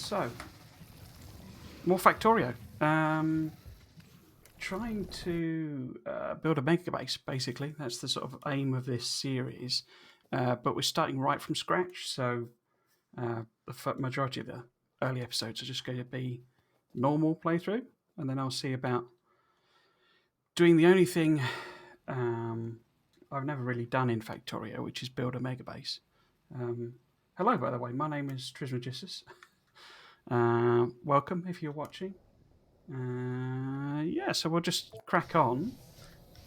So, more Factorio. Trying to build a megabase, basically. That's the sort of aim of this series. But we're starting right from scratch, so the majority of the early episodes are just going to be normal playthrough, and then I'll see about doing the only thing I've never really done in Factorio, which is build a megabase. Hello, by the way, my name is Trismegistus. Welcome if you're watching. Yeah, so we'll just crack on.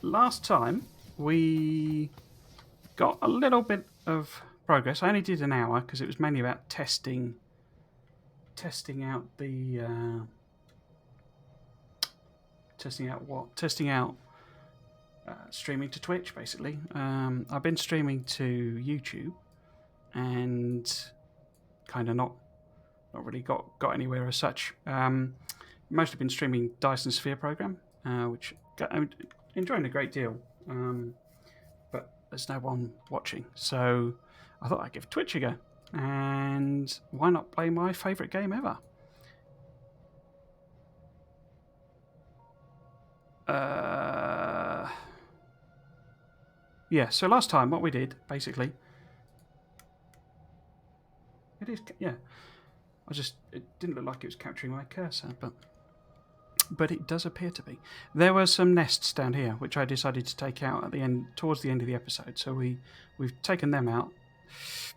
Last time we got a little bit of progress. I only did an hour because it was mainly about testing out the testing out streaming to Twitch, basically. I've been streaming to YouTube and kind of not really got anywhere as such. Mostly been streaming Dyson Sphere program, which I'm enjoying a great deal, but there's no one watching, so I thought I'd give Twitch a go, and why not play my favourite game ever? Yeah, so last time what we did, basically, it didn't look like it was capturing my cursor, but it does appear to be. There were some nests down here, which I decided to take out at the end, towards the end of the episode. So we've taken them out.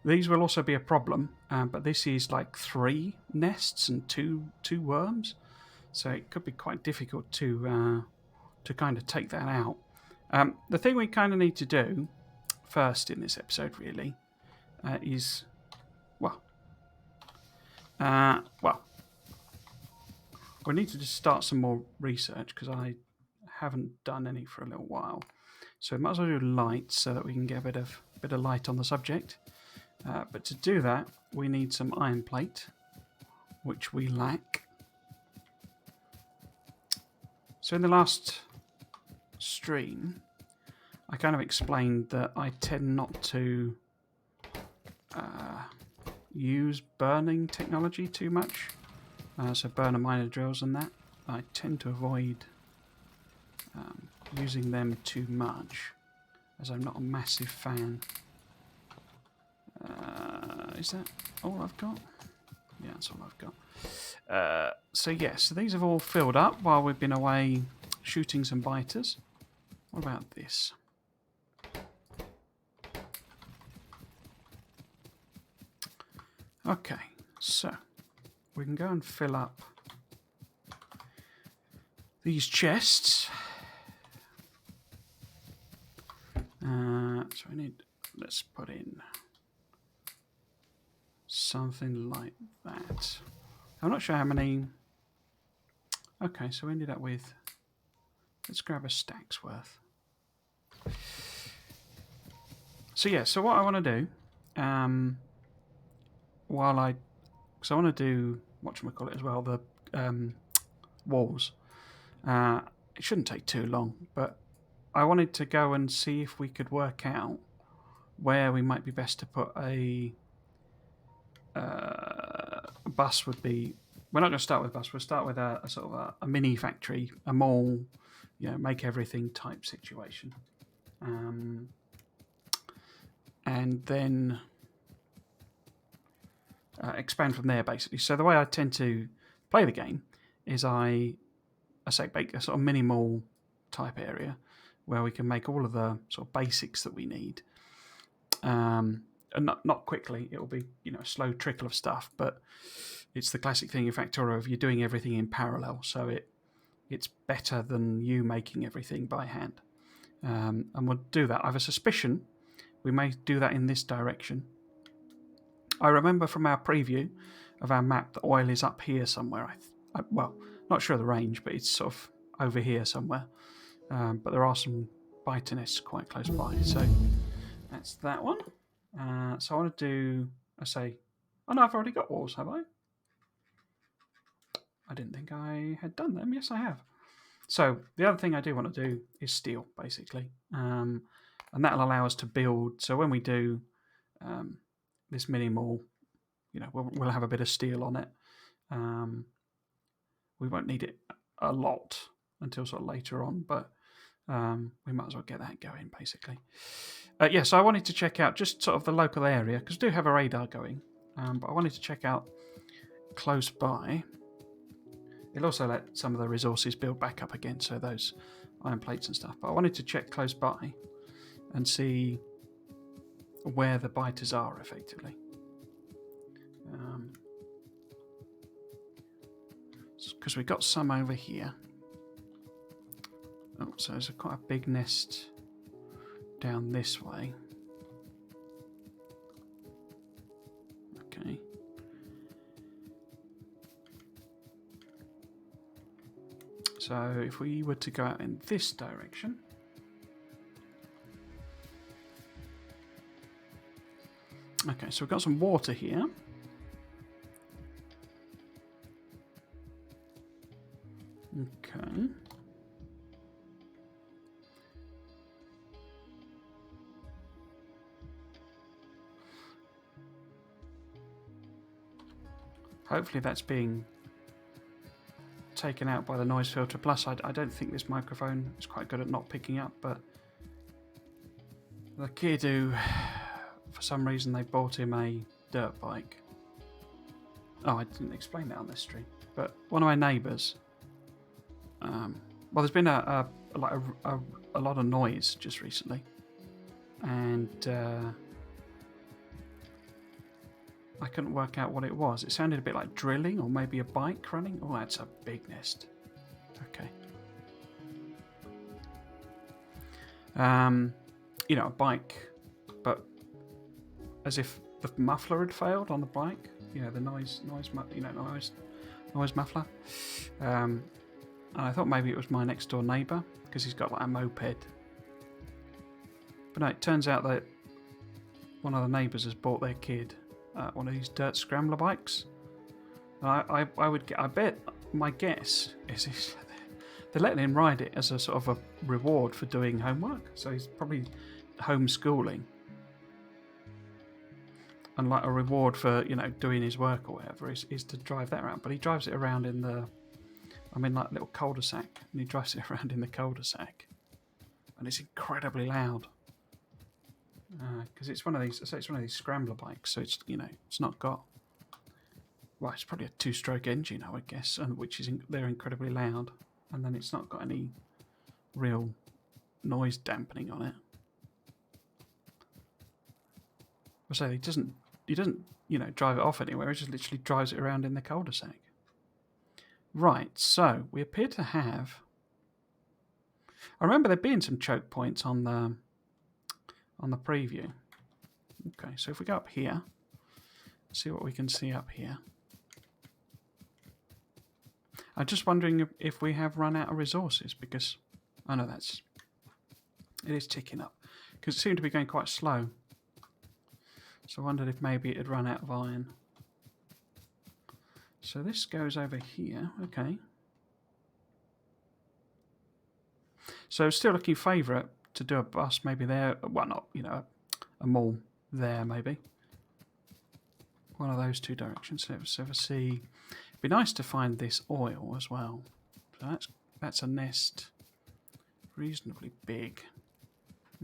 These will also be a problem, but this is like 3 nests and two worms, so it could be quite difficult to kind of take that out. The thing we kind of need to do first in this episode really is we need to just start some more research because I haven't done any for a little while. So we might as well do light so that we can get a bit of light on the subject. But to do that, we need some iron plate, which we lack. So in the last stream, I kind of explained that I tend not to use burning technology too much. So burner miner drills and that. I tend to avoid using them too much, as I'm not a massive fan. Is that all I've got? Yeah, that's all I've got. So these have all filled up while we've been away shooting some biters. What about this? Okay, so we can go and fill up these chests. So let's put in something like that. I'm not sure how many. Okay, so we ended up with, let's grab a stack's worth. So what I want to do, because I want to do whatchamacallit as well, the walls. It shouldn't take too long, but I wanted to go and see if we could work out where we might be best to put a bus would be. We're not going to start with a bus. We'll start with a sort of a mini factory, a mall, make everything type situation, and then expand from there, basically. So the way I tend to play the game is I make a sort of mini mall type area where we can make all of the sort of basics that we need. And not quickly. It will be a slow trickle of stuff, but it's the classic thing in Factorio of you're doing everything in parallel, so it's better than you making everything by hand. And we'll do that. I have a suspicion we may do that in this direction. I remember from our preview of our map that oil is up here somewhere. Well, not sure of the range, but it's sort of over here somewhere. But there are some biter nests quite close by, so that's that one. So I want to do, oh no, I've already got walls, have I? I didn't think I had done them. Yes, I have. So the other thing I do want to do is steel, basically. And that'll allow us to build. So when we do this mini mall, we'll have a bit of steel on it. We won't need it a lot until sort of later on, but we might as well get that going, basically. Yeah, so I wanted to check out just sort of the local area, because we do have a radar going, but I wanted to check out close by. It'll also let some of the resources build back up again, so those iron plates and stuff. But I wanted to check close by and see where the biters are, effectively. Because we've got some over here. Oh, so there's quite a big nest down this way. Okay. So if we were to go out in this direction, okay, so we've got some water here. Okay. Hopefully that's being taken out by the noise filter. Plus, I don't think this microphone is quite good at not picking up, but the kid who, for some reason, they bought him a dirt bike. Oh, I didn't explain that on this stream. But one of my neighbours, well, there's been a lot of noise just recently, and I couldn't work out what it was. It sounded a bit like drilling or maybe a bike running. Oh, that's a big nest. Okay. You know, a bike, but as if the muffler had failed on the bike. You know, the noise muffler. And I thought maybe it was my next door neighbour because he's got like a moped. But no, it turns out that one of the neighbours has bought their kid one of these dirt scrambler bikes. I bet my guess is they're letting him ride it as a sort of a reward for doing homework. So he's probably homeschooling, and like a reward for doing his work or whatever is to drive that around. But he drives it around in the, I'm in like a little cul-de-sac, and he drives it around in the cul-de-sac, and it's incredibly loud. Because it's one of these scrambler bikes, so it's it's not got. Well, it's probably a two-stroke engine, I would guess, and they're incredibly loud, and then it's not got any real noise dampening on it. I say he doesn't drive it off anywhere. He just literally drives it around in the cul-de-sac. Right, so we appear to have. I remember there being some choke points on the preview. Okay, so if we go up here, see what we can see up here. I'm just wondering if we have run out of resources, because I know it is ticking up, because it seemed to be going quite slow. So I wondered if maybe it had run out of iron. So this goes over here. Okay. So still looking favourite to do a bus maybe there. Well, not a mall there maybe. One of those two directions. So if see, it'd be nice to find this oil as well. So that's a nest, reasonably big.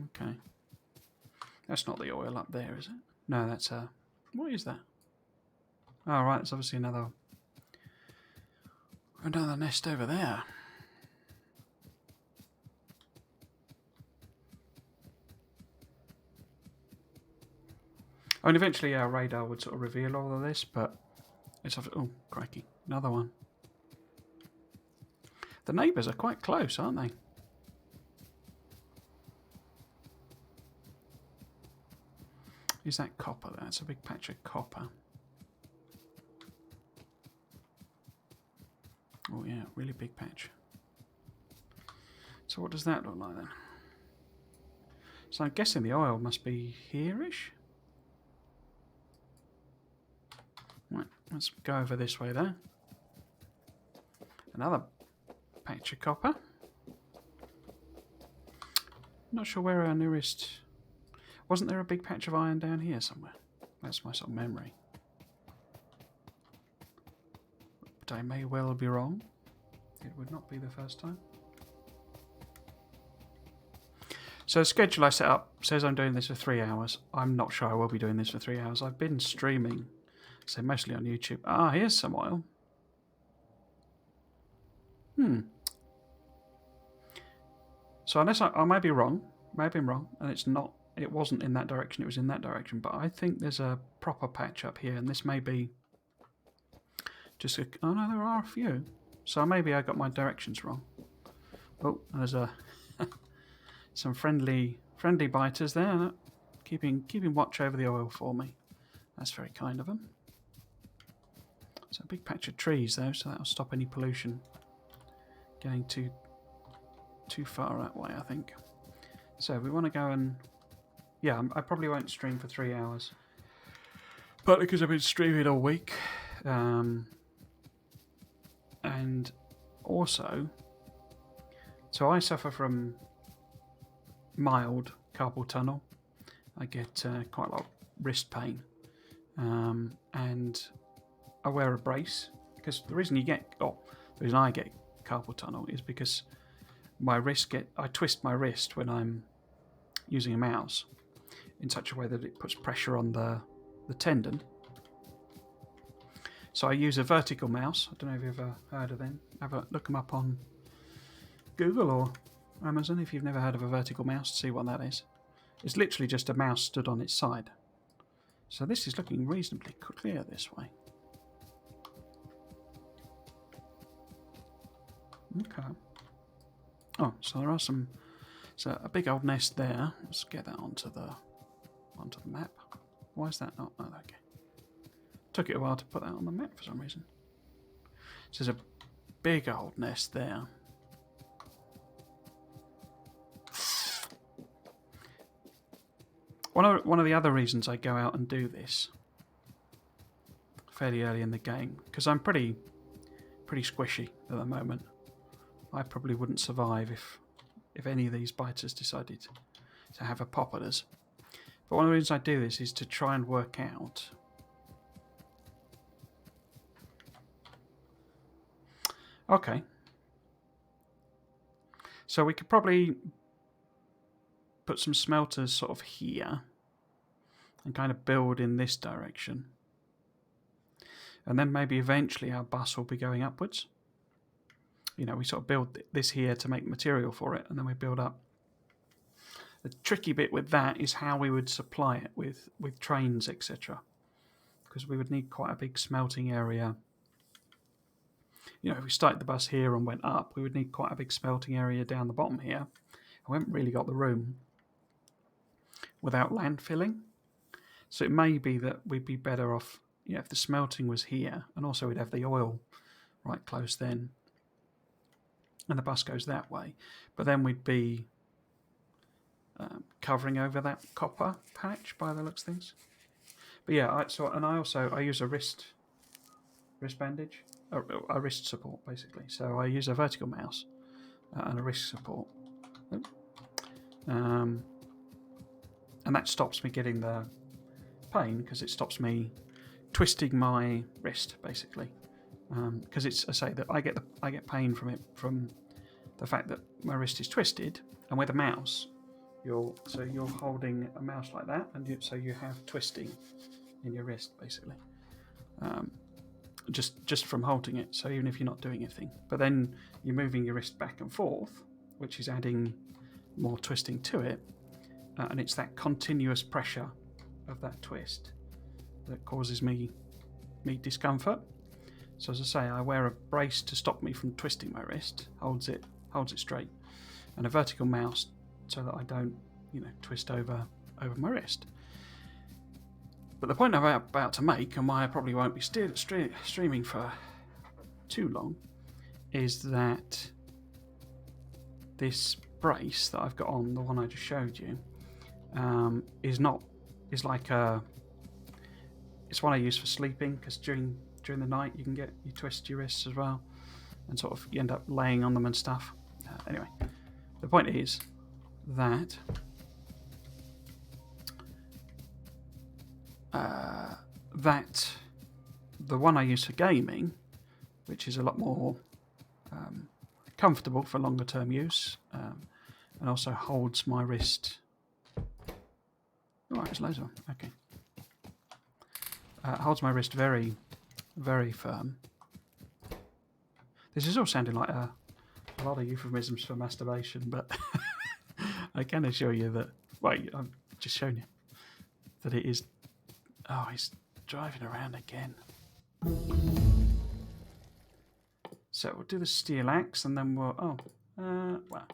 Okay. That's not the oil up there, is it? No, that's a. What is that? Oh, right, it's obviously another nest over there. I mean, eventually our radar would sort of reveal all of this, but it's oh, crikey, another one. The neighbours are quite close, aren't they? Is that copper? That's a big patch of copper. Oh yeah, really big patch. So what does that look like then? So I'm guessing the oil must be here-ish. Right, let's go over this way there. Another patch of copper. Not sure where our nearest. Wasn't there a big patch of iron down here somewhere? That's my sort of memory. but I may well be wrong. It would not be the first time. So the schedule I set up says I'm doing this for 3 hours. I'm not sure I will be doing this for 3 hours. I've been streaming, so mostly on YouTube. Ah, here's some oil. So unless I might be wrong, and it's not. It wasn't in that direction. It was in that direction. But I think there's a proper patch up here, and this may be just. Oh no, there are a few. So maybe I got my directions wrong. Oh, there's some friendly biters there, keeping watch over the oil for me. That's very kind of them. It's a big patch of trees though, so that'll stop any pollution getting too far that way, I think. So we want to go and I probably won't stream for 3 hours, partly because I've been streaming all week, and also, so I suffer from mild carpal tunnel. I get quite a lot of wrist pain, and I wear a brace because the reason I get carpal tunnel is because I twist my wrist when I'm using a mouse in such a way that it puts pressure on the tendon. So I use a vertical mouse. I don't know if you've ever heard of them. Look them up on Google or Amazon if you've never heard of a vertical mouse, to see what that is. It's literally just a mouse stood on its side. So this is looking reasonably clear this way. Okay. Oh, so there are so a big old nest there. Let's get that onto the map. Why is that not? Oh, okay. Took it a while to put that on the map for some reason. So there's a big old nest there. One of the other reasons I go out and do this fairly early in the game, because I'm pretty squishy at the moment. I probably wouldn't survive if any of these biters decided to have a pop at us. But one of the reasons I do this is to try and work out okay. So we could probably put some smelters sort of here and kind of build in this direction. And then maybe eventually our bus will be going upwards. You know, we sort of build this here to make material for it, and then we build up. The tricky bit with that is how we would supply it with trains, etc. Because we would need quite a big smelting area. You know, if we started the bus here and went up, we would need quite a big smelting area down the bottom here. And we haven't really got the room without landfilling. So it may be that we'd be better off, you know, if the smelting was here, and also we'd have the oil right close then. And the bus goes that way. But then we'd be covering over that copper patch by the looks of things. But yeah, I use a wrist bandage, a wrist support basically. So I use a vertical mouse and a wrist support, and that stops me getting the pain because it stops me twisting my wrist basically. Because it's, I say that I get pain from it from the fact that my wrist is twisted, and with a mouse, you're holding a mouse like that, and so you have twisting in your wrist basically, just from holding it. So even if you're not doing anything, but then you're moving your wrist back and forth, which is adding more twisting to it, and it's that continuous pressure of that twist that causes me discomfort. So as I say, I wear a brace to stop me from twisting my wrist, holds it straight, and a vertical mouse so that I don't, you know, twist over my wrist. But the point I'm about to make, and why I probably won't be streaming for too long, is that this brace that I've got on, the one I just showed you, is one I use for sleeping, because during the night you twist your wrists as well, and sort of you end up laying on them and stuff. Anyway, the point is that the one I use for gaming which is a lot more comfortable for longer term use, and also holds my wrist. Right, there's loads of them. Okay. Holds my wrist very, very firm. This is all sounding like a lot of euphemisms for masturbation, but I can assure you that. Wait, I've just shown you that it is. Oh, he's driving around again. So we'll do the steel axe, and then we'll. Oh, well.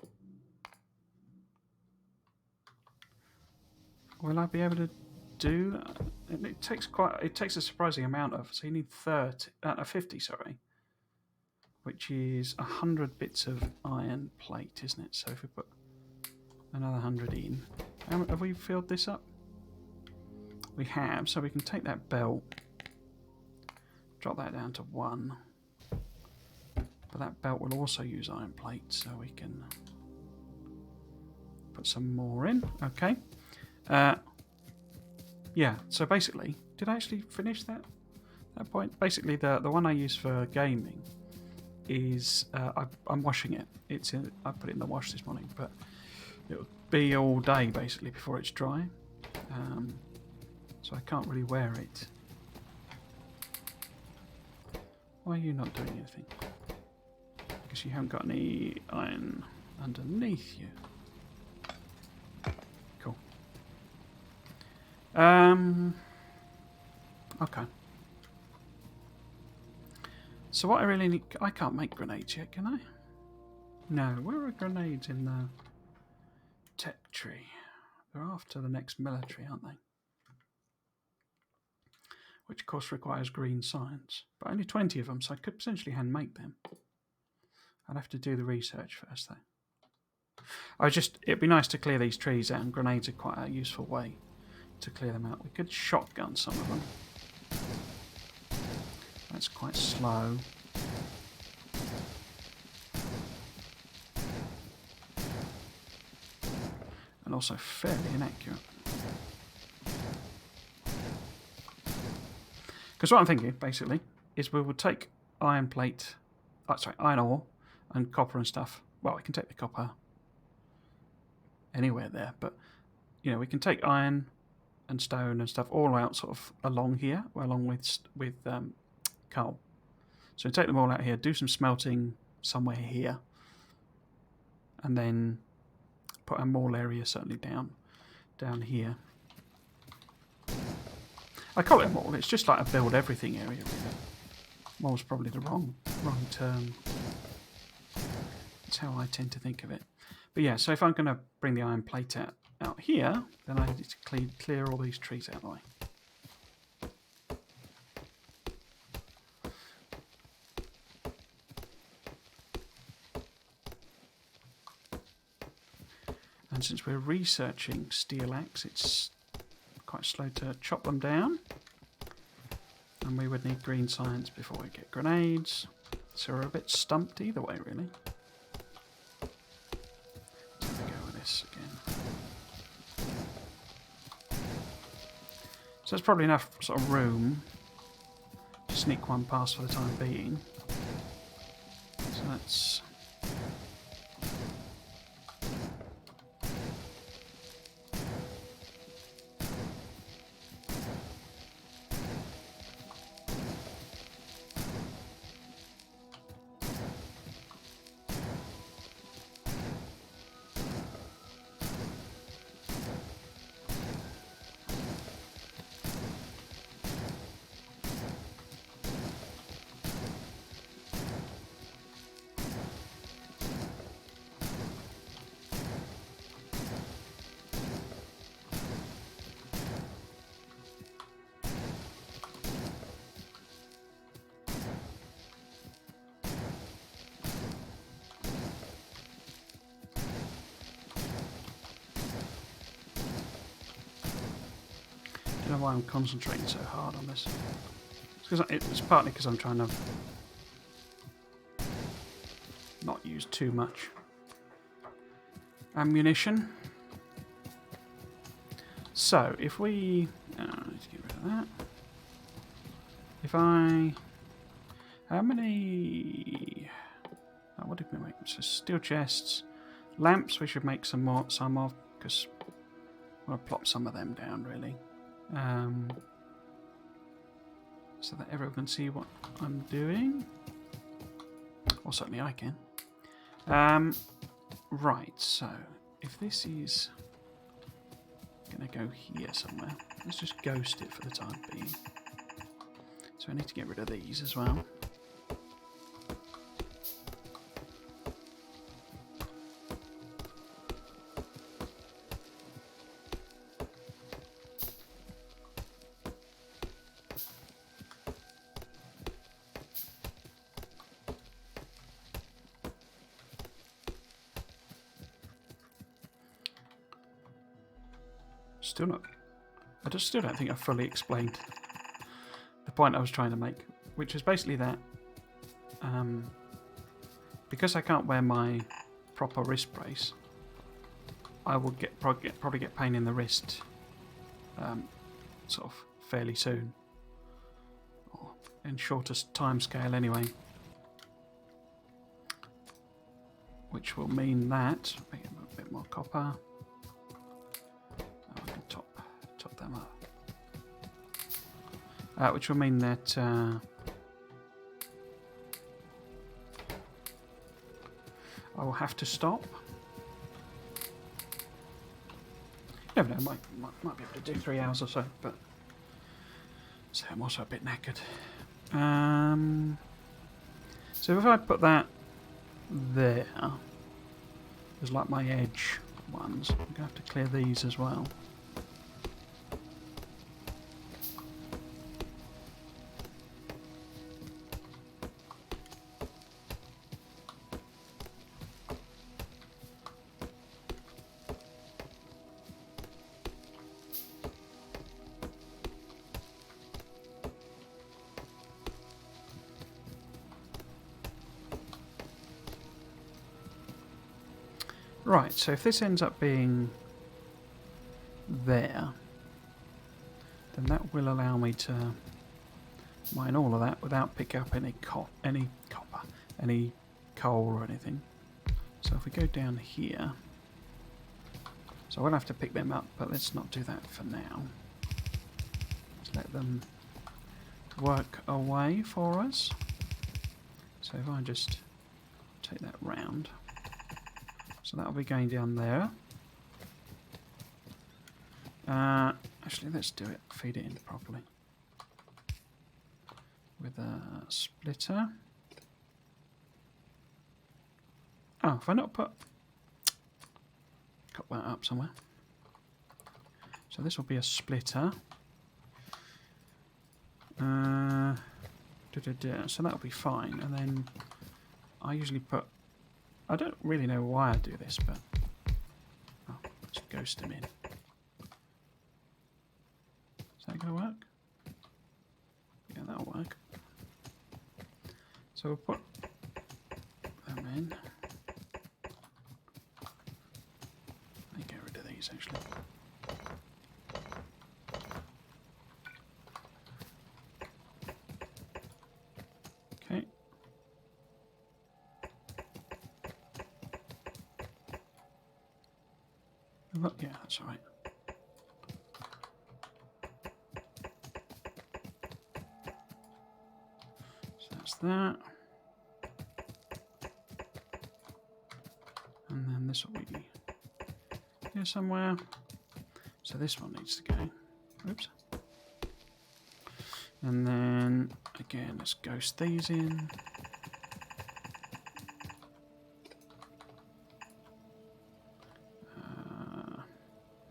Will I be able to do that? It takes a surprising amount of. So you need 50, sorry, which is 100 bits of iron plate, isn't it? So if we put another 100 in, have we filled this up? We have, so we can take that belt, drop that down to 1. But that belt will also use iron plate, so we can put some more in. Okay. Yeah, so basically, did I actually finish that point? Basically, the one I use for gaming is, I'm washing it. I put it in the wash this morning, but it'll be all day, basically, before it's dry. So I can't really wear it. Why are you not doing anything? Because you haven't got any iron underneath you. Cool. Okay. So what I really need... I can't make grenades yet, can I? No. Where are grenades in the tech tree? They're after the next military, aren't they? Which of course requires green science. But only 20 of them, so I could potentially hand make them. I'd have to do the research first, though. It'd be nice to clear these trees out, and grenades are quite a useful way to clear them out. We could shotgun some of them. That's quite slow. And also fairly inaccurate. Because what I'm thinking, basically, is we will take iron ore and copper and stuff. Well, we can take the copper anywhere there, but we can take iron and stone and stuff all out sort of along here, along with coal. So take them all out here, do some smelting somewhere here, and then put a mall area certainly down here. I call it a mall. It's just like a build everything area, really. Mall's probably the wrong term. That's how I tend to think of it. But yeah, so if I'm going to bring the iron plate out here, then I need to clear all these trees out of the way. And since we're researching steel axe, it's quite slow to chop them down. And we would need green science before we get grenades. So we're a bit stumped either way, really. Let's have a go with this again. So there's probably enough sort of room to sneak one past for the time being. So let's... I don't know why I'm concentrating so hard on this. It's partly because I'm trying to not use too much ammunition. So if we... let's get rid of that. If I How many... Oh, what did we make? So steel chests. Lamps we should make some of, because I want to plop some of them down, really. So that everyone can see what I'm doing. Well, certainly I can. Right, so if this is going to go here somewhere, let's just ghost it for the time being. So I need to get rid of these as well. Still don't think I've fully explained the point I was trying to make, which is basically that because I can't wear my proper wrist brace, I will probably get pain in the wrist sort of fairly soon, or in shortest time scale anyway, which will mean that I get a bit more copper. I can top them up. Which will mean that I will have to stop. Never know, might be able to do 3 hours or so, but so I'm also a bit knackered. So if I put that there, there's like my edge ones. I'm gonna have to clear these as well. Right, so if this ends up being there, then that will allow me to mine all of that without picking up any copper, any coal or anything. So if we go down here, so I will have to pick them up, but let's not do that for now. Let's let them work away for us. So if I just take that round. So that'll be going down there. Actually, let's do it. Feed it in properly. With a splitter. Oh, if I not put... Cut that up somewhere. So this will be a splitter. So that'll be fine. And then I usually put... I don't really know why I do this, but oh, let's ghost them in. Is that going to work? Yeah, that'll work. So we'll put them in. Let me get rid of these actually. Okay. Yeah, that's all right. So that's that. And then this will be here somewhere. So this one needs to go. Oops. And then again, let's ghost these in.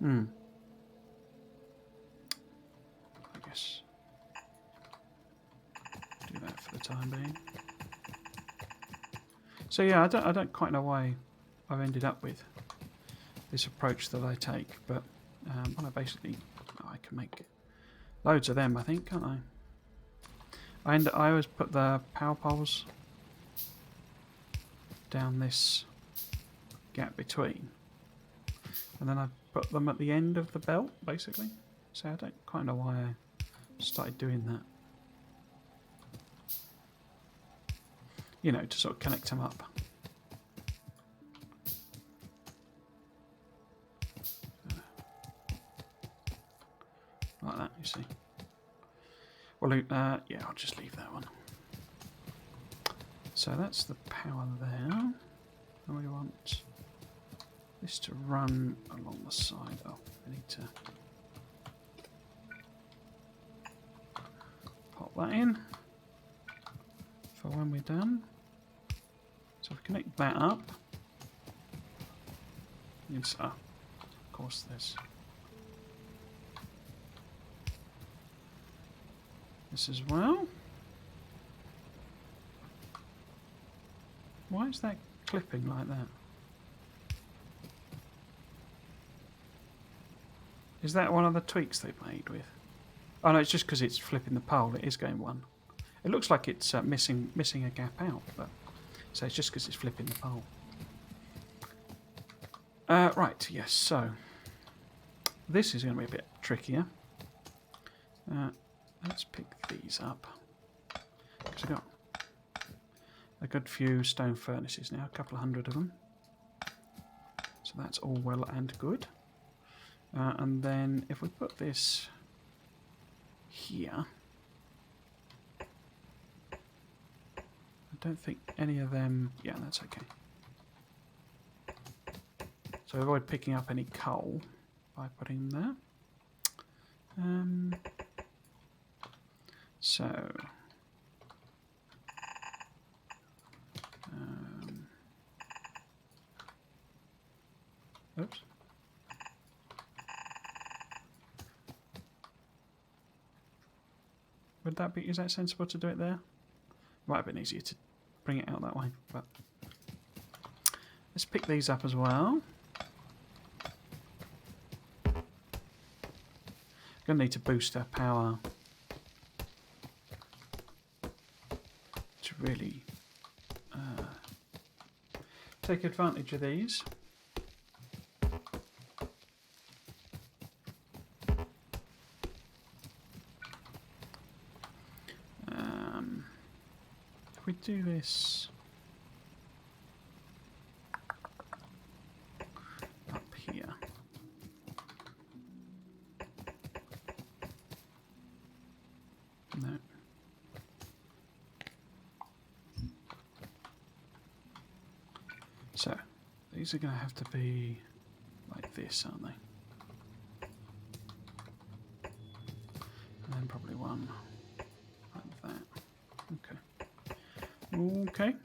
I guess do that for the time being. So yeah, I don't quite know why I've ended up with this approach that I take, but well, I can make loads of them, I think, can't I? I always put the power poles down this gap between, and then I put them at the end of the belt, basically. So I don't quite know why I started doing that. you know, to sort of connect them up. Like that, you see. Well, yeah, I'll just leave that one. So that's the power there. And we want this to run along the side. Oh, I need to pop that in for when we're done. So if we connect that up, it's, of course there's this as well. Why is that clipping like that? Is that one of the tweaks they've made with? Oh no, it's just because it's flipping the pole. It is going one. It looks like it's missing a gap out, but so it's just because it's flipping the pole. Right, yes. So this is going to be a bit trickier. Let's pick these up. Because I've got a good few stone furnaces now, a couple of hundred of them. So that's all well and good. And then if we put this here, I don't think any of them... Yeah, that's okay. So avoid picking up any coal by putting them there. So... oops. Would that be... Is that sensible to do it there? Might have been easier to bring it out that way, but... Let's pick these up as well. Going to need to boost our power to really take advantage of these. If we do this up here, no. So these are going to have to be like this, aren't they? And then probably one like that. Okay. Okay.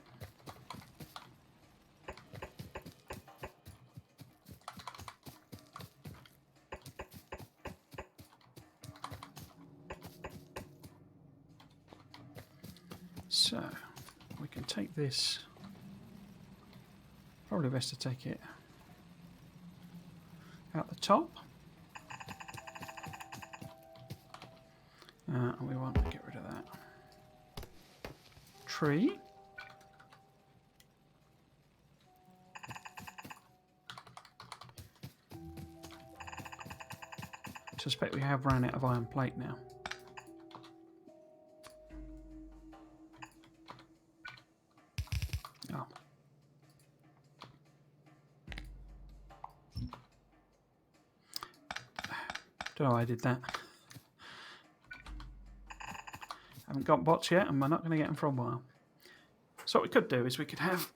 So we can take this. Probably best to take it out the top. And we want to get rid of that tree. I suspect we have run out of iron plate now. Oh. Don't know why I did that. Haven't got bots yet, and we're not going to get them for a while. So what we could do is we could have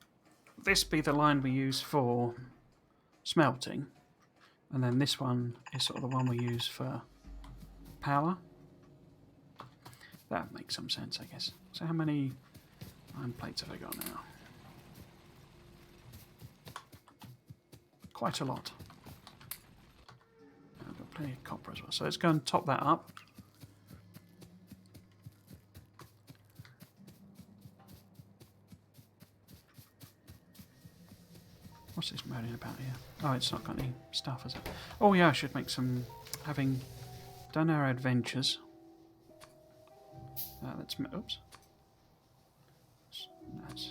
this be the line we use for smelting, and then this one is sort of the one we use for power. That makes some sense, I guess. So how many iron plates have I got now? Quite a lot. I've got plenty of copper as well. So let's go and top that up. What's this moaning about here? Oh, it's not got any stuff, has it? Oh yeah, I should make some... Having done our adventures... let's... Oops. That's...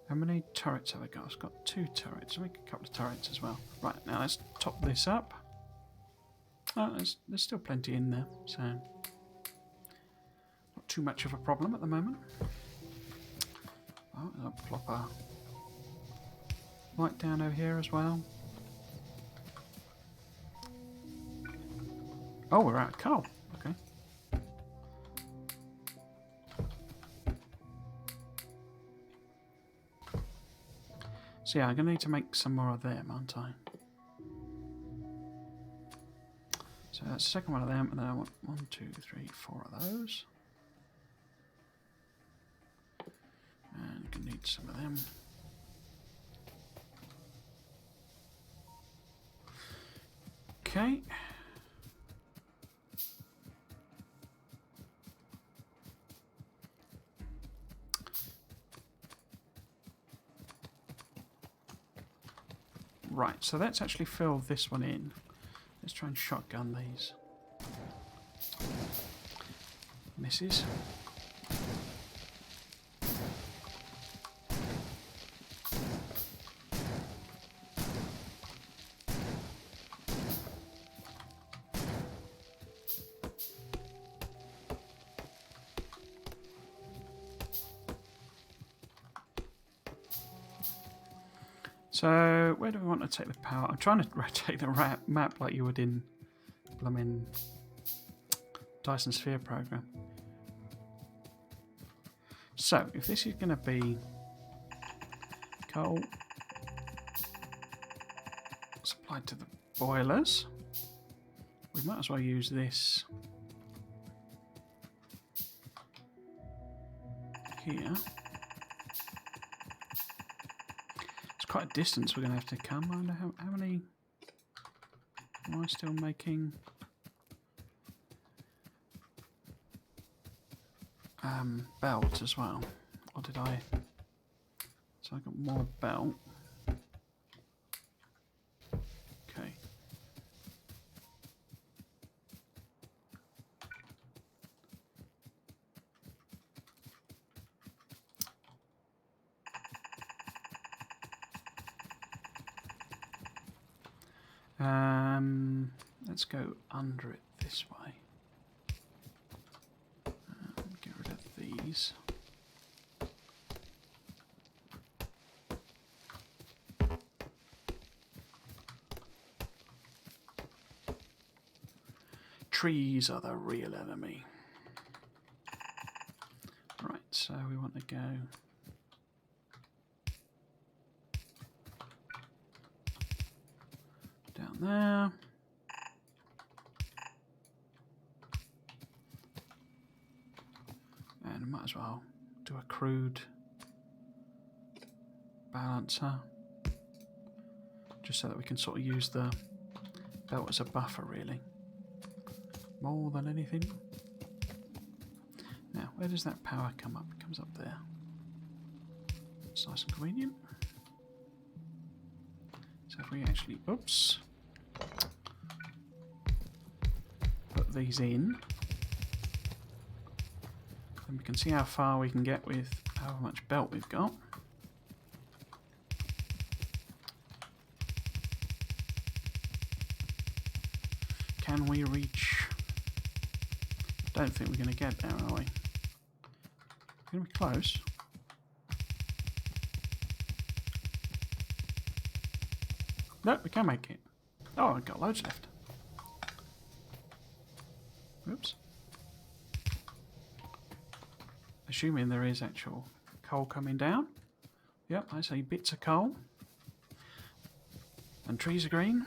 How many turrets have I got? I've got 2 turrets. I'll make a couple of turrets as well. Right, now let's top this up. Oh, there's still plenty in there, so... too much of a problem at the moment. Oh, I'll plop a light down over here as well. Oh, we're out of coal. Okay. So yeah, I'm going to need to make some more of them, aren't I? So that's the second one of them, and then I want 1, 2, 3, 4 of those. And I'm going to need some of them. Okay. Right, so let's actually fill this one in. Let's try and shotgun these. Misses. So, where do we want to take the power? I'm trying to rotate the map like you would in blooming Dyson Sphere program. So, if this is going to be coal supplied to the boilers, we might as well use this here. Quite a distance we're going to have to come. I wonder how many am I still making? Belt as well. Or did I? So I got more belt. Okay. Let's go under it this way. Get rid of these. Trees are the real enemy. Right, so we want to go down there. And might as well do a crude balancer, just so that we can sort of use the belt as a buffer, really, more than anything. Now, where does that power come up? It comes up there. It's nice and convenient. So if we actually, oops, put these in, then we can see how far we can get with how much belt we've got. Can we reach? Don't think we're going to get there, are we? We're going to be close. No, we can make it. Oh, I've got loads left. Oops. Assuming there is actual coal coming down. Yep, I see bits of coal. And trees are green.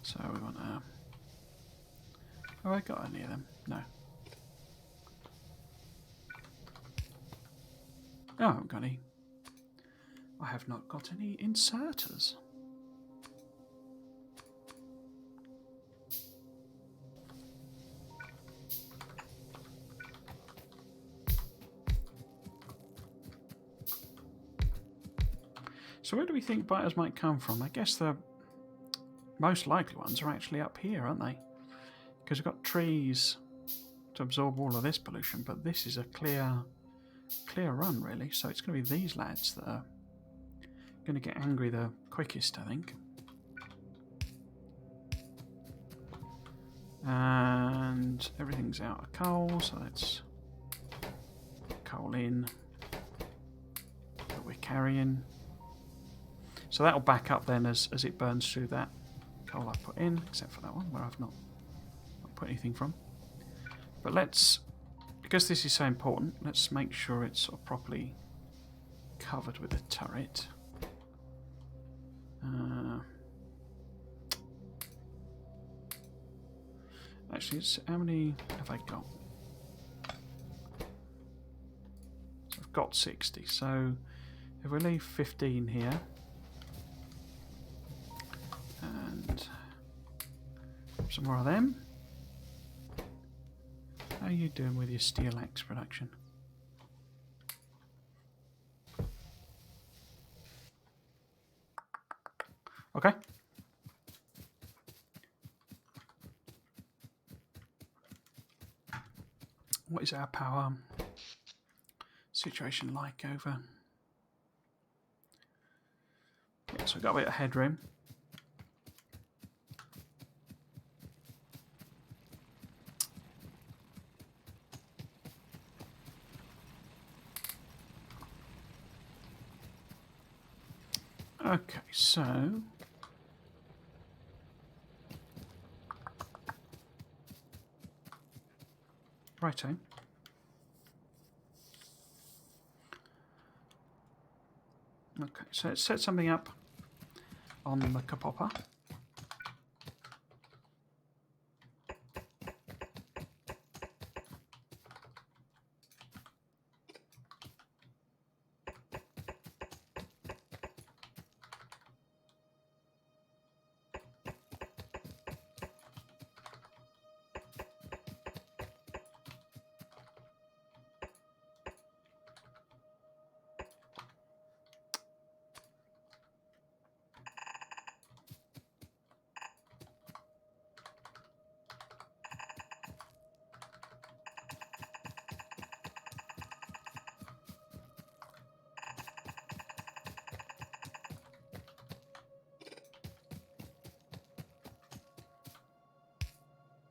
So we want to... Have I got any of them? No. Oh, I haven't got any. I have not got any inserters. So where do we think biters might come from? I guess the most likely ones are actually up here, aren't they? Because we've got trees to absorb all of this pollution, but this is a clear run, really. So it's going to be these lads that are going to get angry the quickest, I think. And everything's out of coal, so let's put coal in that we're carrying. So that'll back up then as it burns through that coal I put in, except for that one where I've not put anything from. But let's, because this is so important, let's make sure it's sort of properly covered with a turret. Actually, how many have I got? So I've got 60. So if we leave 15 here, and some more of them. How are you doing with your steel axe production? Okay. What is our power situation like over? Yeah, so we've got a bit of headroom. Okay, so righto. Okay, so let's set something up on the kapopper.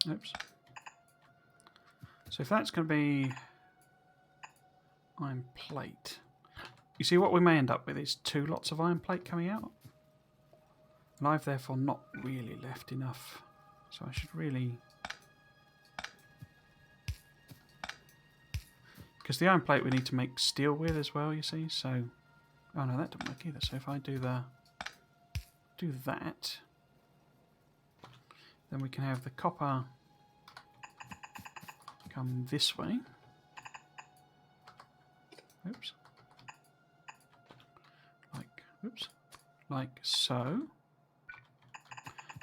Oops. So if that's going to be iron plate, you see what we may end up with is 2 lots of iron plate coming out. And I've therefore not really left enough. So I should really... Because the iron plate we need to make steel with as well, you see. So... Oh no, that doesn't work either. So if I do that, then we can have the copper come this way. Oops. Like so.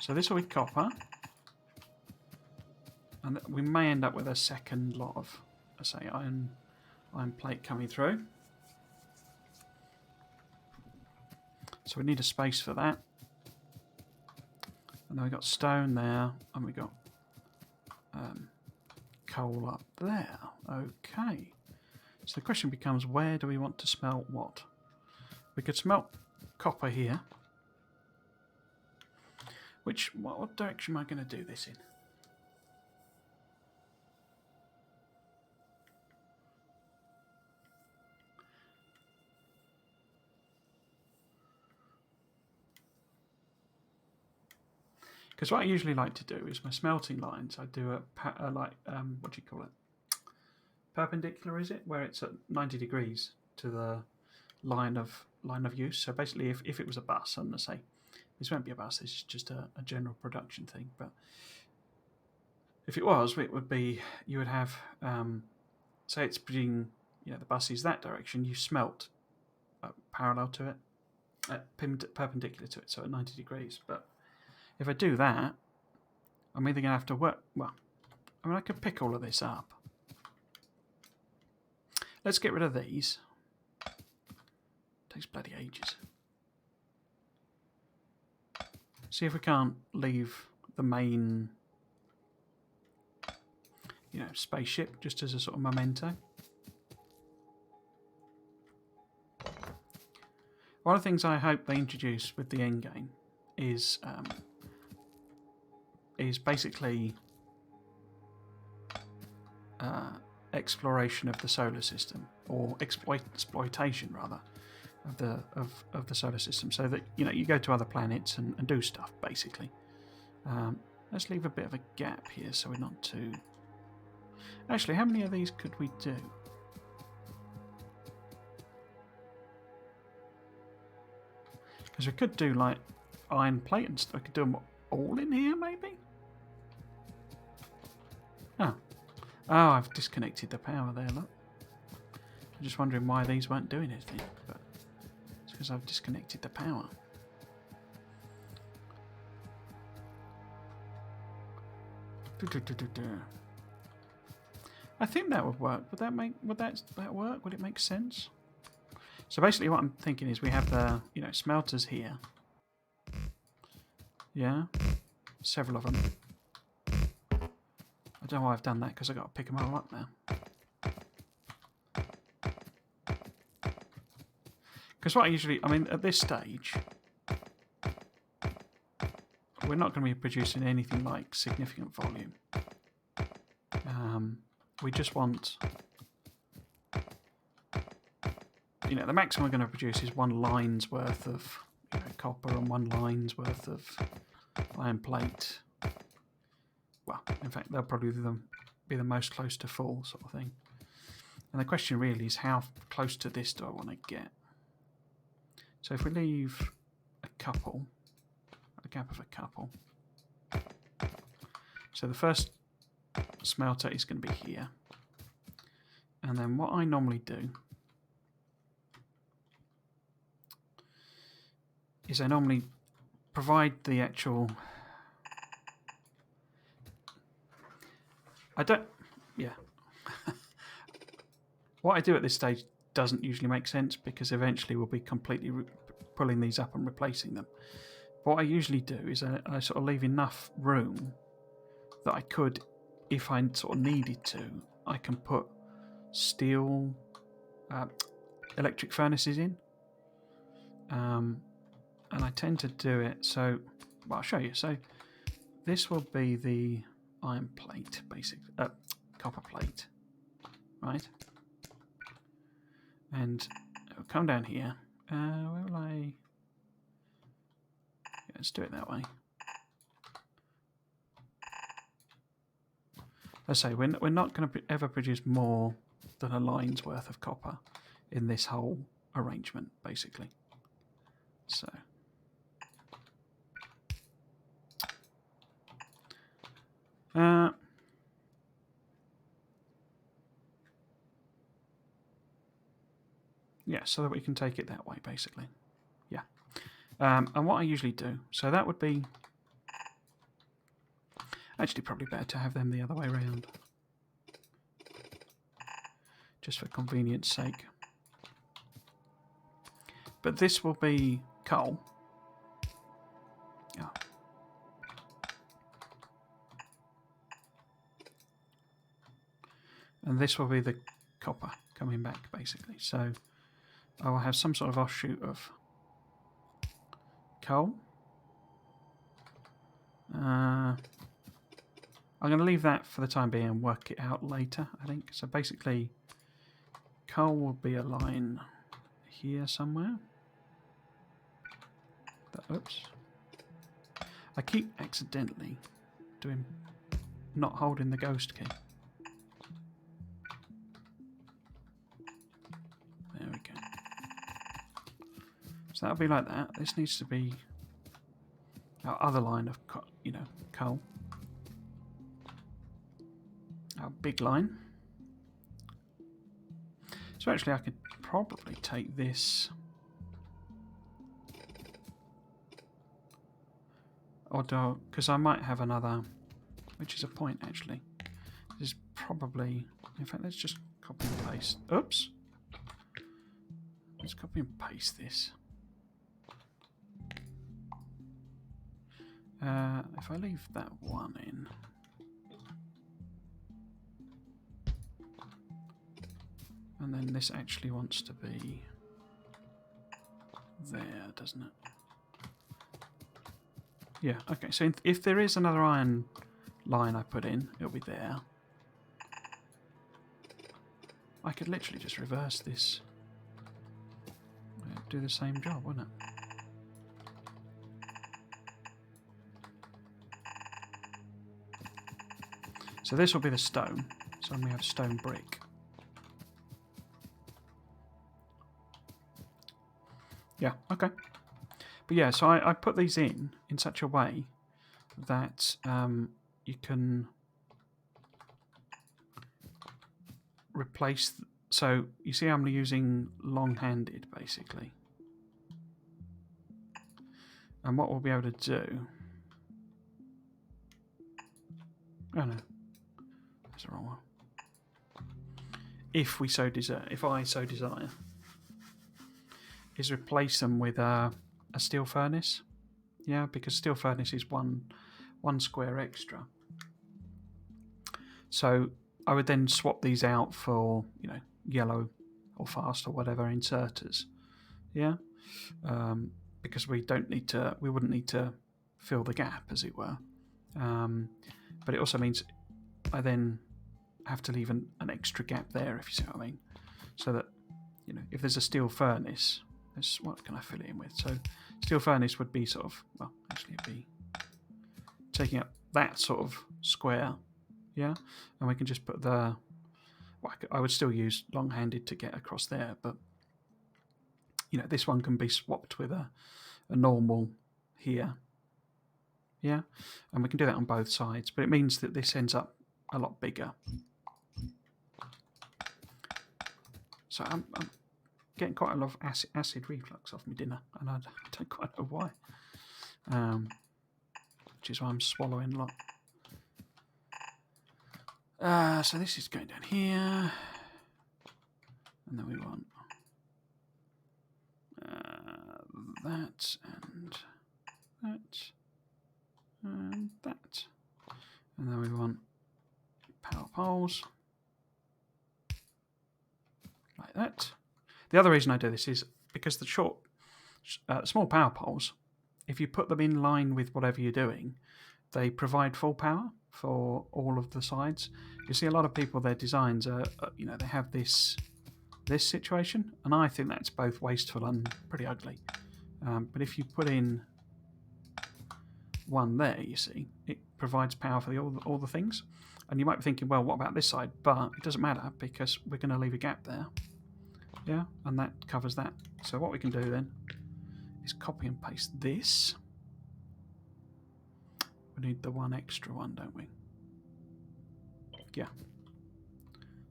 So this will be copper. And we may end up with a second lot of, let's say, iron plate coming through. So we need a space for that. And then we got stone there, and we got coal up there. Okay. So the question becomes, where do we want to smelt what? We could smelt copper here. What direction am I going to do this in? Because what I usually like to do is my smelting lines, I do what do you call it? Perpendicular, is it? Where it's at 90 degrees to the line of use. So basically, if it was a bus, and let's say this won't be a bus, this is just a general production thing. But if it was, it would be, you would have, say it's being, the bus is that direction, you smelt parallel to it, perpendicular to it, so at 90 degrees. But if I do that, I'm either going to have to work, well, I mean, I could pick all of this up. Let's get rid of these. Takes bloody ages. See if we can't leave the main, spaceship just as a sort of memento. One of the things I hope they introduce with the end game is basically exploration of the solar system, or exploitation rather of the solar system, so that you go to other planets and do stuff basically. Let's leave a bit of a gap here so we're not too. Actually, how many of these could we do? Because we could do like iron plate and stuff. We could do them all in here, maybe. Oh, I've disconnected the power there. Look, I'm just wondering why these weren't doing anything, but it's because I've disconnected the power. I think that would work. Would that work? Would it make sense? So basically, what I'm thinking is we have the smelters here. Yeah, several of them. I don't know why I've done that because I've got to pick them all up now. Because what I mean, at this stage, we're not going to be producing anything like significant volume. We just want, the maximum we're going to produce is 1 line's worth of copper and 1 line's worth of iron plate. Well, in fact, they'll probably be the most close to full sort of thing. And the question really is, how close to this do I want to get? So if we leave a gap of a couple. So the first smelter is going to be here. And then what I normally do is I normally provide the actual... What I do at this stage doesn't usually make sense because eventually we'll be completely pulling these up and replacing them. But what I usually do is I sort of leave enough room that I could, if I sort of needed to, I can put steel electric furnaces in. And I tend to do it so... Well, I'll show you. So this will be the iron plate, basically. Copper plate. Right? And it'll come down here. Where will I... Yeah, let's do it that way. Let's say we're not going to ever produce more than a line's worth of copper in this whole arrangement, basically. So... yeah, so that we can take it that way, basically. Yeah. And what I usually do, so that would be... Actually, probably better to have them the other way around. Just for convenience sake. But this will be coal. Yeah. And this will be the copper coming back, basically. So I will have some sort of offshoot of coal. I'm going to leave that for the time being and work it out later, I think. So basically, coal will be a line here somewhere. Oops. I keep accidentally not holding the ghost key. There we go. So that'll be like that. This needs to be our other line of, coal. Our big line. So actually I could probably take this, or do, because I might have another, which is a point actually. This is probably, in fact let's just copy and paste. Oops. Let's copy and paste this. If I leave that one in, and then this actually wants to be there, doesn't it? Yeah, okay, so if there is another iron line I put in, it'll be there. I could literally just reverse this. Do the same job, wouldn't it? So this will be the stone. So we have stone brick. Yeah, okay. But yeah, so I put these in such a way that you can replace... So you see I'm using long-handed, basically. And what we'll be able to do... Oh no, that's the wrong one. If we so desire, if I so desire, is replace them with a steel furnace. Yeah, because steel furnace is one square extra. So I would then swap these out for, you know, yellow or fast or whatever inserters. Yeah, because we wouldn't need to fill the gap, as it were. But it also means I then have to leave an extra gap there, if you see what I mean. So that, you know, if there's a steel furnace, what can I fill it in with? So steel furnace would be sort of, well, actually it'd be taking up that sort of square, yeah? And we can just put the, well, I would still use long-handed to get across there, but, you know, this one can be swapped with a normal here, yeah? And we can do that on both sides, but it means that this ends up a lot bigger. So I'm getting quite a lot of acid reflux off my dinner, and I don't quite know why. Which is why I'm swallowing a lot. So this is going down here, and then we want that and that and that, and then we want power poles like that. The other reason I do this is because the small power poles, if you put them in line with whatever you're doing, they provide full power for all of the sides. You see a lot of people, their designs are, you know, they have this situation, and I think that's both wasteful and pretty ugly. But if you put in one there, you see, it provides power for all the things. And you might be thinking, well, what about this side? But it doesn't matter, because we're going to leave a gap there. Yeah, and that covers that. So what we can do then is copy and paste this. We need the one extra one, don't we? Yeah.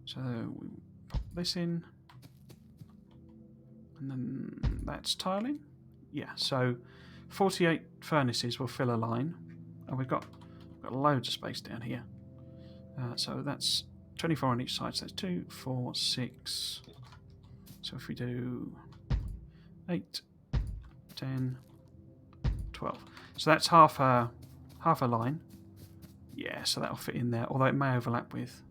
So we pop this in. And then that's tiling. Yeah, so 48 furnaces will fill a line. And we've got loads of space down here. So that's 24 on each side. So that's 2, 4, 6... So if we do 8, 10, 12. So that's half a line. Yeah, so that'll fit in there, although it may overlap with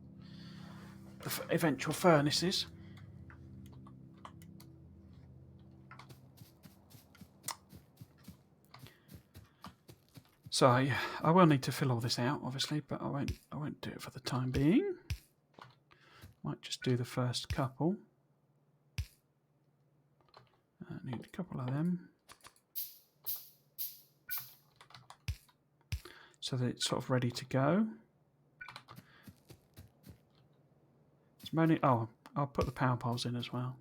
the eventual furnaces. So I will need to fill all this out, obviously, but I won't do it for the time being. Might just do the first couple. I need a couple of them, so that it's sort of ready to go. It's mainly, oh, I'll put the power poles in as well.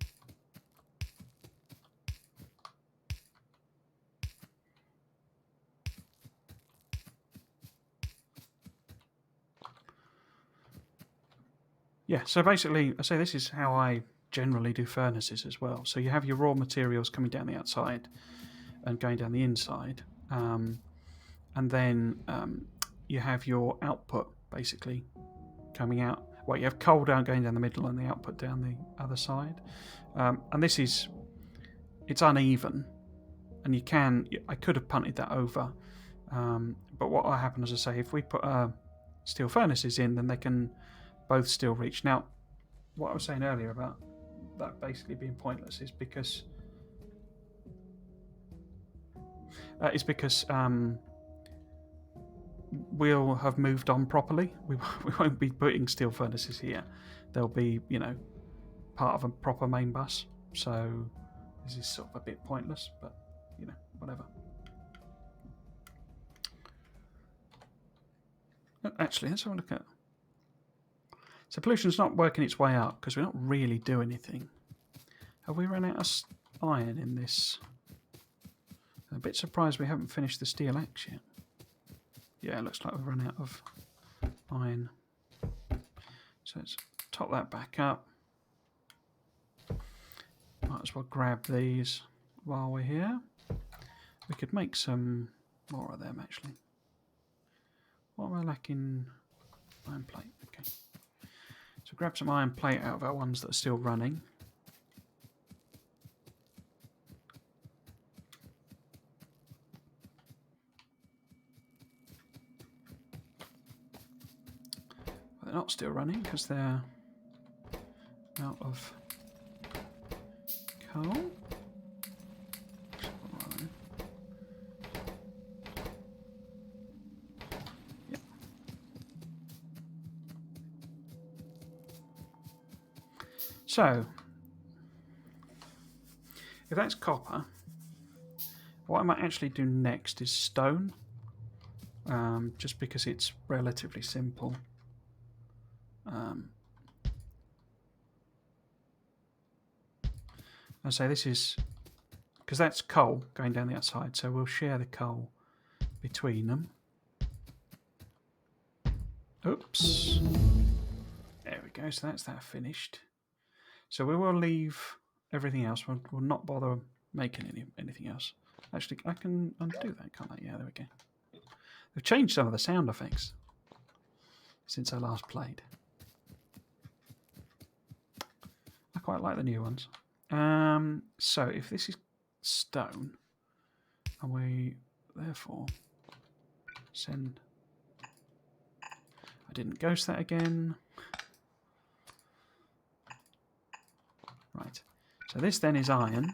Yeah, so basically, I say this is how I generally do furnaces as well. So you have your raw materials coming down the outside and going down the inside, and then you have your output basically coming out. Well, you have coal going down the middle and the output down the other side, and it's uneven, and I could have punted that over, but what will happen, as I say, if we put steel furnaces in, then they can both still reach. Now, what I was saying earlier about that basically being pointless is because we'll have moved on properly. We won't be putting steel furnaces here. They'll be, you know, part of a proper main bus, so this is sort of a bit pointless, but you know, whatever. Actually, let's have a look at. So pollution's not working its way up because we're not really doing anything. Have we run out of iron in this? I'm a bit surprised we haven't finished the steel axe yet. Yeah, it looks like we've run out of iron. So let's top that back up. Might as well grab these while we're here. We could make some more of them actually. What am I lacking? Iron plate, okay. So grab some iron plate out of our ones that are still running. But they're not still running because they're out of coal. Yep. So, if that's copper, what I might actually do next is stone, just because it's relatively simple. I say this is because that's coal going down the outside, so we'll share the coal between them. Oops. There we go, so that's that finished. So we will leave everything else. We'll not bother making anything else. Actually, I can undo that, can't I? Yeah, there we go. They've changed some of the sound effects since I last played. I quite like the new ones. So if this is stone, and we therefore send... I didn't ghost that again. Right. So this then is iron.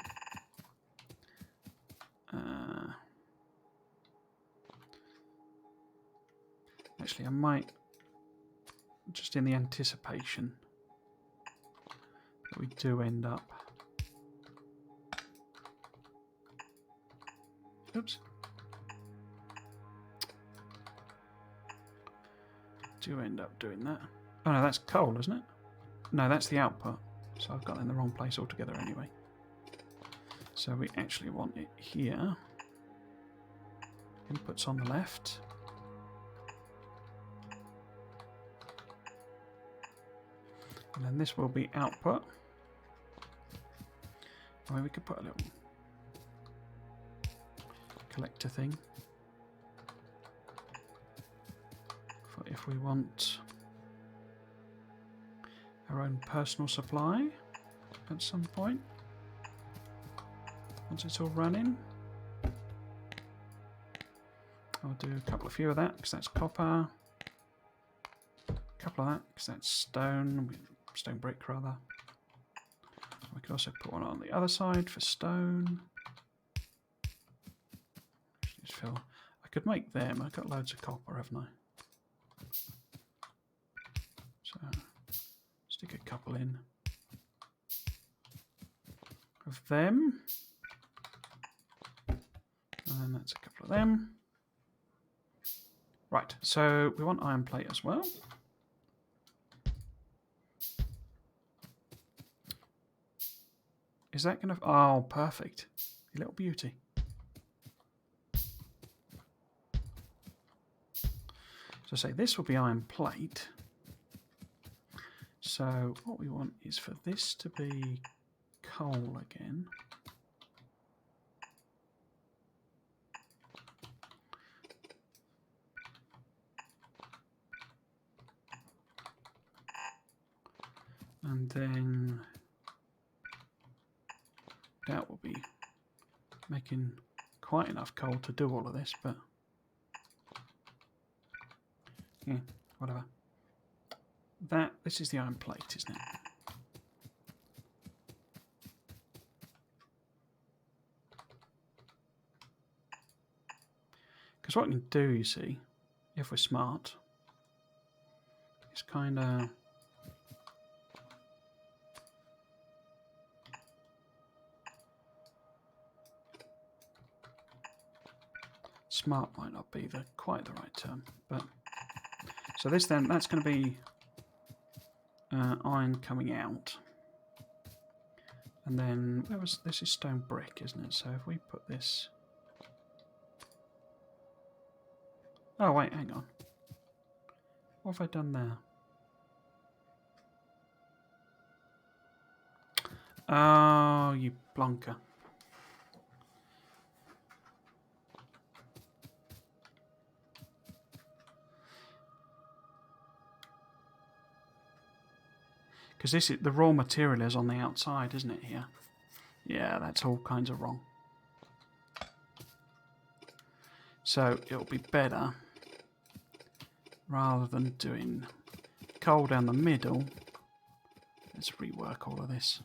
Actually, I might, just in the anticipation that we do end up... Oops. Do end up doing that. Oh no, that's coal, isn't it? No, that's the output. So I've got it in the wrong place altogether anyway. So we actually want it here. Inputs on the left. And then this will be output. I mean, we could put a little collector thing for if we want our own personal supply at some point once it's all running. I'll do a few of that because that's copper, a couple of that because that's stone brick rather. We could also put one on the other side for stone. Just fill. I could make them. I've got loads of copper, haven't I? So stick a couple in of them, and then that's a couple of them. Right. So we want iron plate as well. Is that going to... Oh, perfect. You little beauty. So say this will be iron plate. So what we want is for this to be coal again. And then that will be making quite enough coal to do all of this, but yeah, whatever. This is the iron plate, isn't it? Because what we can do, you see, if we're smart, is kind of smart might not be quite the right term, but so this then that's going to be iron coming out, and then this is stone brick, isn't it? So if we put this, oh wait, hang on, what have I done there? Oh, you blonker. Because the raw material is on the outside, isn't it, here? Yeah, that's all kinds of wrong. So it'll be better, rather than doing coal down the middle, let's rework all of this.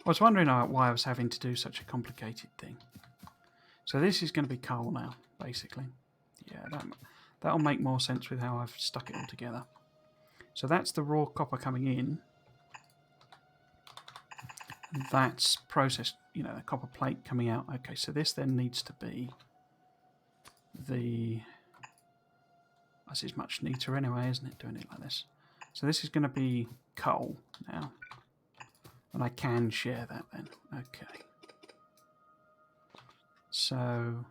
I was wondering why I was having to do such a complicated thing. So this is going to be coal now, basically. Yeah, that'll make more sense with how I've stuck it all together. So that's the raw copper coming in. And that's processed, you know, the copper plate coming out. Okay, so this then needs to be this is much neater anyway, isn't it, doing it like this? So this is going to be coal now. And I can share that then. Okay. So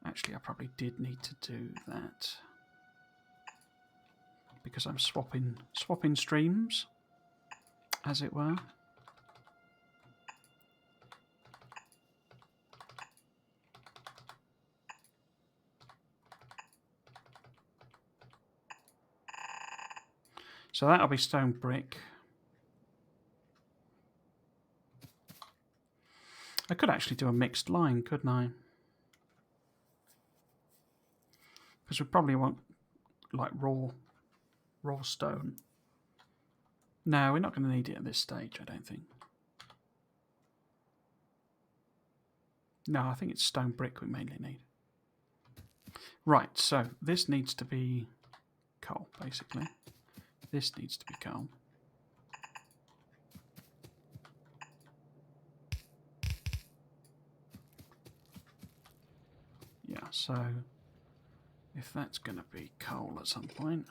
actually I probably did need to do that, because I'm swapping streams, as it were. So that'll be stone brick. I could actually do a mixed line, couldn't I? Because we probably want like raw stone. No, we're not going to need it at this stage, I don't think. No, I think it's stone brick we mainly need. Right, so this needs to be coal, basically. This needs to be coal. Yeah, so if that's going to be coal at some point.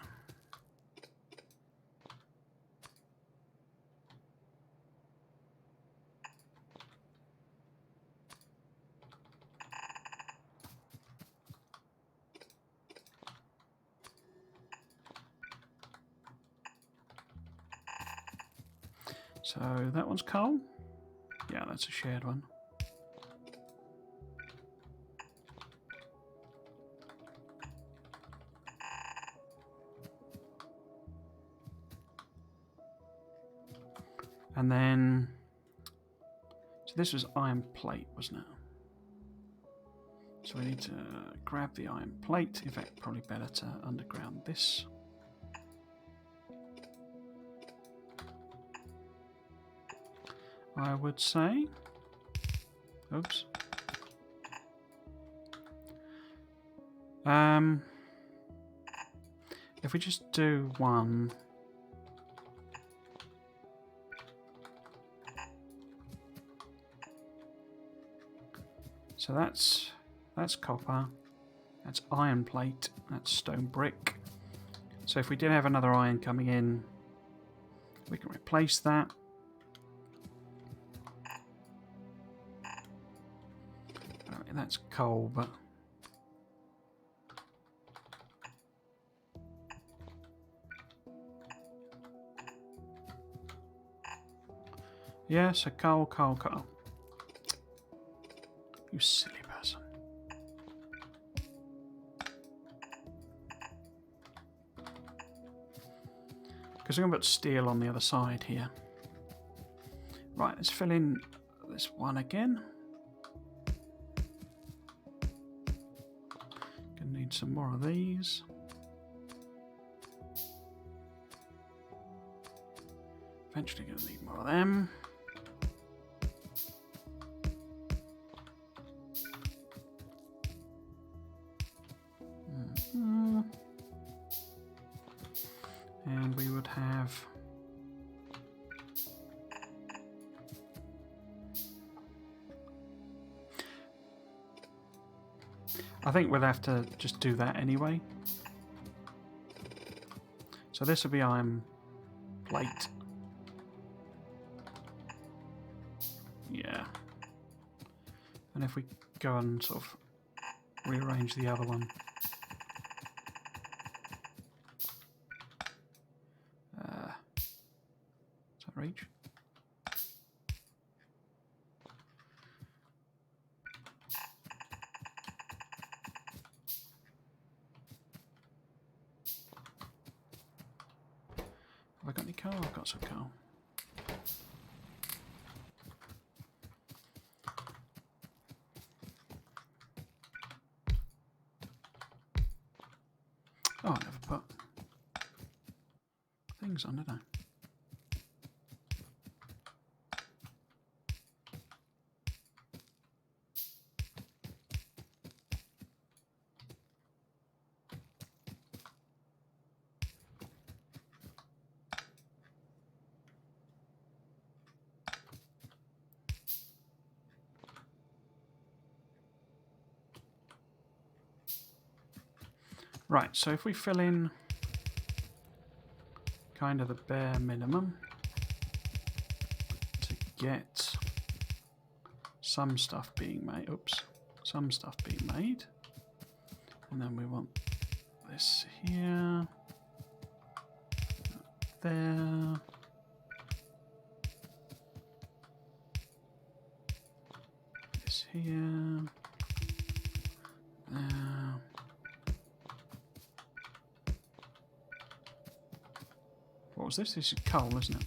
So that one's coal. Yeah, that's a shared one. And then, so this was iron plate, wasn't it? So we need to grab the iron plate. In fact, probably better to underground this. I would say. Oops. If we just do one. So that's copper, that's iron plate, that's stone brick. So if we did have another iron coming in, we can replace that. That's coal, but yeah, so coal. You silly person. Because I'm going to put steel on the other side here. Right, let's fill in this one again. Gonna need some more of these. Eventually gonna need more of them. And we would have I think we'll have to just do that anyway. So this will be iron plate. Yeah. And if we go and sort of rearrange the other one. Does that reach? Have I got any coal? I've got some coal. Oh, I never put things on, did I? Right, so if we fill in kind of the bare minimum to get some stuff being made, some stuff being made, and then we want this here, there, this here, there. What was this? This is coal, isn't it?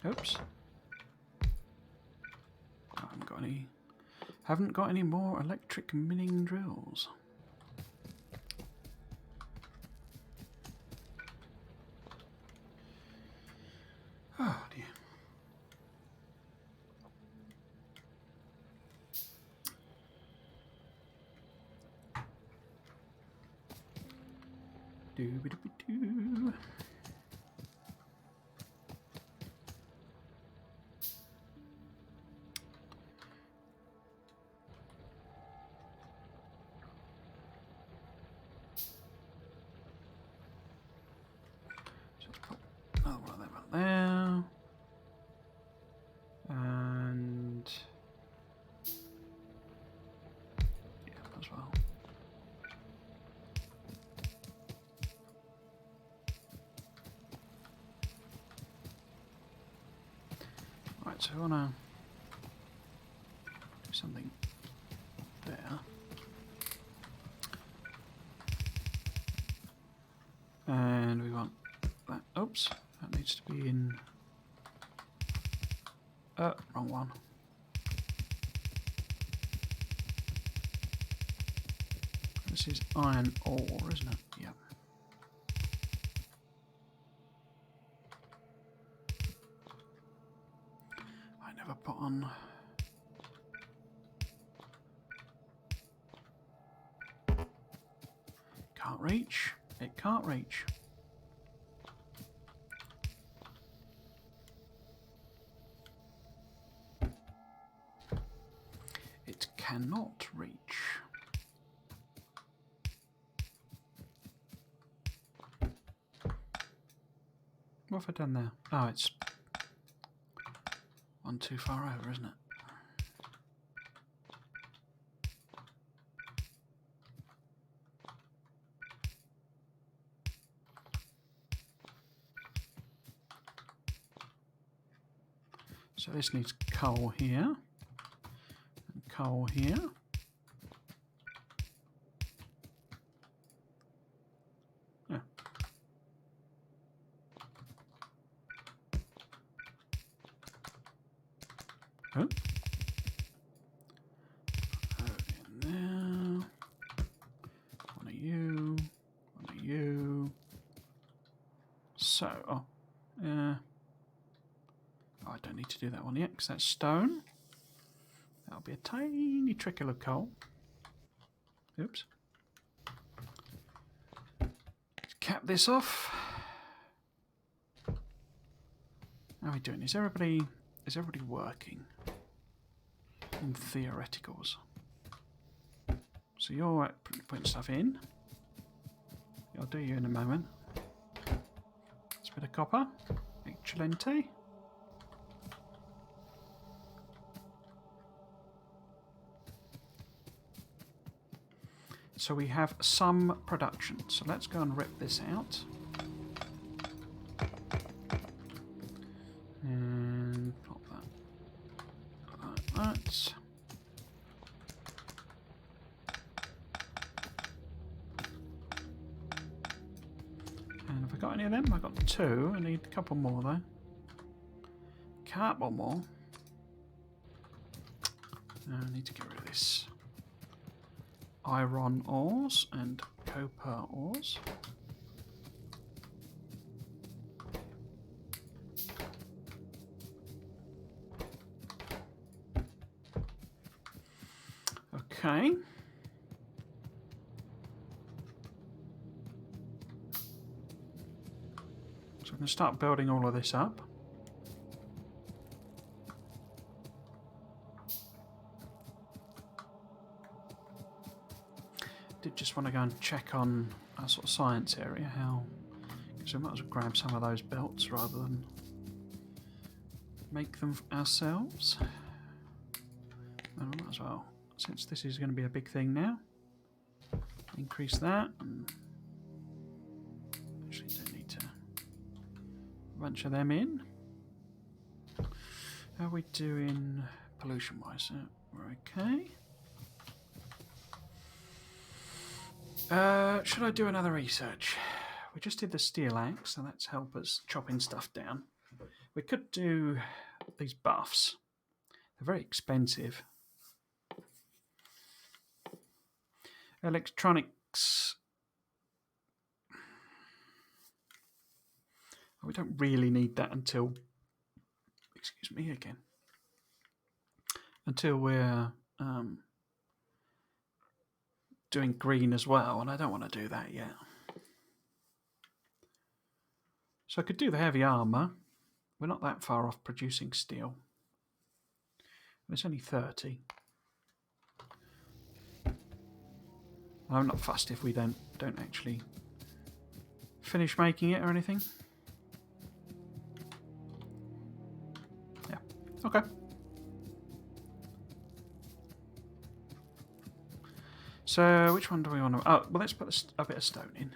Oops. I haven't got any more electric milling drills. Oh dear. Doo-ba-doo-ba-doo. Another one of them up there. And yeah, as well. Right, so we wanna do something there. And we want that. Oops, that needs to be in. Wrong one. This is iron ore, isn't it? Yep. I never put on. Can't reach. It can't reach. It cannot reach. What have I done there? Oh, it's one too far over, isn't it? So this needs coal here, and coal here. Yeah. Oh. In there. One of you. One of you. So, oh, I don't need to do that one yet because that's stone. That'll be a tiny trickle of coal. Oops. cap this off. How are we doing? Is everybody working in theoreticals? So you're putting stuff in. I'll do you in a moment. It's a bit of copper. Excelente. So we have some production. So let's go and rip this out. And pop that like that. And have I got any of them? I've got 2. I need a couple more though. Couple more. I need to get rid of this. Iron ores and copper ores. Okay. So I'm going to start building all of this up. Did just want to go and check on our sort of science area, how, because we might as well grab some of those belts rather than make them ourselves. And we might as well, since this is going to be a big thing now, increase that. And actually don't need to a bunch of them in. How are we doing pollution wise? We're okay. Should I do another research? We just did the steel axe, so that's help us chopping stuff down. We could do these buffs. They're very expensive. Electronics. We don't really need that until, excuse me again, until we're doing green as well, and I don't want to do that yet. So I could do the heavy armour. We're not that far off producing steel. It's only 30. I'm not fussed if we don't actually finish making it or anything. Yeah. Okay. So which one do we want to? Oh, well, let's put a bit of stone in.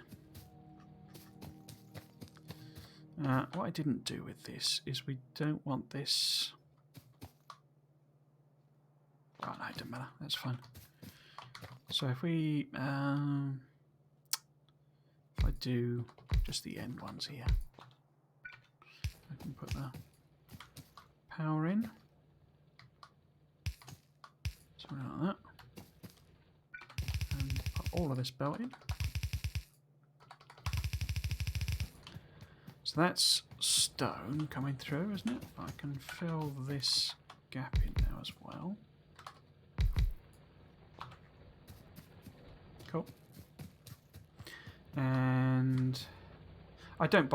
What I didn't do with this is we don't want this. Oh no, it doesn't matter. That's fine. So if we, if I do just the end ones here, I can put the power in. Something like that. And put all of this belt in. So that's stone coming through, isn't it? I can fill this gap in now as well. Cool. And I don't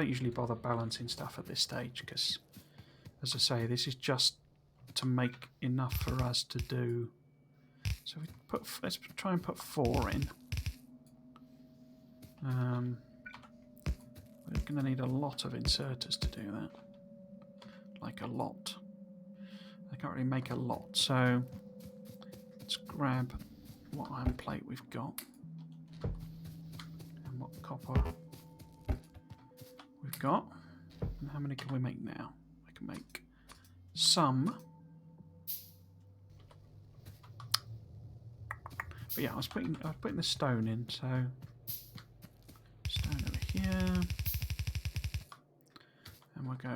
usually bother balancing stuff at this stage because, as I say, this is just to make enough for us to do. So let's try and put 4 in. We're going to need a lot of inserters to do that. Like a lot. I can't really make a lot, so let's grab what iron plate we've got and what copper we've got. And how many can we make now? I can make some. But yeah, I was putting the stone in, so stone over here. And we'll go.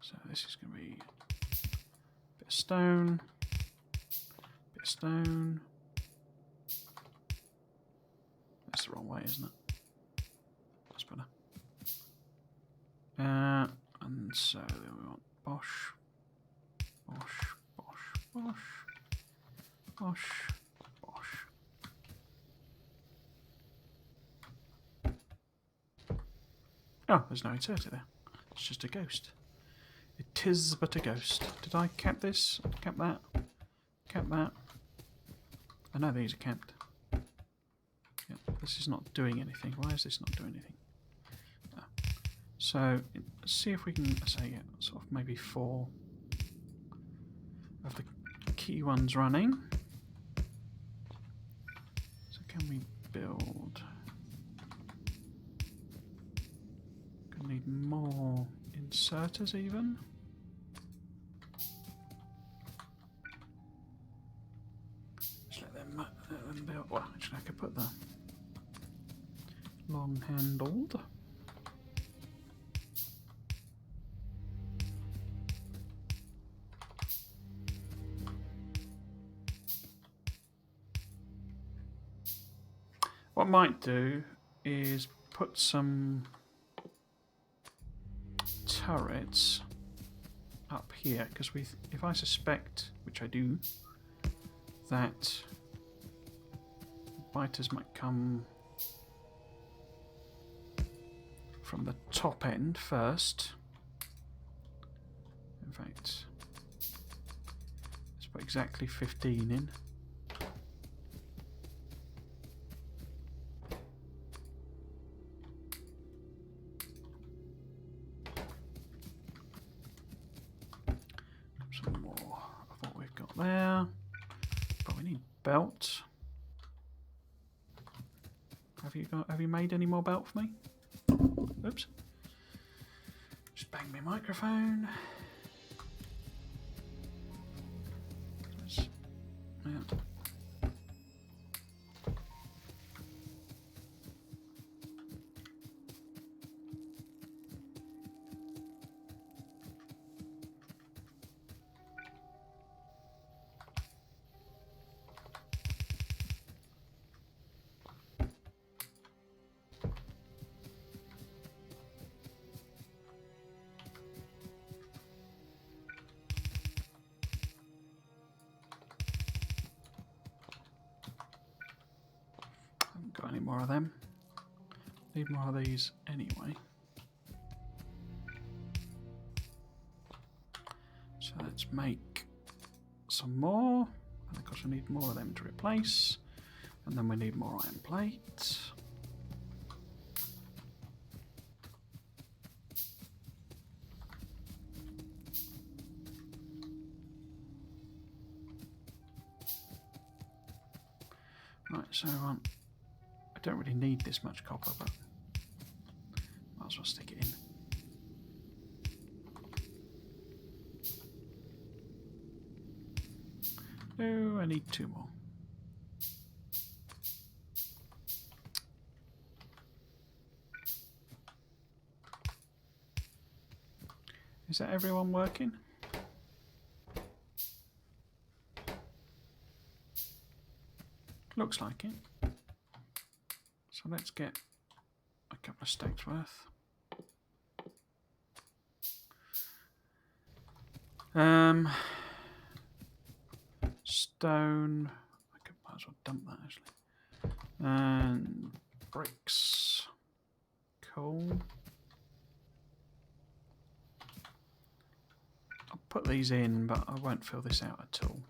So this is going to be a bit of stone, bit of stone. That's the wrong way, isn't it? That's better. And so then we want bosh, bosh, bosh, Bosh. Bosh. Bosh. Oh, there's no inserter there. It's just a ghost. It is but a ghost. Did I cap this? Cap that? Cap that? I know these are capped. Yeah, this is not doing anything. Why is this not doing anything? Oh. So, let's see if we can, say, sort of maybe 4 of the key ones running. So can we build? Gonna need more inserters even. Just let them build. Well, actually I could put the long handled. What I might do is put some turrets up here, because if I suspect, which I do, that biters might come from the top end first. In fact, let's put exactly 15 in. Some more of what we've got there. But we need belt. Have you made any more belt for me? Oops. Just bang my microphone. Yeah. Got any more of them? Need more of these anyway. So let's make some more. And of course we need more of them to replace. And then we need more iron plate. Right, so I don't really need this much copper, but might as well stick it in. Oh, I need 2 more. Is that everyone working? Looks like it. So let's get a couple of stacks worth. Stone. I might as well dump that actually. And bricks. Coal. I'll put these in, but I won't fill this out at all.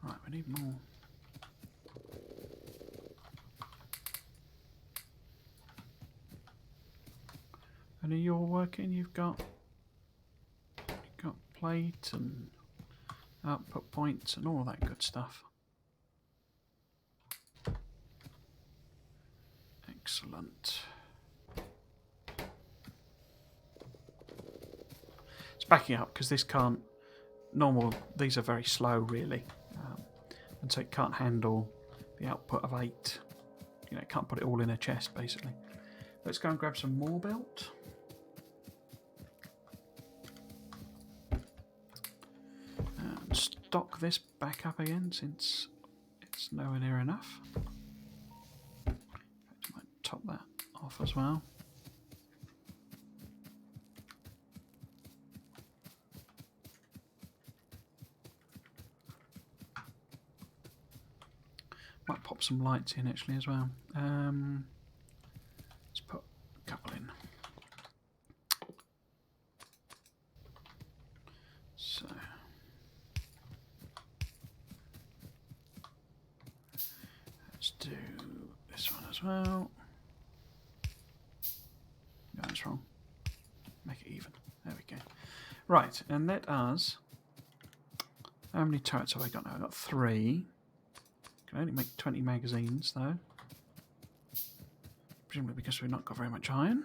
Right, we need more. And are you all working? You've got plate and output points and all that good stuff. Excellent. It's backing up because this can't. These are very slow, really, and so it can't handle the output of 8. You know, it can't put it all in a chest, basically. Let's go and grab some more belt. And stock this back up again since it's nowhere near enough. In fact, I might top that off as well. Might pop some lights in actually as well. Let's put a couple in. So let's do this one as well. No, that's wrong. Make it even. There we go. Right, and let us. How many turrets have I got now? I've got 3. Can only make 20 magazines though. Presumably because we've not got very much iron.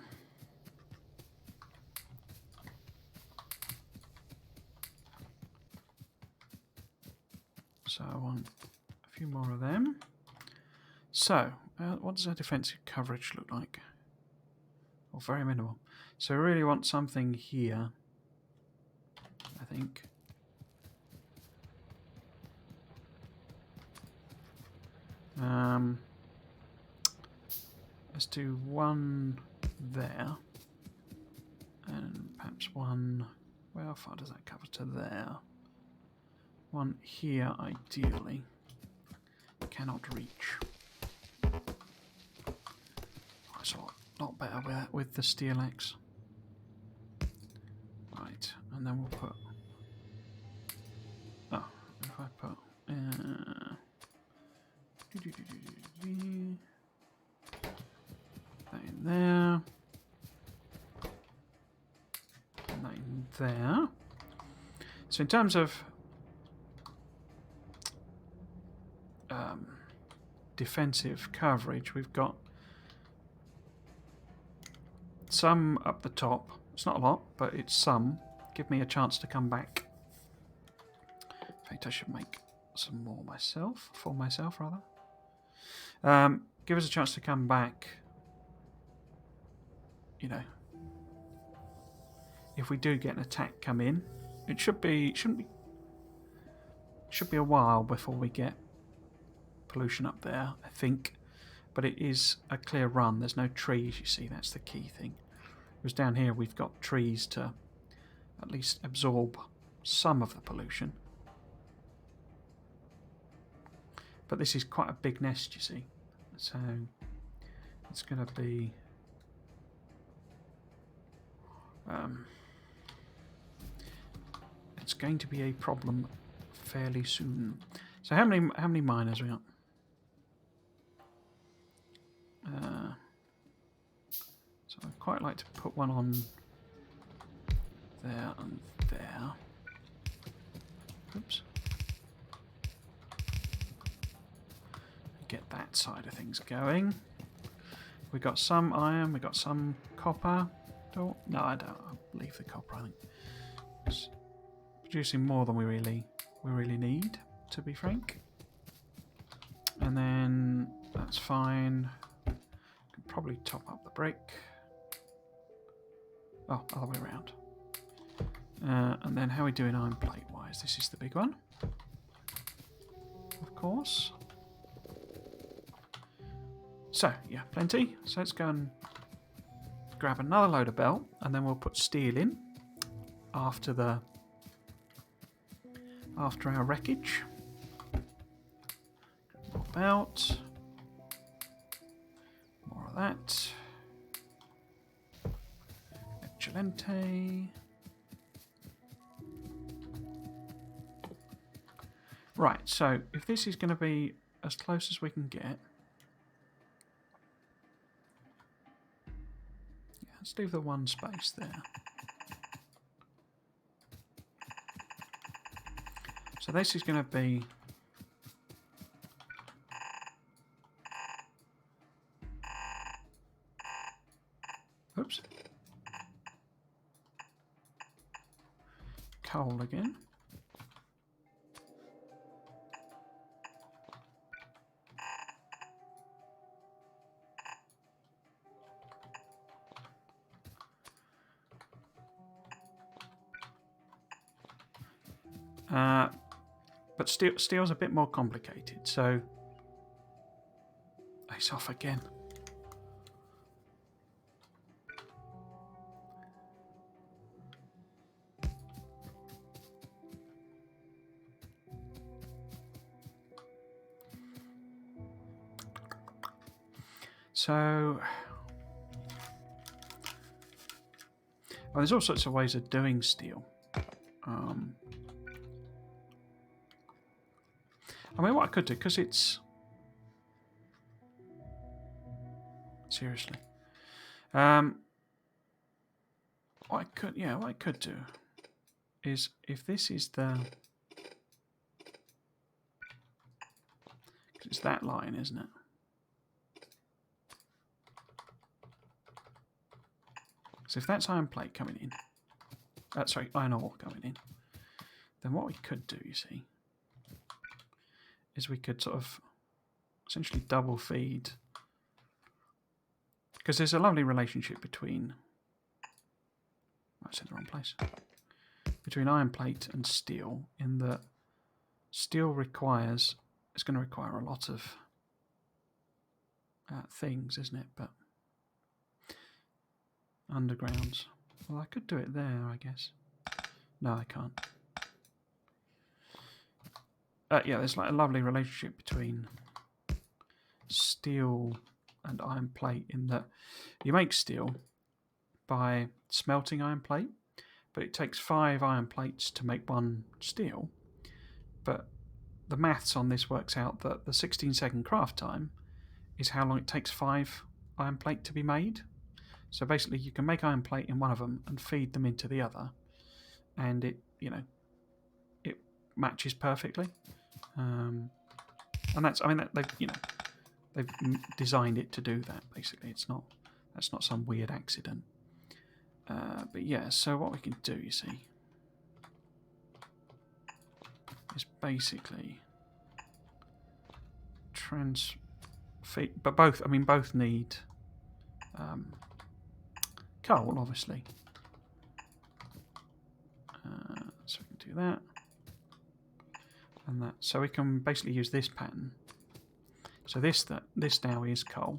So I want a few more of them. So, what does our defensive coverage look like? Well, very minimal. So we really want something here, I think. Let's do one there. And perhaps one... Well, how far does that cover to there? One here, ideally. Cannot reach. That's a lot better with the steel axe. Right, and then we'll put... Oh, if I put... that in there. And that in there. So in terms of... defensive coverage, we've got some up the top. It's not a lot, but it's some. Give me a chance to come back. In fact, I should make some more myself, for myself rather. Give us a chance to come back. You know, if we do get an attack come in, it should be a while before we get pollution up there, I think, but it is a clear run. There's no trees, you see, that's the key thing. Whereas down here we've got trees to at least absorb some of the pollution. But this is quite a big nest, you see, so it's going to be a problem fairly soon. So how many miners we got? So I'd quite like to put one on there and there. Oops. Get that side of things going. We got some iron, we got some copper. No, I don't. I'll leave the copper, I think. It's producing more than we really need, to be frank. And then that's fine. Could probably top up the brick. Oh, other way around. And then how are we doing iron plate wise? This is the big one, of course. So yeah, plenty. So let's go and grab another load of belt, and then we'll put steel in after our wreckage. More belt. More of that. Excelente. Right, so if this is going to be as close as we can get, yeah, let's leave the one space there. So this is going to be oops, coal again. But steel's a bit more complicated, so it's off again. So, well, there's all sorts of ways of doing steel. I mean, what I could do, because it's... Seriously. What I could do is, if this is the... It's that line, isn't it? So if that's iron plate coming in, sorry, iron ore coming in, then what we could do, you see, is we could sort of essentially double feed, because there's a lovely relationship between, I said the wrong place, between iron plate and steel, in that steel requires, it's going to require a lot of things, isn't it? But undergrounds. Well, I could do it there, I guess. No, I can't. Yeah, there's like a lovely relationship between steel and iron plate, in that you make steel by smelting iron plate, but it takes 5 iron plates to make 1 steel. But the maths on this works out that the 16-second craft time is how long it takes 5 iron plate to be made. So basically, you can make iron plate in one of them and feed them into the other, and it, you know, it matches perfectly. And that's, I mean, they've designed it to do that. Basically, that's not some weird accident. But yeah, so what we can do, you see, is basically feed, but both need coal, obviously. So we can do that and that. So we can basically use this pattern. So this now is coal.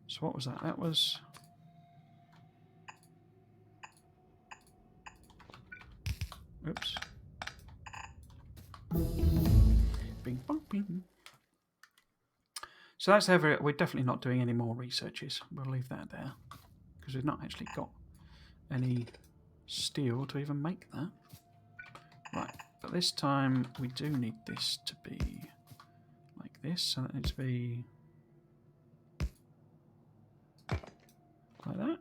So what was that? That was... Oops. Bing, bong, bing. So that's we're definitely not doing any more researches. We'll leave that there, because we've not actually got any steel to even make that. Right, but this time we do need this to be like this, so that needs to be like that.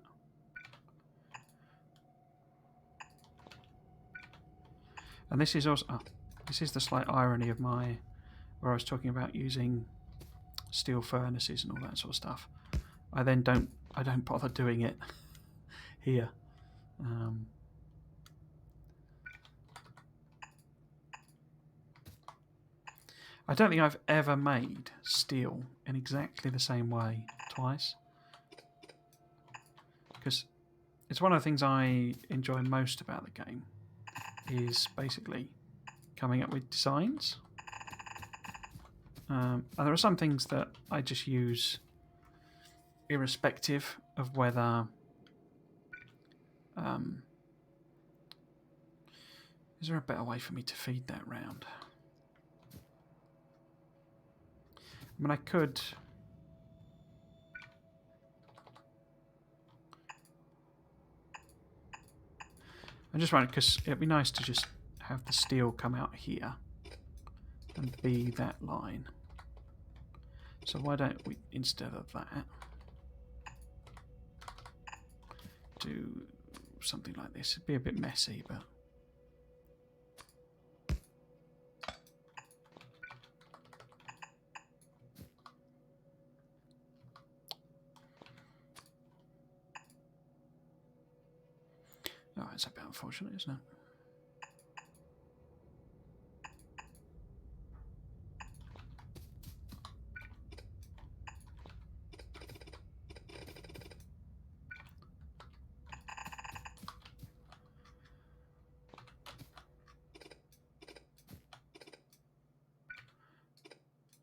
And this is also, this is the slight irony of where I was talking about using steel furnaces and all that sort of stuff. I don't bother doing it here. I don't think I've ever made steel in exactly the same way twice, because it's one of the things I enjoy most about the game, is basically coming up with designs. And there are some things that I just use irrespective of whether is there a better way for me to feed that round? I mean, I could... I'm just wondering, because it'd be nice to just have the steel come out here and be that line. So why don't we, instead of that, do something like this? It'd be a bit messy, but... Oh, it's a bit unfortunate, isn't it?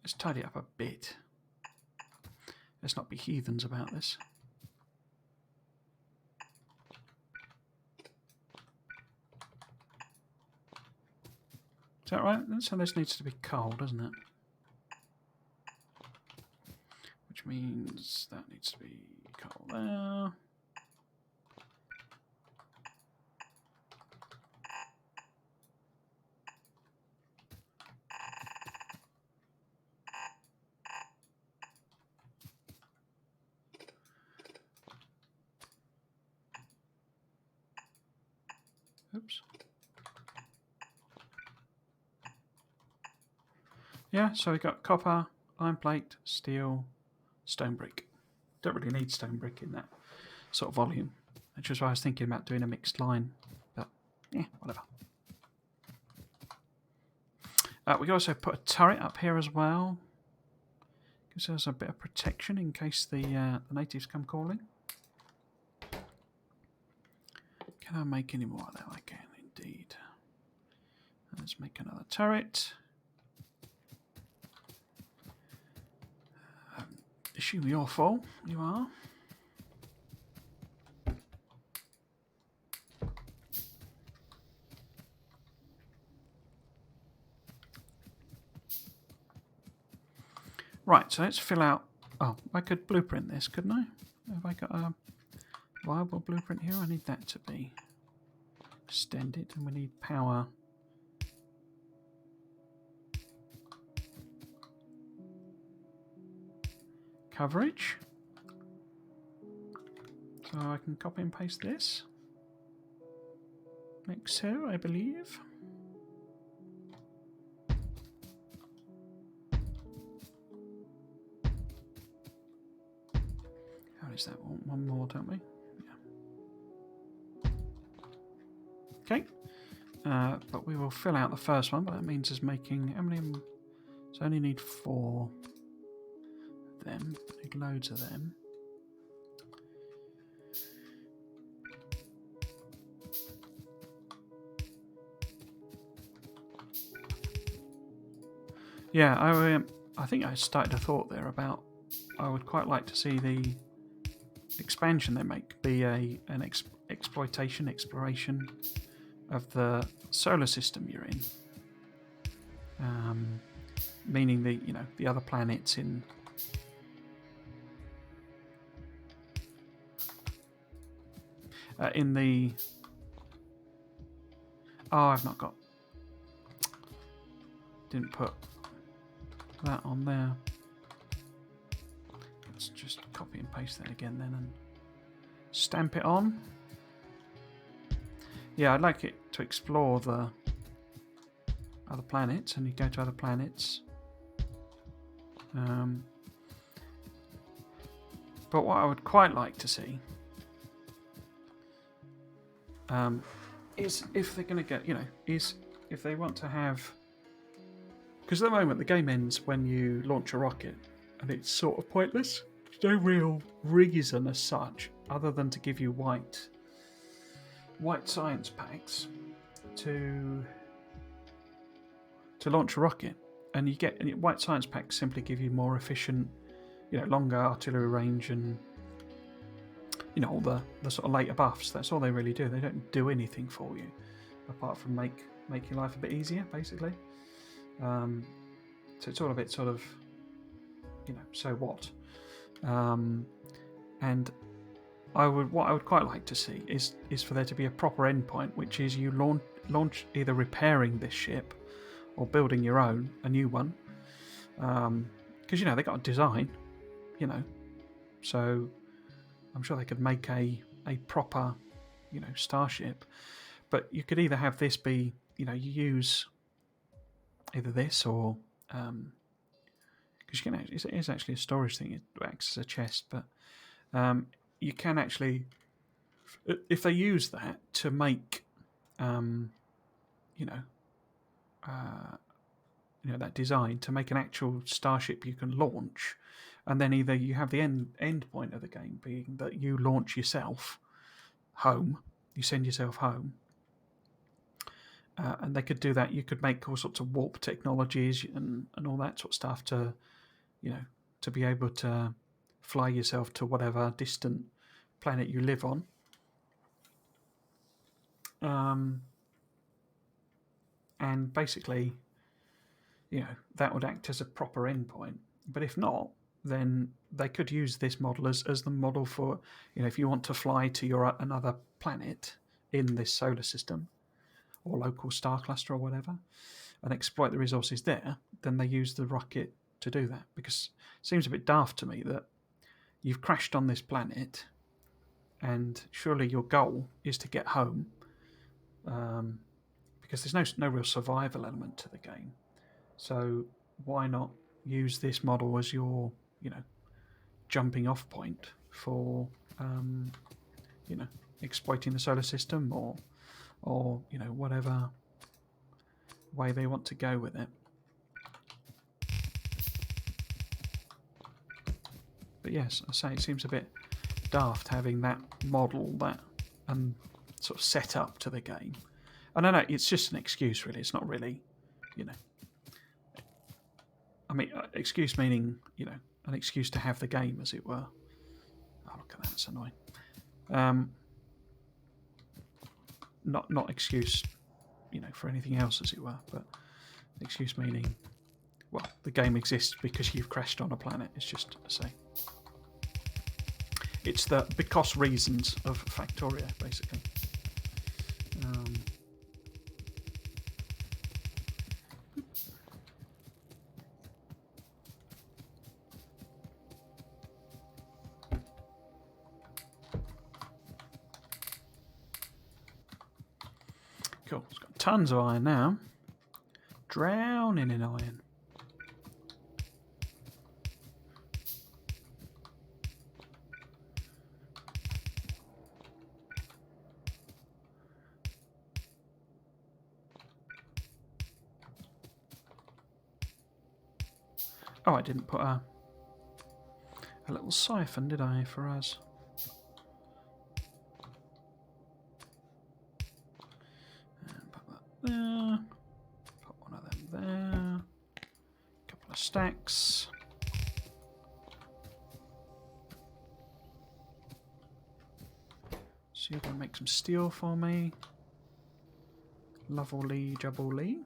Let's tidy up a bit. Let's not be heathens about this. Is that right? So this needs to be coal, doesn't it? Which means that needs to be coal there. Oops. Yeah, so we've got copper, iron plate, steel, stone brick. Don't really need stone brick in that sort of volume, which is why I was thinking about doing a mixed line, but yeah, whatever. We can also put a turret up here as well. Gives us a bit of protection in case the natives come calling. Can I make any more of that? I can indeed. Let's make another turret. Assume you're full. You are. Right, so let's fill out... Oh, I could blueprint this, couldn't I? Have I got a viable blueprint here? I need that to be extended, and we need power. Coverage. So I can copy and paste this. Like so, I believe. How is that? One more, don't we? Yeah. Okay. But we will fill out the first one, but that means it's making... How many... So I only need 4 of them. I need loads of them. Yeah, I think I started a thought there about I would quite like to see the expansion they make be an exploration of the solar system you're in, meaning the other planets in the. Oh, I've not got. Didn't put that on there. Let's just copy and paste that again then and stamp it on. Yeah, I'd like it to explore the other planets, and you go to other planets. But what I would quite like to see is if they're going to get, is if they want to have. Because at the moment the game ends when you launch a rocket, and it's sort of pointless. There's no real reason as such, other than to give you white science packs to launch a rocket, and you get white science packs simply give you more efficient, longer artillery range, and all the sort of later buffs. That's all they really do. They don't do anything for you apart from make your life a bit easier, basically. So it's all a bit sort of, so what? And what I would quite like to see is for there to be a proper endpoint, which is you launch either repairing this ship or building your own, a new one. Because they got a design, so I'm sure they could make a proper, starship. But you could either have this be, you use either this or because it is actually a storage thing. It acts as a chest, but you can actually, if they use that to make, that design to make an actual starship you can launch, and then either you have the end point of the game being that you launch yourself home, you send yourself home. And they could do that. You could make all sorts of warp technologies and all that sort of stuff to, to be able to fly yourself to whatever distant planet you live on. and basically, that would act as a proper endpoint. But if not, then they could use this model as the model for, if you want to fly to another planet in this solar system or local star cluster or whatever and exploit the resources there, then they use the rocket to do that. Because it seems a bit daft to me that you've crashed on this planet and surely your goal is to get home, because there's no real survival element to the game. So why not use this model as your, jumping off point for, exploiting the solar system or whatever way they want to go with it. But yes, I say it seems a bit daft having that model that sort of set up to the game. I don't know, it's just an excuse really. It's not really, I mean, excuse meaning, an excuse to have the game, as it were. Oh, look at that, it's annoying. Not excuse, for anything else, as it were, but excuse meaning, well, the game exists because you've crashed on a planet. It's just, I say, it's the because reasons of Factorio, basically. Cool. It's got tons of iron now. Drowning in iron. Oh, I didn't put a little siphon, did I, for us? And put that there. Put one of them there. A couple of stacks. So you're going to make some steel for me. Lovely jubbly.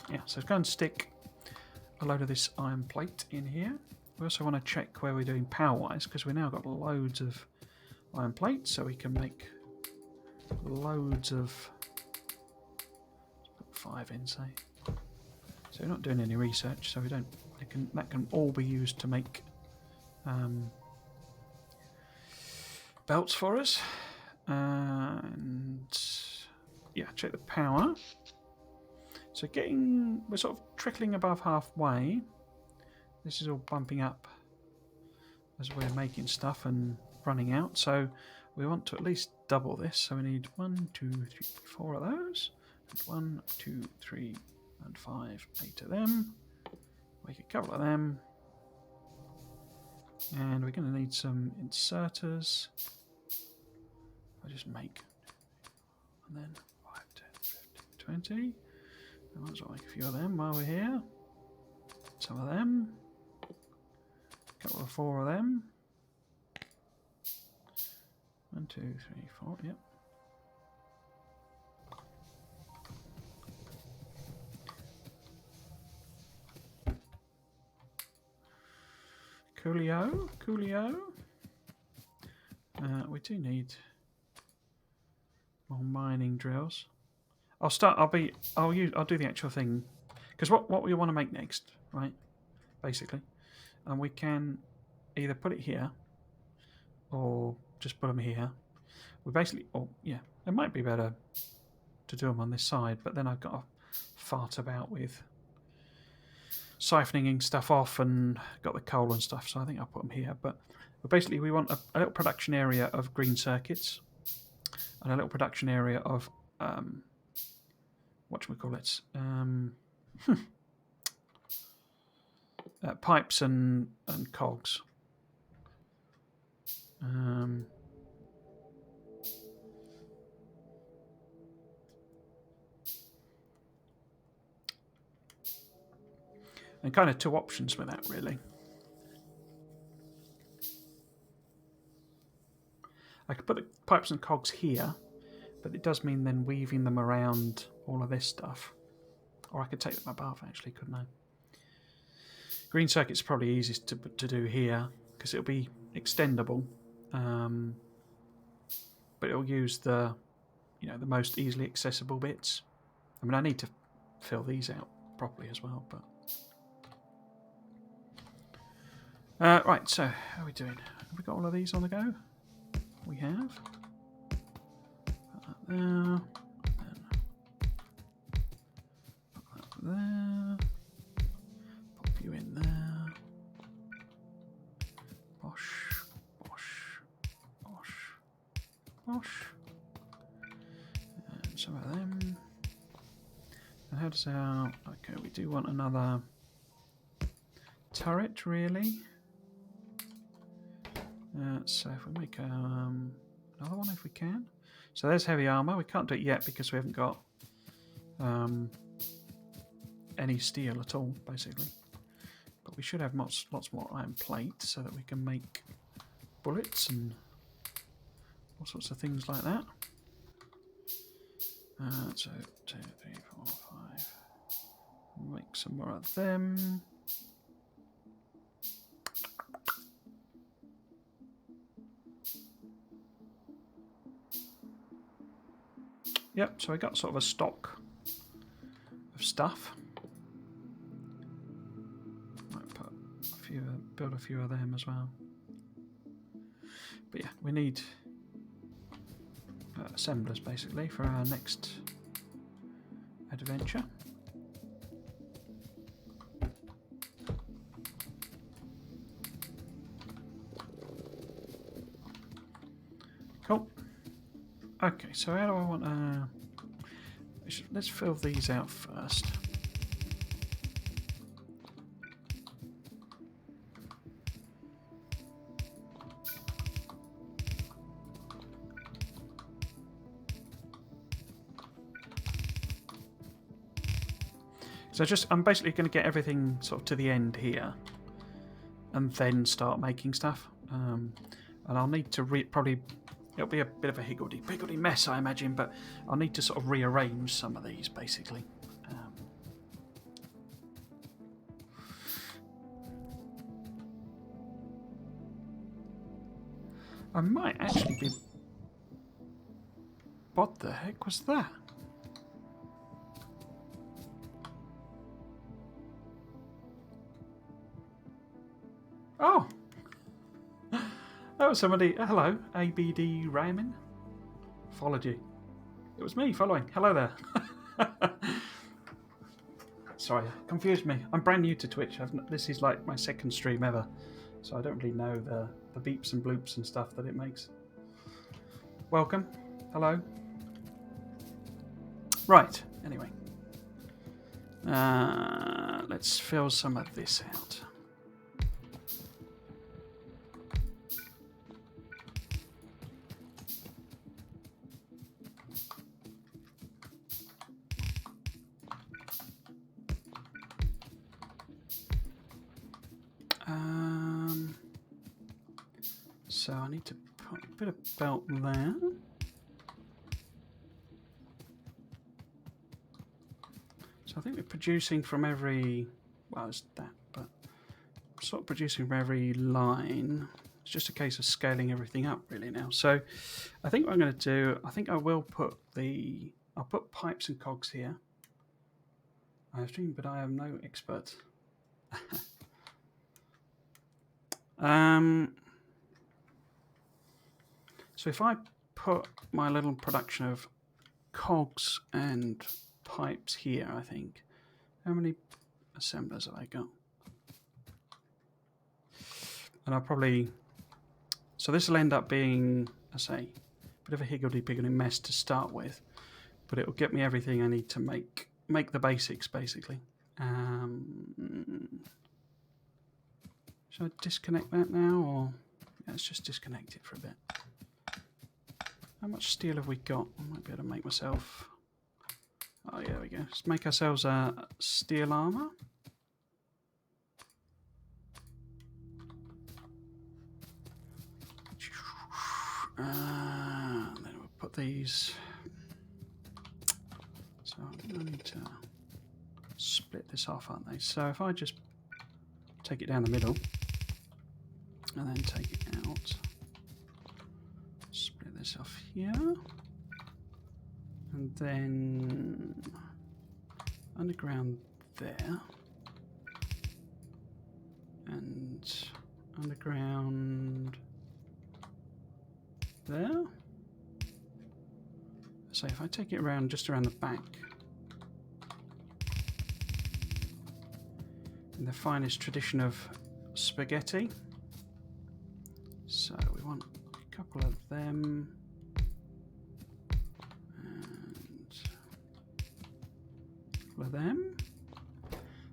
Yeah, so it's going to stick a load of this iron plate in here. We also want to check where we're doing power-wise, because we've now got loads of iron plates, so we can make loads of... Put 5 in, say. So we're not doing any research, so we don't. That can all be used to make belts for us. And yeah, check the power. So we're sort of trickling above halfway. This is all bumping up as we're making stuff and running out. So we want to at least double this. So we need 1, 2, 3, 4 of those. And 1, 2, 3, and 5, 8 of them. Make a couple of them. And we're going to need some inserters. I just make, and then 5, 10, 15, 20. I might as well make a few of them while we're here. Some of them. A couple of 4 of them. 1, 2, 3, 4, yep. Coolio, coolio. We do need more mining drills. I'll do the actual thing, because what we want to make next, right? Basically, and we can either put it here or just put them here. We basically, it might be better to do them on this side, but then I've got to fart about with siphoning stuff off and got the coal and stuff, so I think I'll put them here. But basically we want a little production area of green circuits and a little production area of whatchamacallits, pipes and cogs. And kind of 2 options with that, really. I could put the pipes and cogs here, but it does mean then weaving them around all of this stuff. Or I could take them above, actually, couldn't I? Green circuit's probably easiest to do here because it'll be extendable, but it'll use the the most easily accessible bits. I mean, I need to fill these out properly as well, but right. So how are we doing? Have we got all of these on the go? We have. Put that there. Put that there. Pop you in there. Bosh, bosh, bosh, bosh. And some of them. And how does our... Okay, we do want another turret, really. So if we make another one, if we can. So there's heavy armour. We can't do it yet because we haven't got any steel at all, basically. But we should have lots more iron plate so that we can make bullets and all sorts of things like that. So 2, 3, 4, 5. Make some more of them. Yep, so I got sort of a stock of stuff. Might put a few, build a few of them as well. But yeah, we need assemblers basically for our next adventure. Cool. Okay, so how do I want to... Let's fill these out first. So I'm basically going to get everything sort of to the end here and then start making stuff. And I'll need to probably... It'll be a bit of a higgledy-piggledy mess, I imagine, but I'll need to sort of rearrange some of these, basically. I might actually be... What the heck was that? Oh! That was somebody. Hello, ABD Raymond. Followed you. It was me following. Hello there. Sorry, confused me. I'm brand new to Twitch. This is like my second stream ever, so I don't really know the beeps and bloops and stuff that it makes. Welcome. Hello. Right. Anyway, let's fill some of this out. So I need to put a bit of belt there. So I think we're producing from every, well, it's that, but sort of producing from every line. It's just a case of scaling everything up really now. So I think what I'm going to do, I think I will put I'll put pipes and cogs here. I have streamed, but I am no expert. So if I put my little production of cogs and pipes here, I think. How many assemblers have I got? And I'll probably... So this will end up being, I say, a bit of a higgledy-piggledy mess to start with. But it will get me everything I need to make the basics, basically. Should I disconnect that now, or... Yeah, let's just disconnect it for a bit. How much steel have we got? I might be able to make myself... Oh, yeah, there we go. Let's make ourselves a steel armour. Then we'll put these... I need to split this off, aren't they? So if I just take it down the middle and then take it out, split this off here, and then underground there, and underground there. So if I take it around, just around the back, in the finest tradition of spaghetti. So we want a couple of them, and a couple of them.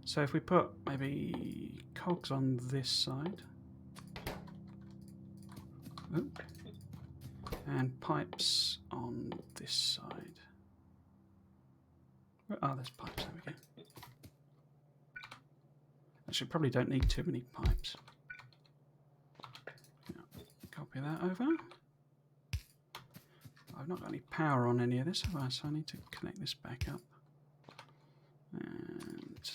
So if we put maybe cogs on this side, oop, and pipes on this side. Oh, there's pipes, there we go. Actually, probably don't need too many pipes. Yeah, copy that over. I've not got any power on any of this, have I? So I need to connect this back up. And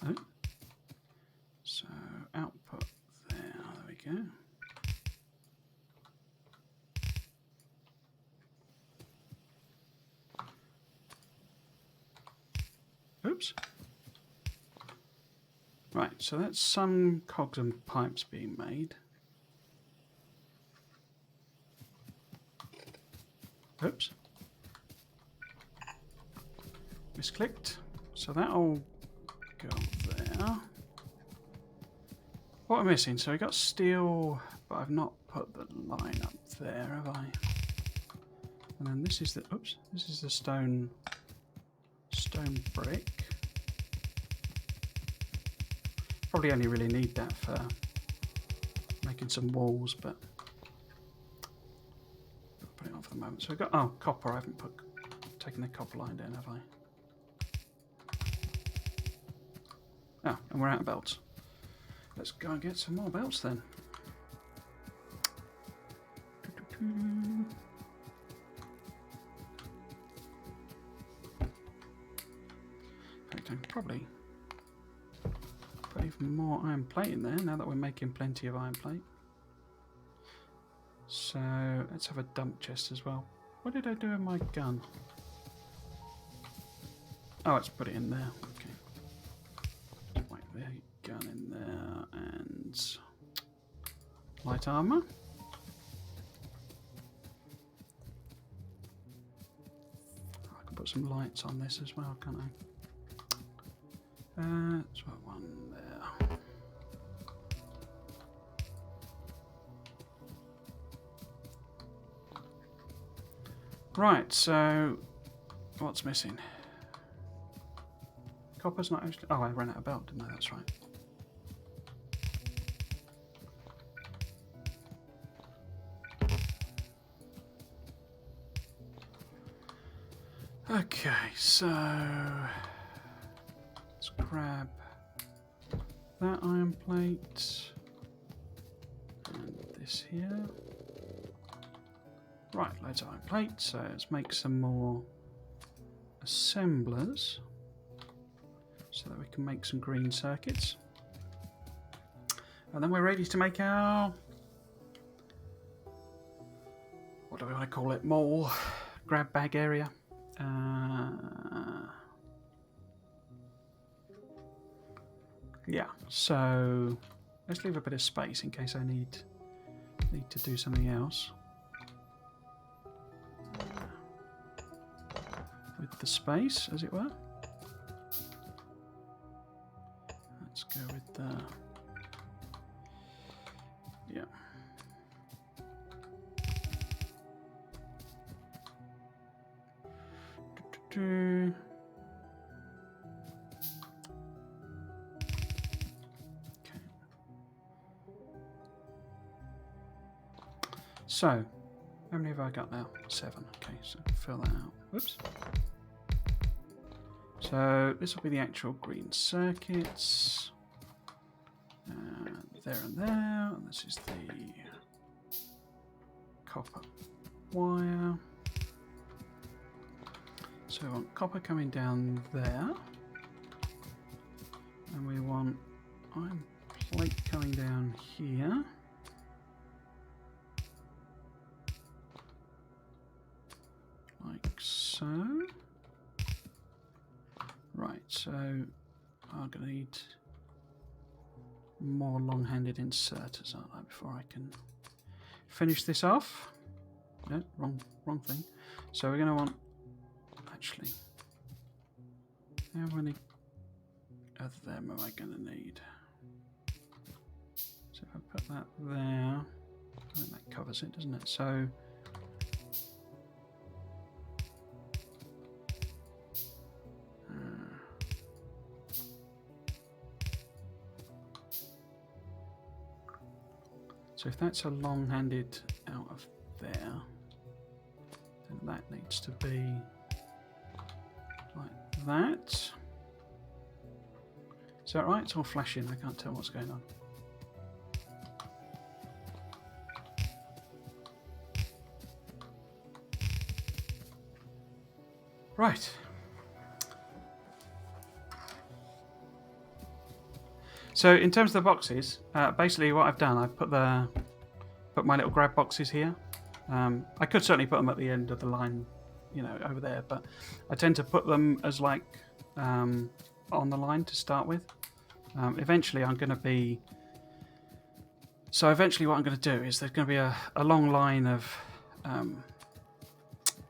oh. So output there we go. Oops. Right, so that's some cogs and pipes being made. Oops. Misclicked. So that'll go there. What am I missing? So I got steel, but I've not put the line up there, have I? And then this is the this is the stone brick. Probably only really need that for making some walls, but I'll put it on for the moment. So we've got copper. I haven't taken the copper line down, have I? Oh, and we're out of belts. Let's go and get some more belts then. In fact, I can probably put even more iron plate in there now that we're making plenty of iron plate. So let's have a dump chest as well. What did I do with my gun? Oh, let's put it in there. Okay. Wait, the gun in there and light armour. I can put some lights on this as well, can't I? Let's put one there. Right, so what's missing? Copper's not actually... Oh, I ran out of belt, didn't I? That's right. Okay, so let's grab that iron plate and this here. Right, loads of iron plate, so let's make some more assemblers so that we can make some green circuits. And then we're ready to make our, what do we want to call it, mole grab bag area. Yeah, so let's leave a bit of space in case I need to do something else with the space, as it were. Let's go with the, yeah. Okay. So, how many have I got now? 7. Okay, so fill that out. Whoops. So this will be the actual green circuits. There and there. And this is the copper wire. So we want copper coming down there. And we want iron plate coming down here. Like so. Right, so I'm going to need more long-handed inserters, aren't I, before I can finish this off. No, wrong thing. So we're going to want, actually, how many of them am I going to need? So if I put that there, I think that covers it, doesn't it? So if that's a long-handed out of there, then that needs to be like that. Is that right? It's all flashing. I can't tell what's going on. Right. So in terms of the boxes, basically what I've done, I've put my little grab boxes here. I could certainly put them at the end of the line, you know, over there, but I tend to put them as like on the line to start with. Eventually what I'm going to do is there's going to be a long line of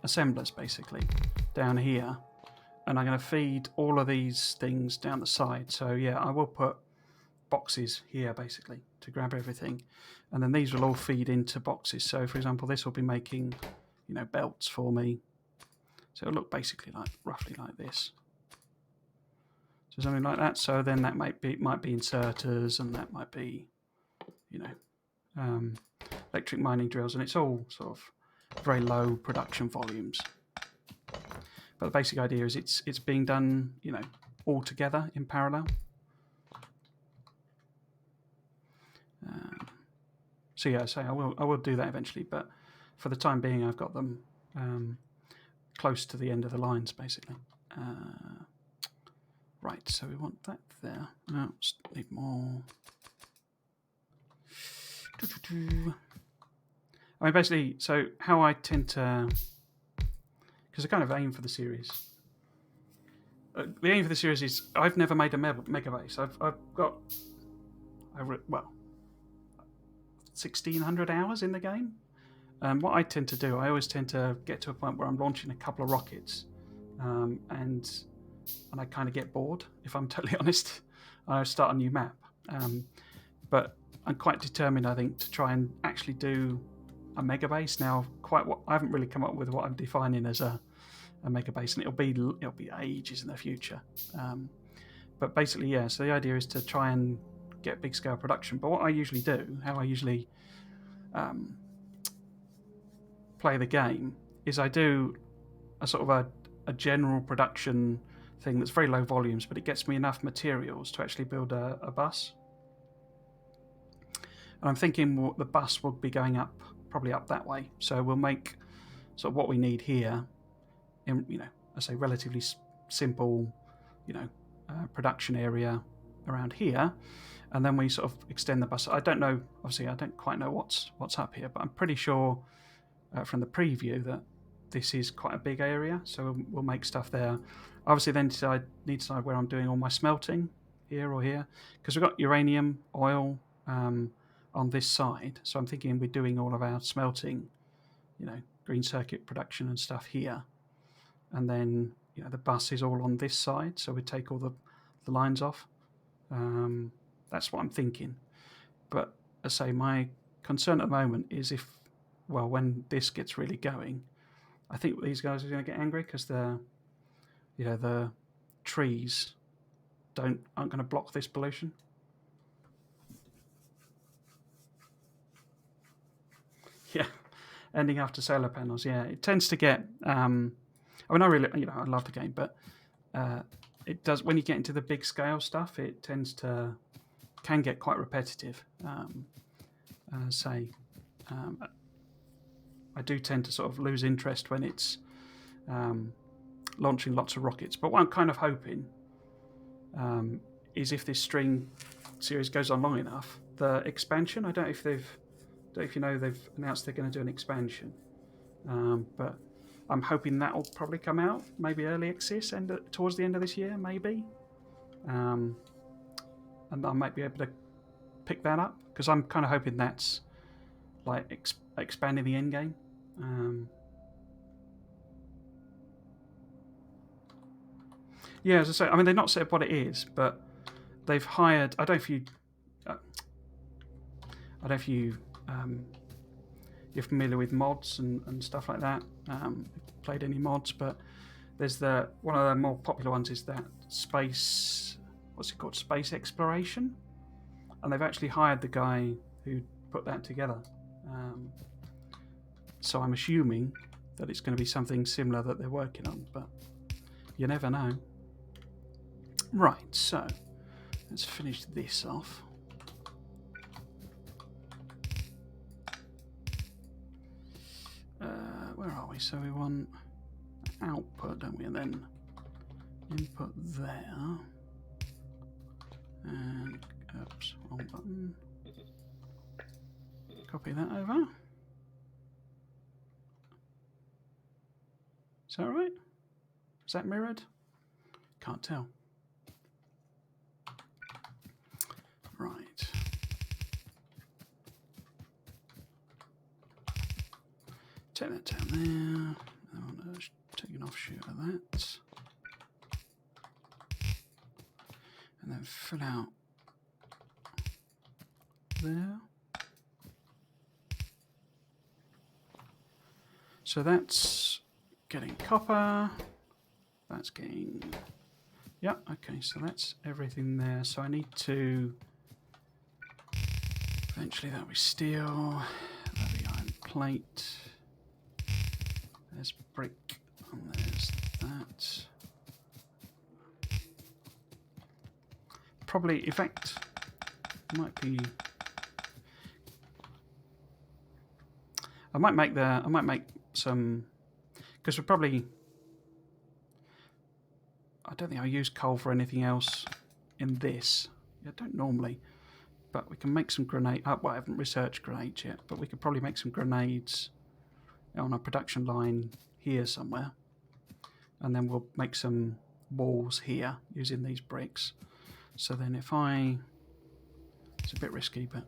assemblers basically down here, and I'm going to feed all of these things down the side. So yeah, I will put boxes here basically to grab everything, and then these will all feed into boxes. So for example, this will be making, you know, belts for me, so it'll look basically like roughly like this, so something like that. So then that might be inserters, and that might be, you know, electric mining drills, and it's all sort of very low production volumes, but the basic idea is it's being done, you know, all together in parallel. So yeah, so I will do that eventually, but for the time being, I've got them close to the end of the lines, basically. Right, so we want that there. No, need more. I mean, basically, so how I tend to, because I kind of aim for the series. The aim for the series is I've never made a megabase. I've got, well, 1,600 hours in the game, and what I tend to do, I always tend to get to a point where I'm launching a couple of rockets, and I kind of get bored, if I'm totally honest. I start a new map, but I'm quite determined, I think, to try and actually do a megabase. Now, I haven't really come up with what I'm defining as a megabase, and it'll be ages in the future. But basically, yeah. So the idea is to try and get big scale production. But what I usually do, how I usually play the game, is I do a sort of a general production thing that's very low volumes, but it gets me enough materials to actually build a bus. And I'm thinking the bus will be going up, probably up that way. So we'll make sort of what we need here in, you know, I say relatively simple, you know, production area around here, and then we sort of extend the bus. I don't know, obviously I don't quite know what's up here, but I'm pretty sure from the preview that this is quite a big area, so we'll make stuff there. Obviously then need to decide where I'm doing all my smelting, here or here, because we've got uranium, oil on this side, so I'm thinking we're doing all of our smelting, you know, green circuit production and stuff here, and then, you know, the bus is all on this side, so we take all the lines off. That's what I'm thinking. But as I say, my concern at the moment is when this gets really going, I think these guys are going to get angry because the trees aren't going to block this pollution. Yeah, ending after solar panels. Yeah, it tends to get. I mean, I really, I love the game, but it does, when you get into the big scale stuff, it can get quite repetitive. I do tend to sort of lose interest when it's launching lots of rockets. But what I'm kind of hoping is if this string series goes on long enough, the expansion, I don't know if you know they've announced they're going to do an expansion, but I'm hoping that will probably come out maybe early access and towards the end of this year, maybe, and I might be able to pick that up because I'm kind of hoping that's like expanding the end game. Yeah, as I say, I mean they've not said what it is, but they've hired. I don't know if you're familiar with mods and stuff like that. Played any mods, but there's one of the more popular ones is that space. What's it called? Space exploration, and they've actually hired the guy who put that together. So I'm assuming that it's going to be something similar that they're working on, but you never know. Right, so let's finish this off. Where are we? So we want output, don't we? And then input there. And, oops, wrong button. Copy that over. Is that right? Is that mirrored? Can't tell. Right. Take that down there. I want to take an offshoot of that. And then fill out there. So that's getting copper. That's getting... Yeah, okay, so that's everything there. So I need to... Eventually that'll be steel. That'll be iron plate. There's brick. And there's that. Probably, in fact, might be... I might make some... Because we're probably... I don't think I'll use coal for anything else in this. I don't normally. But we can make some grenades. Well, I haven't researched grenades yet, but we could probably make some grenades on a production line here somewhere. And then we'll make some walls here using these bricks. So then if it's a bit risky, but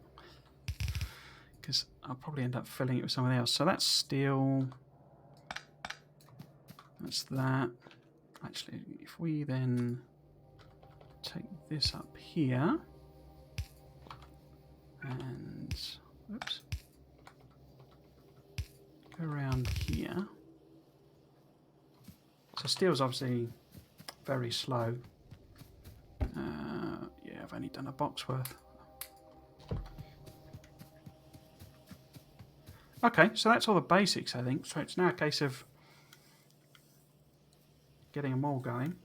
because I'll probably end up filling it with something else. So that's steel. That's that. Actually, if we then take this up here and oops, go around here. So steel's obviously very slow. Yeah, I've only done a box worth. Okay, so that's all the basics, I think. So it's now a case of getting them all going.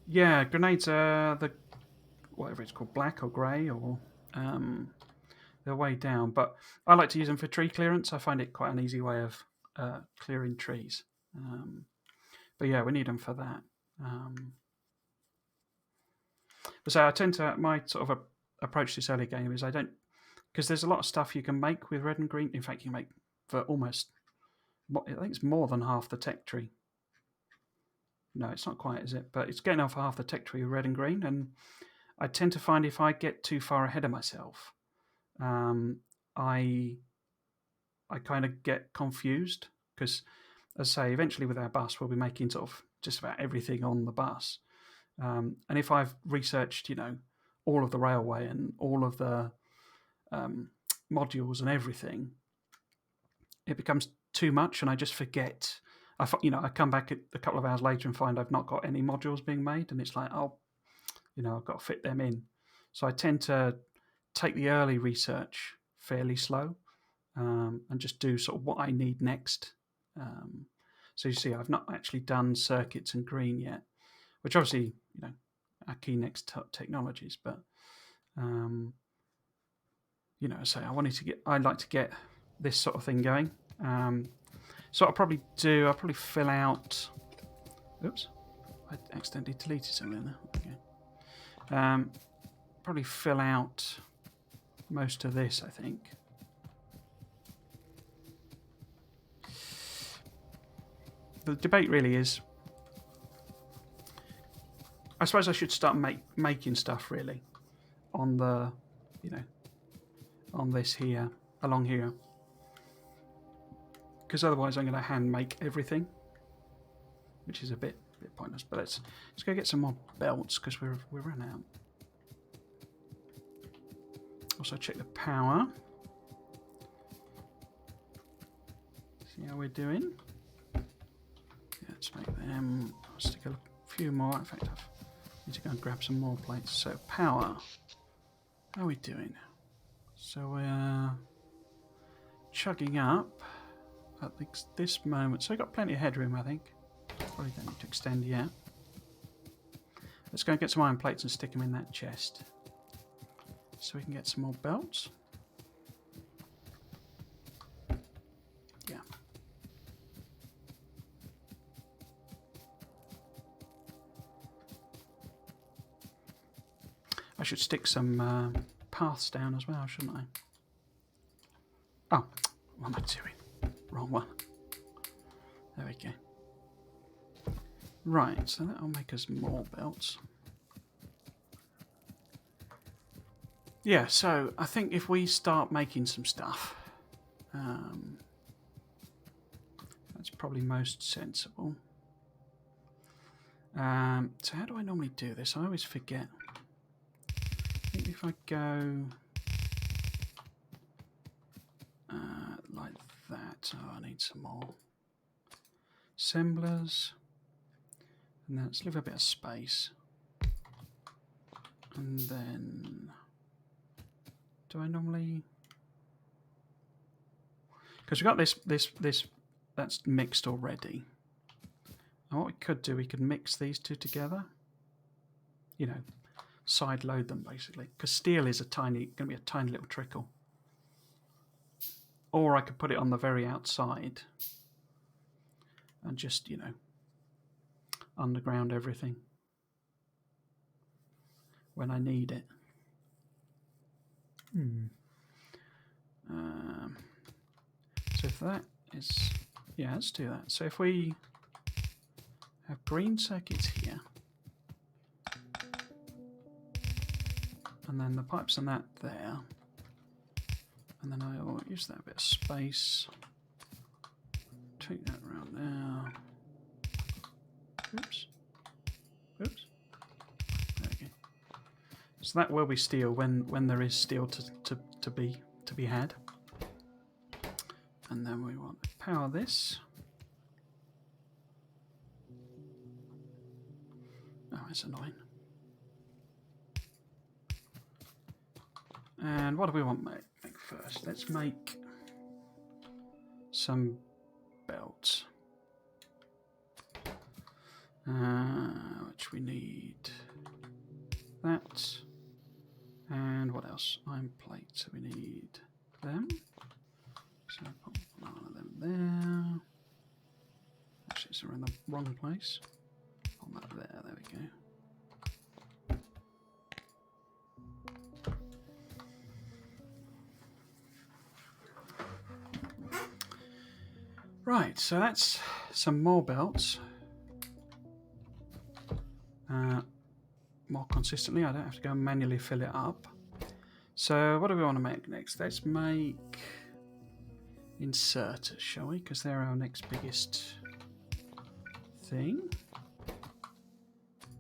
Yeah, grenades are the whatever it's called, black or grey, or they're way down. But I like to use them for tree clearance. I find it quite an easy way of clearing trees. But yeah, we need them for that. But so I tend to, my sort of approach to this early game is I don't, because there's a lot of stuff you can make with red and green. In fact, you can make for almost, I think it's more than half the tech tree. No, it's not quite, is it? But it's getting off half the tech tree with red and green. And I tend to find if I get too far ahead of myself, I kind of get confused because, as I say, eventually with our bus, we'll be making sort of just about everything on the bus. And if I've researched, all of the railway and all of the modules and everything, it becomes too much, and I just forget. I come back a couple of hours later and find I've not got any modules being made, and it's like, I've got to fit them in. So I tend to take the early research fairly slow, and just do sort of what I need next. So you see, I've not actually done circuits and green yet, which obviously, are key next technologies. But so I'd like to get this sort of thing going. So what I'll probably do, I'll probably fill out. Oops, I accidentally deleted something there. Okay. Probably fill out most of this, I think. The debate really is, I suppose I should start making stuff really on the, on this here, along here. Because otherwise I'm going to hand make everything, which is a bit pointless. But let's go get some more belts because we're run out. Also check the power. See how we're doing. Yeah, let's make them. I'll stick a few more. In fact, I need to go and grab some more plates. So power. How are we doing? So we're chugging up at this moment. So we've got plenty of headroom, I think. Probably don't need to extend yet. Let's go and get some iron plates and stick them in that chest. So we can get some more belts. Yeah. I should stick some paths down as well, shouldn't I? Oh, what am I doing? Wrong one. There we go. Right, so that'll make us more belts. Yeah, so I think if we start making some stuff, that's probably most sensible. So how do I normally do this? I always forget. I think if I go like that, oh, I need some more assemblers, and then let's leave a bit of space, and then. Do I normally? Because we've got this that's mixed already. And what we could do, we could mix these two together. Side load them basically. Because steel is going to be a tiny little trickle. Or I could put it on the very outside and just underground everything when I need it. So if that is, yeah, let's do that. So if we have green circuits here, and then the pipes and that there, and then I'll use that bit of space, take that around there. Oops. Oops. There we go. So that will be steel when there is steel to be had. And then we want to power this. Oh, it's annoying. And what do we want to make first? Let's make some belts. Which we need that. And what else? Iron plates, so we need them. So I'll put one of them there. Actually, so we're in the wrong place. Put that there we go. Right, so that's some more belts. More consistently, I don't have to go and manually fill it up. So what do we want to make next? Let's make inserters, shall we? Because they're our next biggest thing.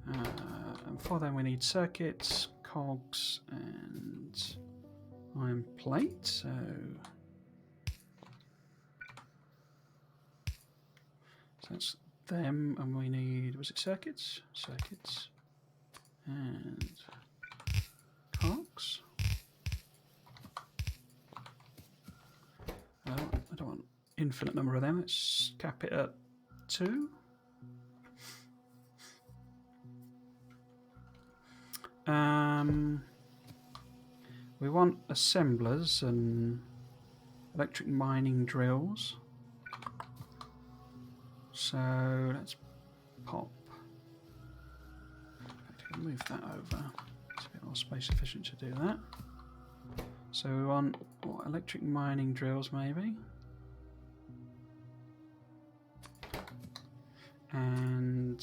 And for them we need circuits, cogs, and iron plate. So that's them, and we need, was it circuits? Circuits. And cogs. I don't want infinite number of them. Let's cap it at 2. We want assemblers and electric mining drills. So let's pop. Move that over. It's a bit more space efficient to do that. So we want electric mining drills maybe. And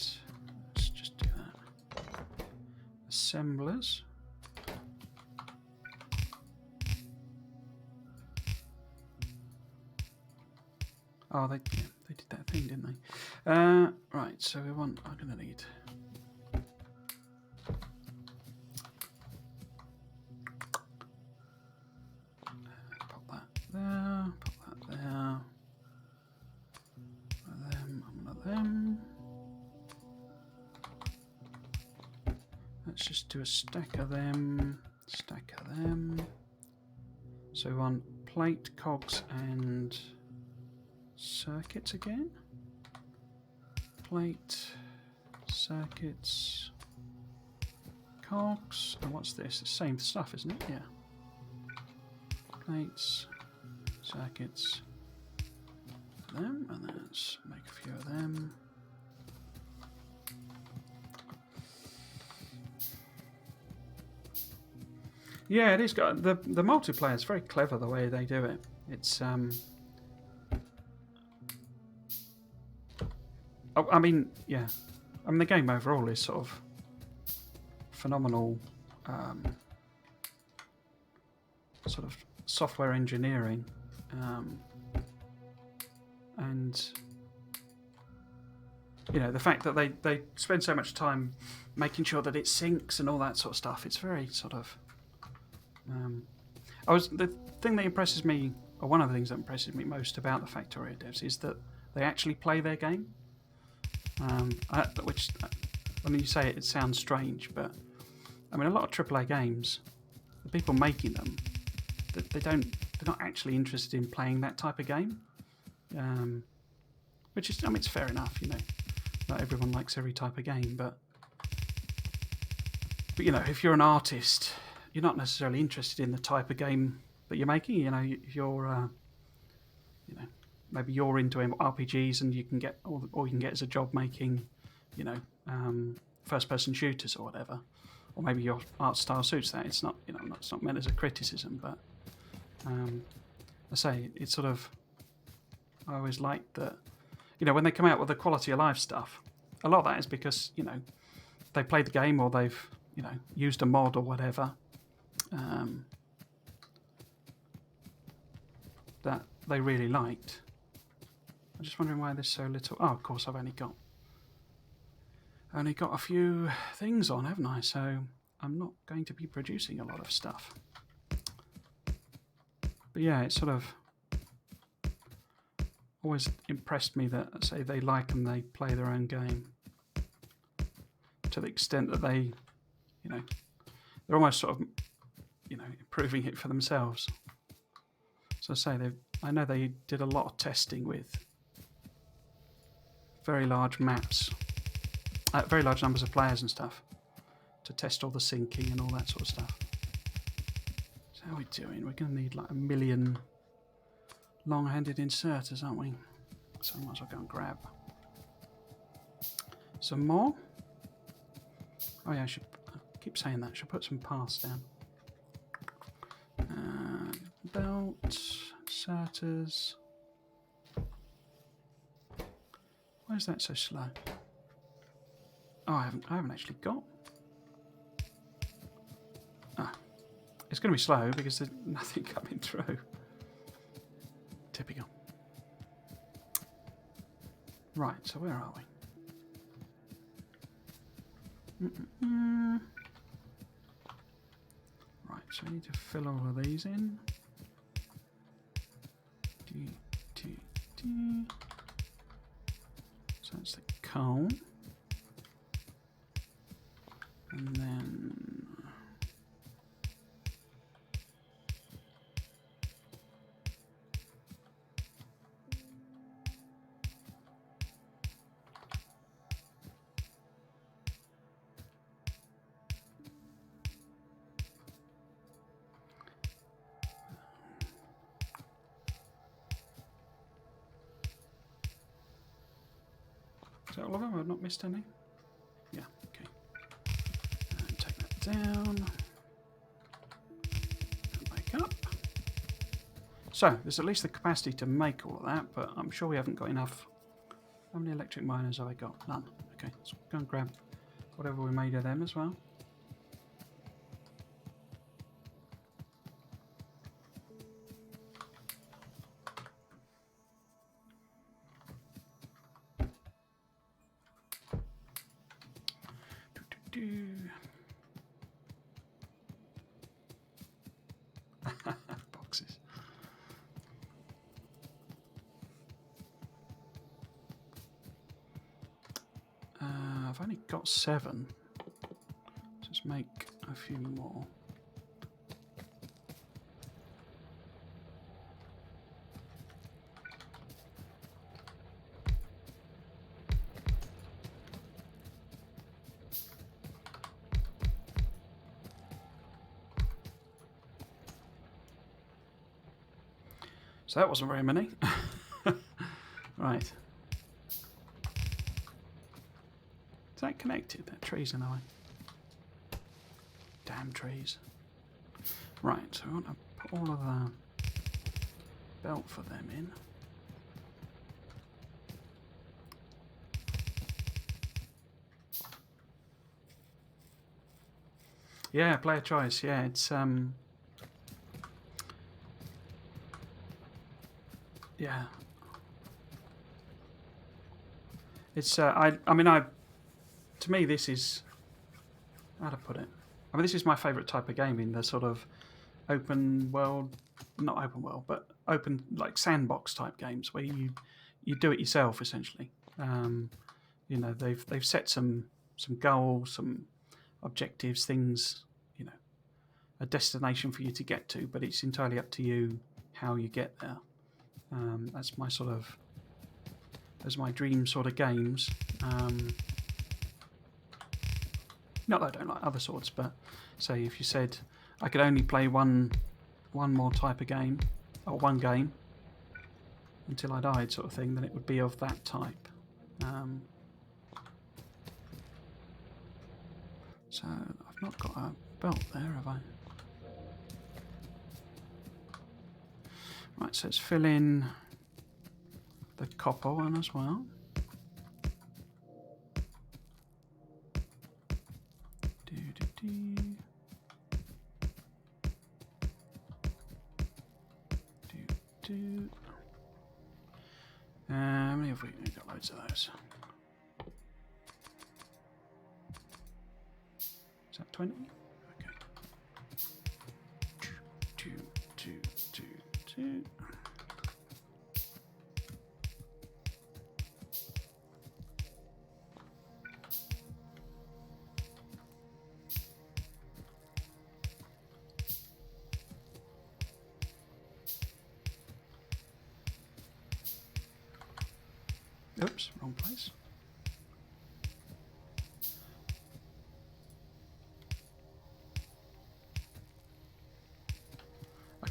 let's just do that. Assemblers. Oh, they did that thing, didn't they? Right, so we want, I'm going to need pop that there, pop that there. One of them. Let's just do a stack of them, stack of them. So we want plate, cogs, and circuits again. Plate, circuits, cogs, and what's this? The same stuff, isn't it? Yeah. Plates, circuits, them, and let's make a few of them. Yeah, it is got the multiplayer is very clever the way they do it. It's I mean, yeah. I mean, the game overall is sort of phenomenal sort of software engineering. And, you know, the fact that they spend so much time making sure that it syncs and all that sort of stuff, it's very sort of... the thing that impresses me, or one of the things that impresses me most about the Factorio devs is that they actually play their game. Which, when you say it, it sounds strange, but I mean, a lot of AAA games, the people making them, they're not actually interested in playing that type of game. Which is, I mean, it's fair enough, you know. Not everyone likes every type of game, but you know, if you're an artist, you're not necessarily interested in the type of game that you're making. You know, if you're, you know, maybe you're into RPGs and you can get, or you can get as a job making, you know, first-person shooters or whatever, or maybe your art style suits that. It's not, you know, it's not meant as a criticism, but I say it's sort of. I always liked that, you know, when they come out with the quality of life stuff, a lot of that is because, you know, they played the game or they've, you know, used a mod or whatever that they really liked. I'm just wondering why there's so little. Oh, of course, I've only got a few things on, haven't I? So I'm not going to be producing a lot of stuff. But yeah, it's sort of always impressed me that, say, they like and they play their own game to the extent that they, you know, they're almost sort of, you know, improving it for themselves. So I say, I know they did a lot of testing with very large maps, very large numbers of players and stuff, to test all the syncing and all that sort of stuff. So how are we doing? We're going to need like 1 million long-handed inserters, aren't we? So I might as well go and grab some more. Oh yeah, I keep saying that. I should put some paths down. Belt, inserters. Why is that so slow? Oh, I haven't actually got. Ah, it's going to be slow because there's nothing coming through. Typical. Right, so where are we? Right, so I need to fill all of these in. So that's the coal. And then Is that all of them? I've not missed any? Yeah, okay. And take that down. And make up. So, there's at least the capacity to make all of that, but I'm sure we haven't got enough. How many electric miners have I got? None. Okay, let's go and grab whatever we made of them as well. Boxes. I've only got 7. Just make a few more. So that wasn't very many. Right. Is that connected? That tree's annoying. Damn trees. Right, so we want to put all of the belt for them in. Yeah, player choice. Yeah, it's yeah. It's I mean to me this is, how to put it? I mean, this is my favourite type of gaming, the sort of open world, not open world, but open like sandbox type games where you do it yourself essentially. You know, they've set some goals, some objectives, things, you know, a destination for you to get to, but it's entirely up to you how you get there. That's my sort of, those are my dream sort of games. Not that I don't like other sorts, but say if you said I could only play one more type of game, or one game, until I died sort of thing, then it would be of that type. So I've not got a belt there, have I? Right, so let's fill in the copper one as well. How many have we got? Loads of those. Is that 20? Okay. 2. Oops, wrong place.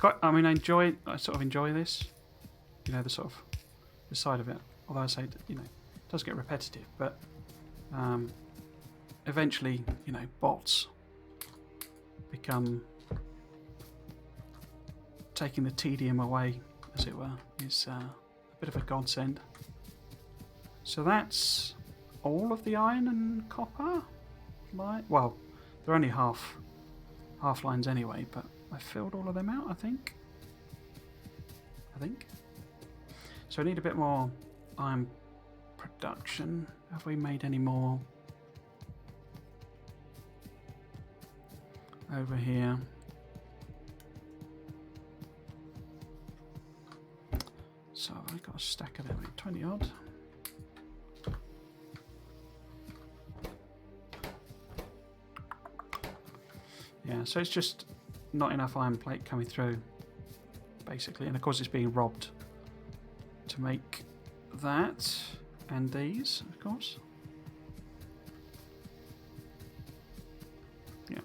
I sort of enjoy this, you know, the sort of, the side of it, although I say, you know, it does get repetitive, but eventually, you know, bots become, taking the tedium away, as it were, is a bit of a godsend. So that's all of the iron and copper. Well, they're only half lines anyway, but I filled all of them out, I think. So I need a bit more iron production. Have we made any more over here? So I've got a stack of them, 20 odd. Yeah, so it's just not enough iron plate coming through, basically, and of course it's being robbed to make that and these, of course. Yeah,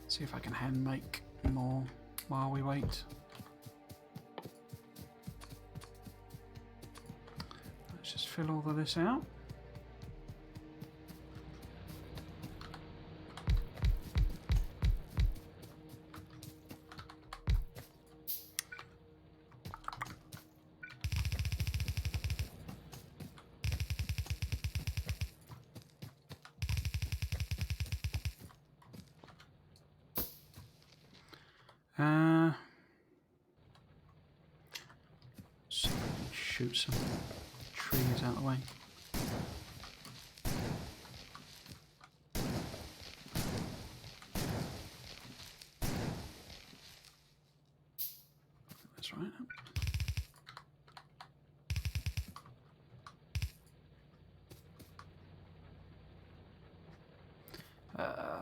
see if I can hand make more while we wait. Let's just fill all of this out. shoot some trees out of the way. That's right.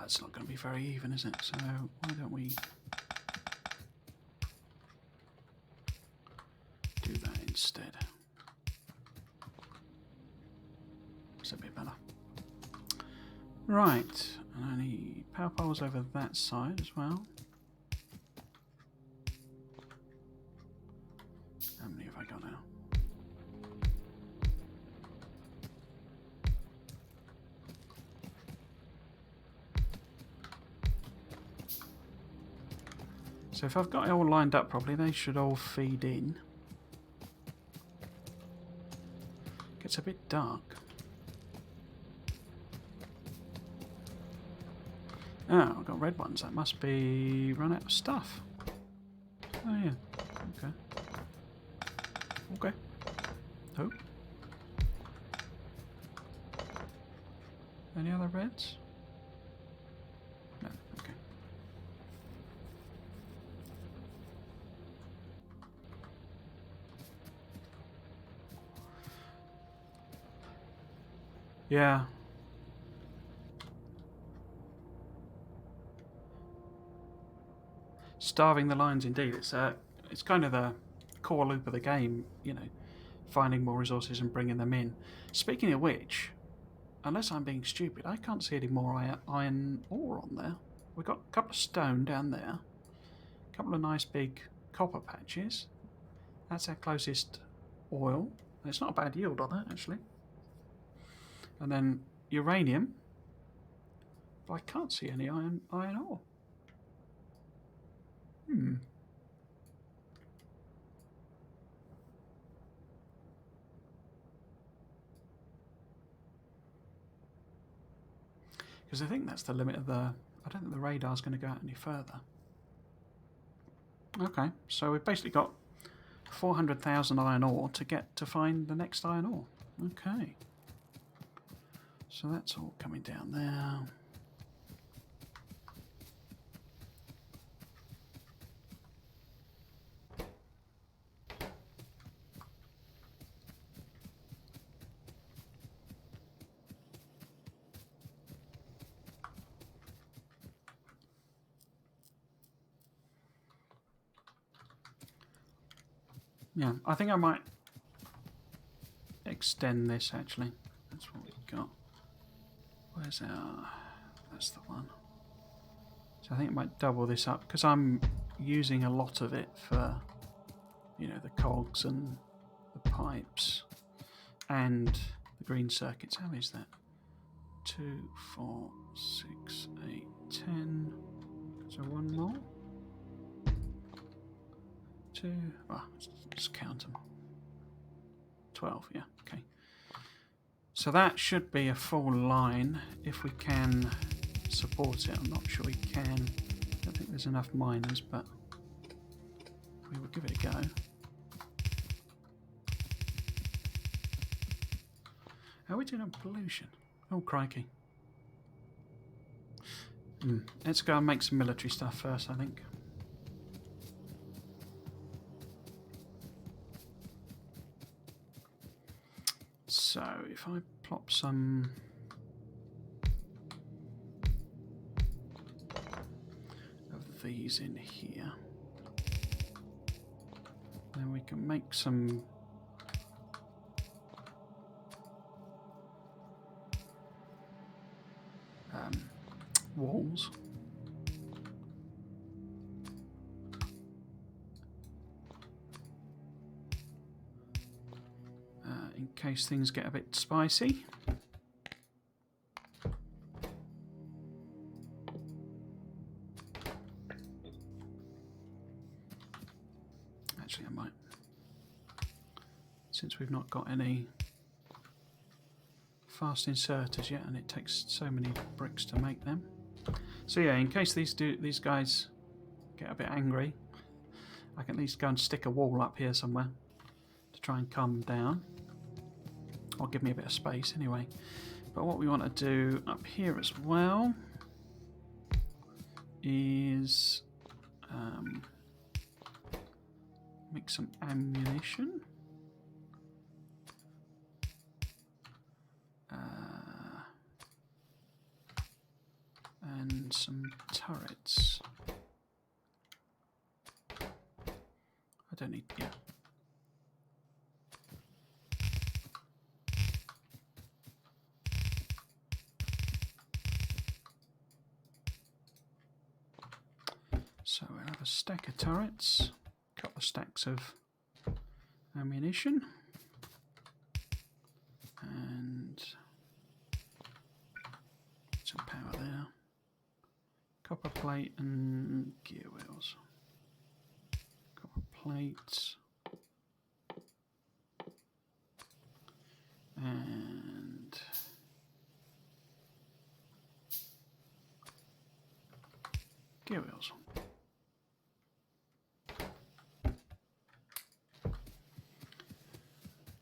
It's not going to be very even, is it? So why don't we do that instead? It's a bit better. Right, and I need power poles over that side as well. How many have I got now? So if I've got it all lined up properly, they should all feed in. Gets a bit dark. Oh, I've got red ones. That must be run out of stuff. Oh yeah. Okay. Okay. Oh. Any other reds? No. Okay. Yeah. Starving the lines, indeed. It's kind of the core loop of the game, you know, finding more resources and bringing them in. Speaking of which, unless I'm being stupid, I can't see any more iron ore on there. We've got a couple of stone down there, a couple of nice big copper patches. That's our closest oil. And it's not a bad yield on that, actually. And then uranium, but I can't see any iron ore. Because I think that's the limit of the... I don't think the radar's going to go out any further. Okay, so we've basically got 400,000 iron ore to get to find the next iron ore. Okay. So that's all coming down there. Yeah, I think I might extend this actually. That's what we've got. Where's our... That's the one. So I think it might double this up because I'm using a lot of it for, you know, the cogs and the pipes and the green circuits. How is that? 2, 4, 6, 8, 10. So one more. 2. Oh, just count them. 12. Yeah. Okay. So that should be a full line if we can support it. I'm not sure we can. I don't think there's enough miners, but we will give it a go. How are we doing on pollution? Oh, crikey. Let's go and make some military stuff first, I think. So, if I plop some of these in here, then we can make some walls. In case things get a bit spicy. Actually, I might, since we've not got any fast inserters yet, and it takes so many bricks to make them. So yeah, in case these guys get a bit angry, I can at least go and stick a wall up here somewhere. to try and calm them down, or give me a bit of space anyway. But what we want to do up here as well is make some ammunition. And some turrets. I don't need, yeah. So we'll have a stack of turrets, a couple of stacks of ammunition, and some power there. Copper plate and gear wheels. Copper plates. And gear wheels.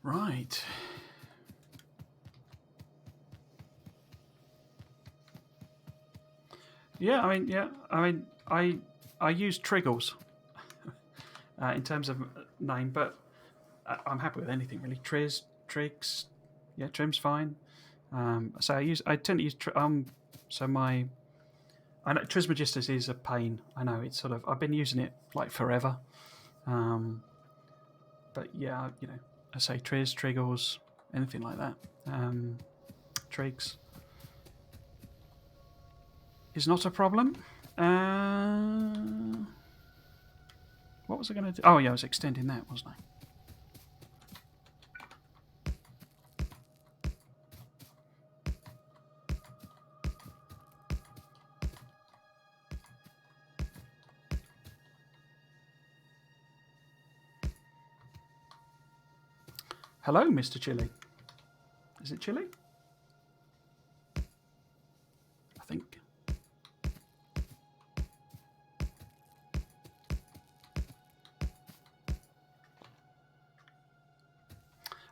Right. Yeah, I use Triggles in terms of name, but I'm happy with anything really. Trigs, yeah, Trim's fine. So I tend to use I know Trismegistus is a pain. I know it's sort of I've been using it like forever, but yeah, you know, I say Triggles, anything like that. Trigs is not a problem. What was I going to do? Oh yeah, I was extending that, wasn't I? Hello, Mr. Chili. Is it Chili? I think.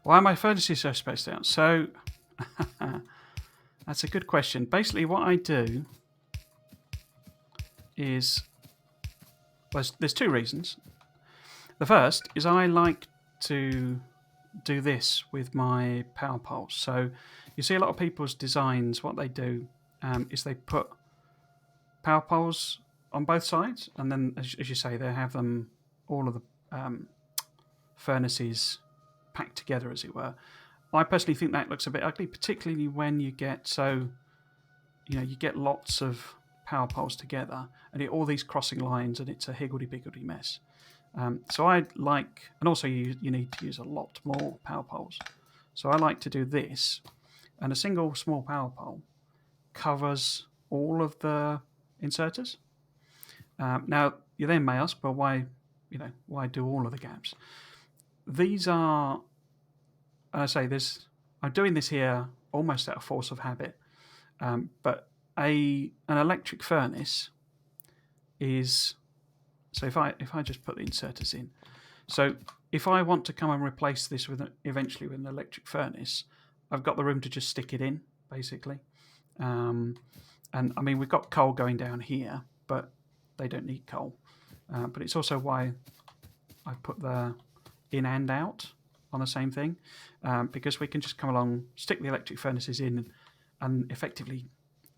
Why are my furnaces so spaced out? So, that's a good question. Basically, what I do is, well, there's two reasons. The first is I like to do this with my power poles. So you see a lot of people's designs, what they do is they put power poles on both sides, and then as you say, they have them, all of the furnaces packed together, as it were. I personally think that looks a bit ugly, particularly when you get you get lots of power poles together and all these crossing lines, and it's a higgledy-piggledy mess. So I like, and also you need to use a lot more power poles. So I like to do this, and a single small power pole covers all of the inserters. Now you then may ask, well, why do all of the gaps? These are, and I say this, I'm doing this here almost out of force of habit, but an electric furnace is. So if I just put the inserters in, so if I want to come and replace this eventually with an electric furnace, I've got the room to just stick it in, basically. And I mean, we've got coal going down here, but they don't need coal. But it's also why I put the in and out on the same thing, because we can just come along, stick the electric furnaces in, and effectively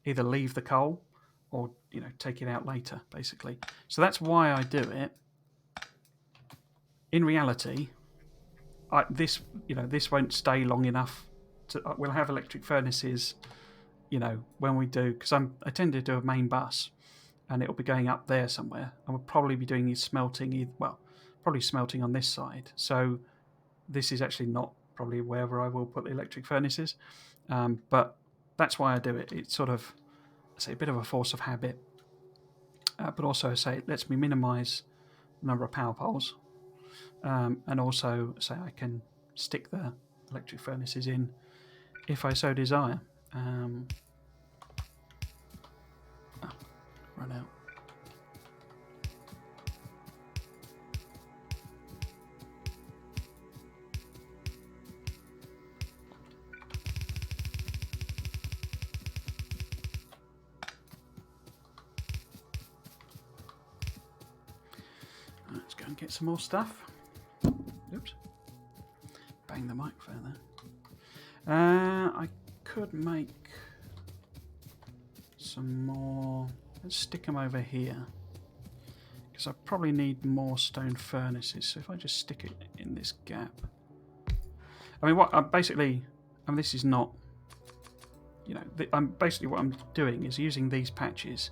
either leave the coal or take it out later, basically. So that's why I do it. In reality, this won't stay long enough. We'll have electric furnaces, when we do, because I tend to do a main bus, and it'll be going up there somewhere, and we'll probably be doing smelting. Probably smelting on this side. So this is actually not probably wherever I will put the electric furnaces, but that's why I do it. It's sort of, I say, a bit of a force of habit. But also, say, it lets me minimise the number of power poles, and also, say, I can stick the electric furnaces in if I so desire. Run out. and get some more stuff. Oops. Bang the microphone there. I could make some more. Let's stick them over here. Because I probably need more stone furnaces. So if I just stick it in this gap. I mean, what I'm basically. I mean, this is not. You know, I'm basically what I'm doing is using these patches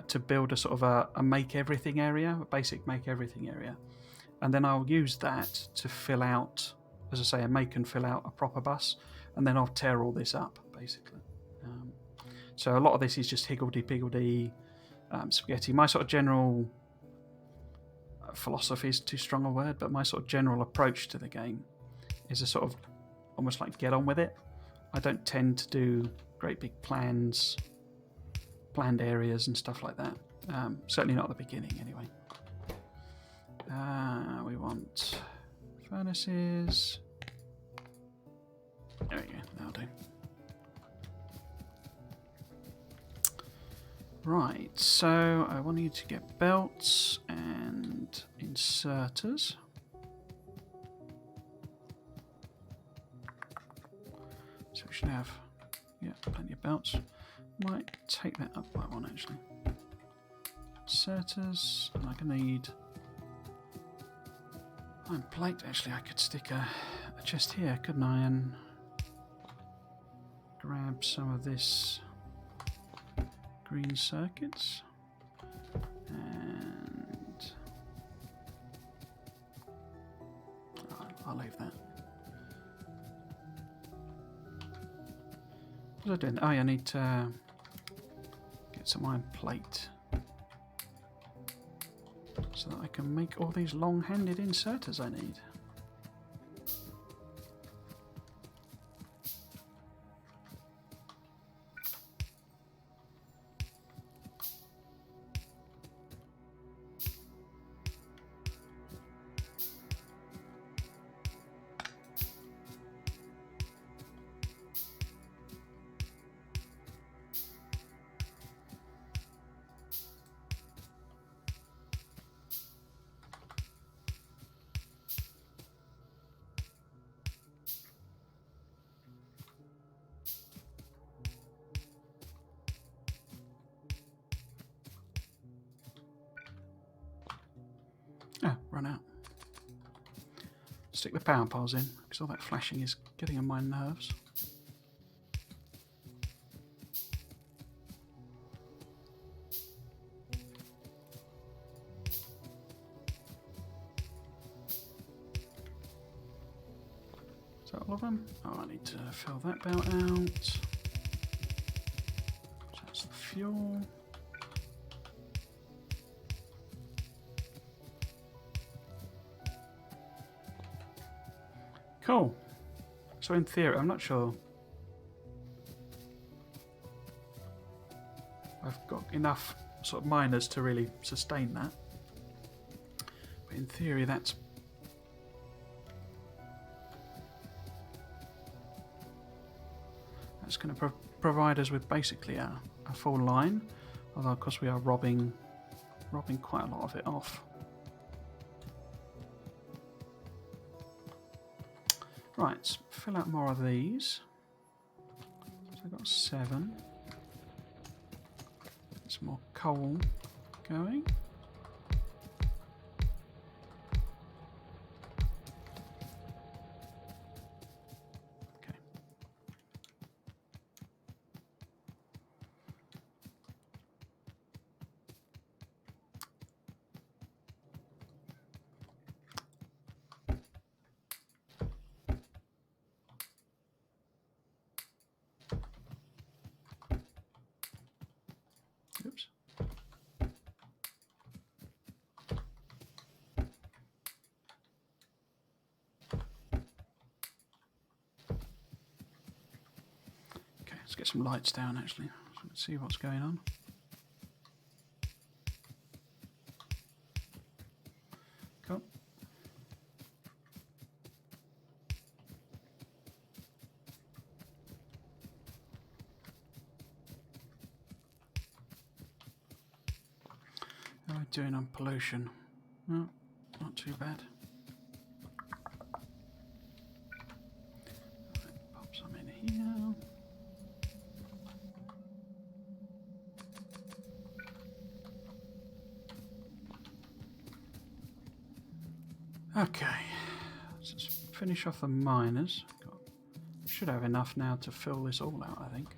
to build a sort of a make everything area, a basic make everything area. And then I'll use that to fill out, as I say, a make and fill out a proper bus, and then I'll tear all this up, basically. So a lot of this is just higgledy-piggledy spaghetti. My sort of general philosophy is too strong a word, but my sort of general approach to the game is a sort of almost like get on with it. I don't tend to do great big planned areas and stuff like that. Certainly not at the beginning, anyway. We want furnaces. There we go, that'll do. Right, so I want you to get belts and inserters. So we should have, yeah, plenty of belts. Might take that up by one actually. Inserters, and I'm going to need iron plate. Actually, I could stick a chest here, couldn't I? And grab some of this green circuits. And I'll leave that. What was I doing? Oh, yeah, I need to get some iron plate so that I can make all these long-handed inserters I need. Oh, run out. Stick the power poles in, because all that flashing is getting on my nerves. Is that all of them? Oh, I need to fill that belt out. So that's the fuel. Cool. So in theory, I'm not sure I've got enough sort of miners to really sustain that. But in theory, that's going to provide us with basically a full line. Although, of course, we are robbing quite a lot of it off. Right, let's fill out more of these. So I've got 7. Get some more coal going. Okay. Oops. Okay, let's get some lights down actually, so let's see what's going on. Cool. How are we doing on pollution? Oh, Not too bad. Pop some in here. Okay, let's just finish off the miners. Should have enough now to fill this all out, I think.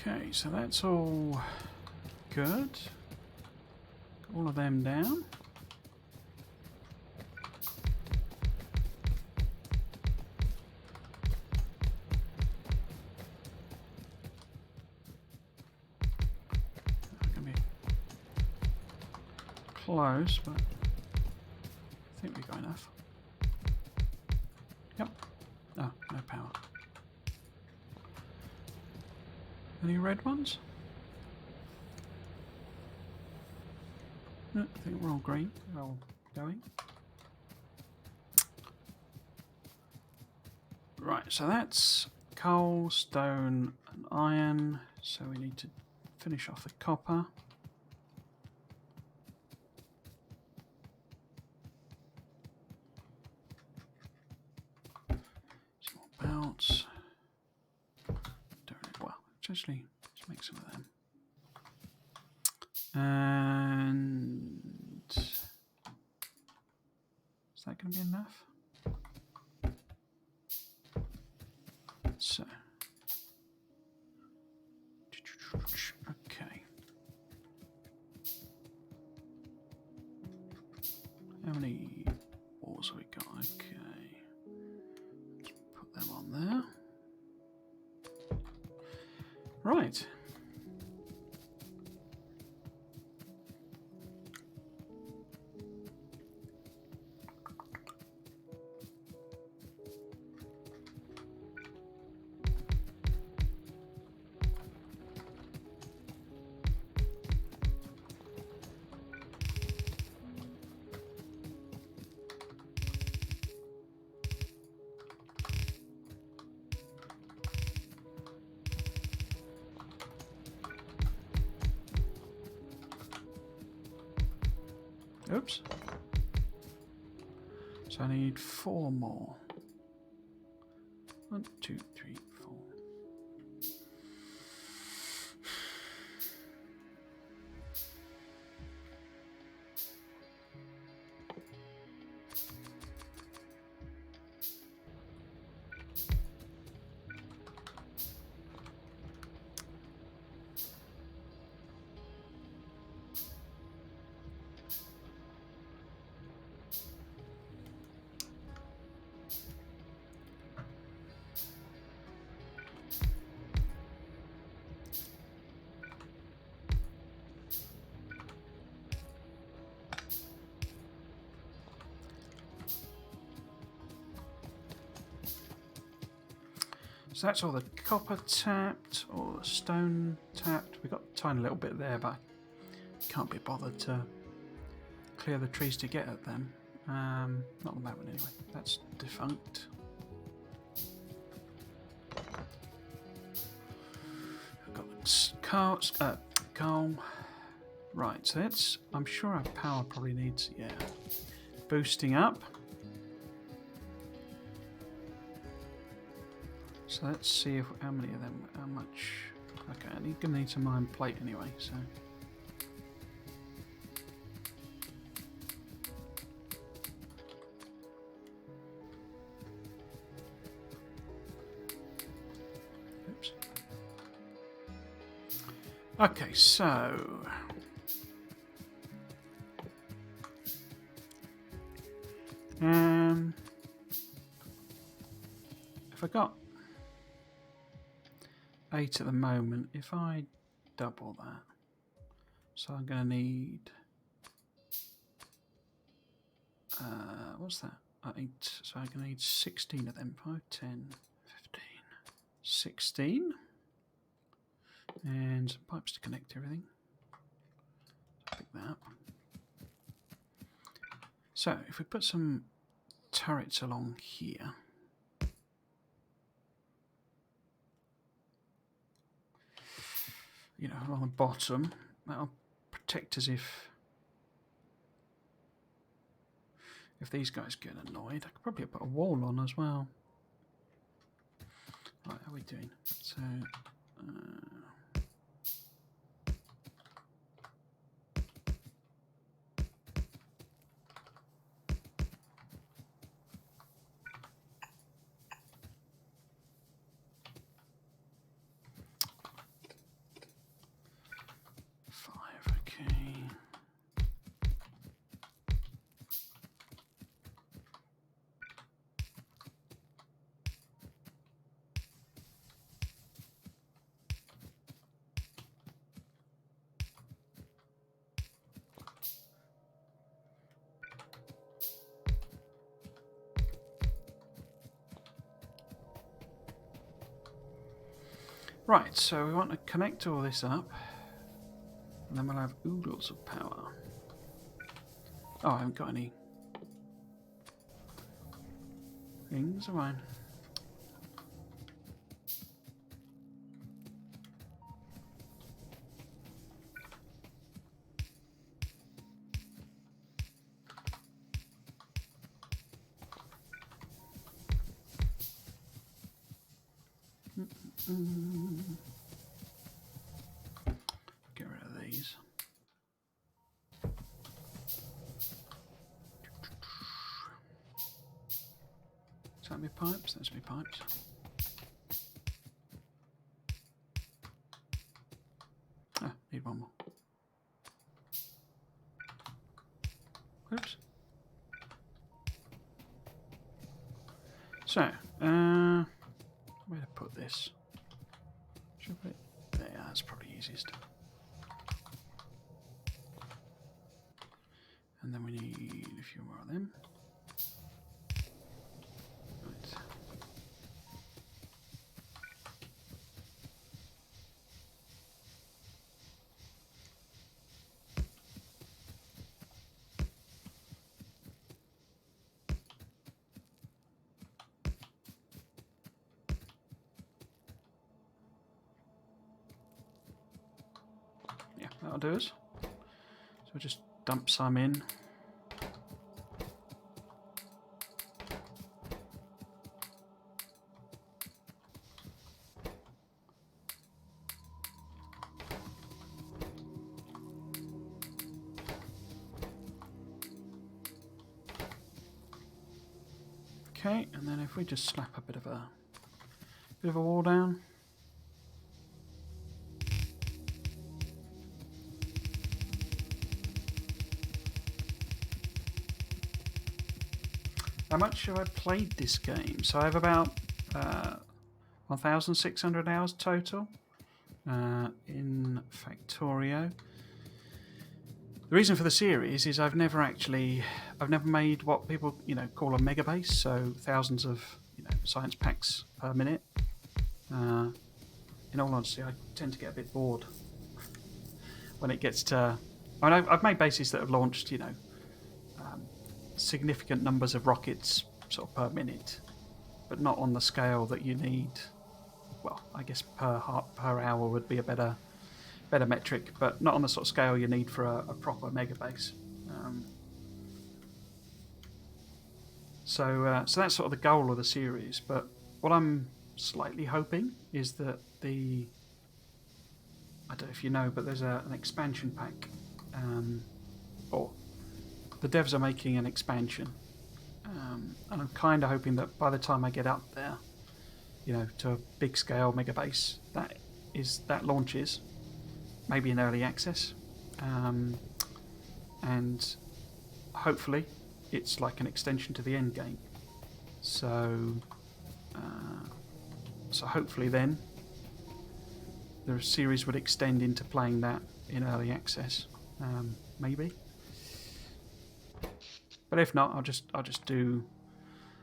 Okay, so that's all good. Got all of them down. Gonna be close, but I think we got enough. Yep. Oh, no power. Any red ones? No, I think we're all green. We're all going. Right, so that's coal, stone, and iron. So we need to finish off the copper. Some more belts. Well, actually, let's make some of them. And is that going to be enough? So, okay. How many ores have we got? Okay. Let's put them on there. Right. Oops. So I need 4 more. 1, 2, 3, 4. So that's all the copper tapped, all the stone tapped. We've got a tiny little bit there, but I can't be bothered to clear the trees to get at them. Not at the moment anyway. That's defunct. I've got coal. Right, so that's, I'm sure our power probably needs, yeah, boosting up. So let's see if how many of them, how much. Okay, I'm gonna need some iron plate anyway. So oops. Okay, so if I got 8 at the moment, if I double that, so I'm going to need What's that? So I'm going to need 16 of them. 5, 10, 15, 16. And some pipes to connect everything. Pick that up. So if we put some turrets along here. You know, along the bottom, that'll protect us if these guys get annoyed. I could probably put a wall on as well. Right, how are we doing? So, 5, okay. Right, so we want to connect all this up, and then we'll have oodles of power. Oh, I haven't got any things, have I? Get rid of these. Is that my pipes? That's my pipes. Ah, need one more. Oops. So, where to put this? Should I put it there? That's probably easiest. And then we need a few more of them. Right. Yeah, that'll do us. So we'll just dump some in. Okay, and then if we just slap a bit of a wall down. How much have I played this game? So I have about 1,600 hours total in Factorio. The reason for the series is I've never made what people call a megabase, so thousands of science packs per minute. In all honesty, I tend to get a bit bored when it gets to. I mean, I've made bases that have launched significant numbers of rockets sort of per minute, but not on the scale that you need. Well, I guess per hour would be a better metric, but not on the sort of scale you need for a proper megabase. So that's sort of the goal of the series. But what I'm slightly hoping is that I don't know if you know, but there's an expansion pack, or the devs are making an expansion, and I'm kind of hoping that by the time I get up there, to a big scale megabase, that launches, maybe in early access, and hopefully it's like an extension to the end game. So hopefully then the series would extend into playing that in early access, maybe. But if not, I'll just do.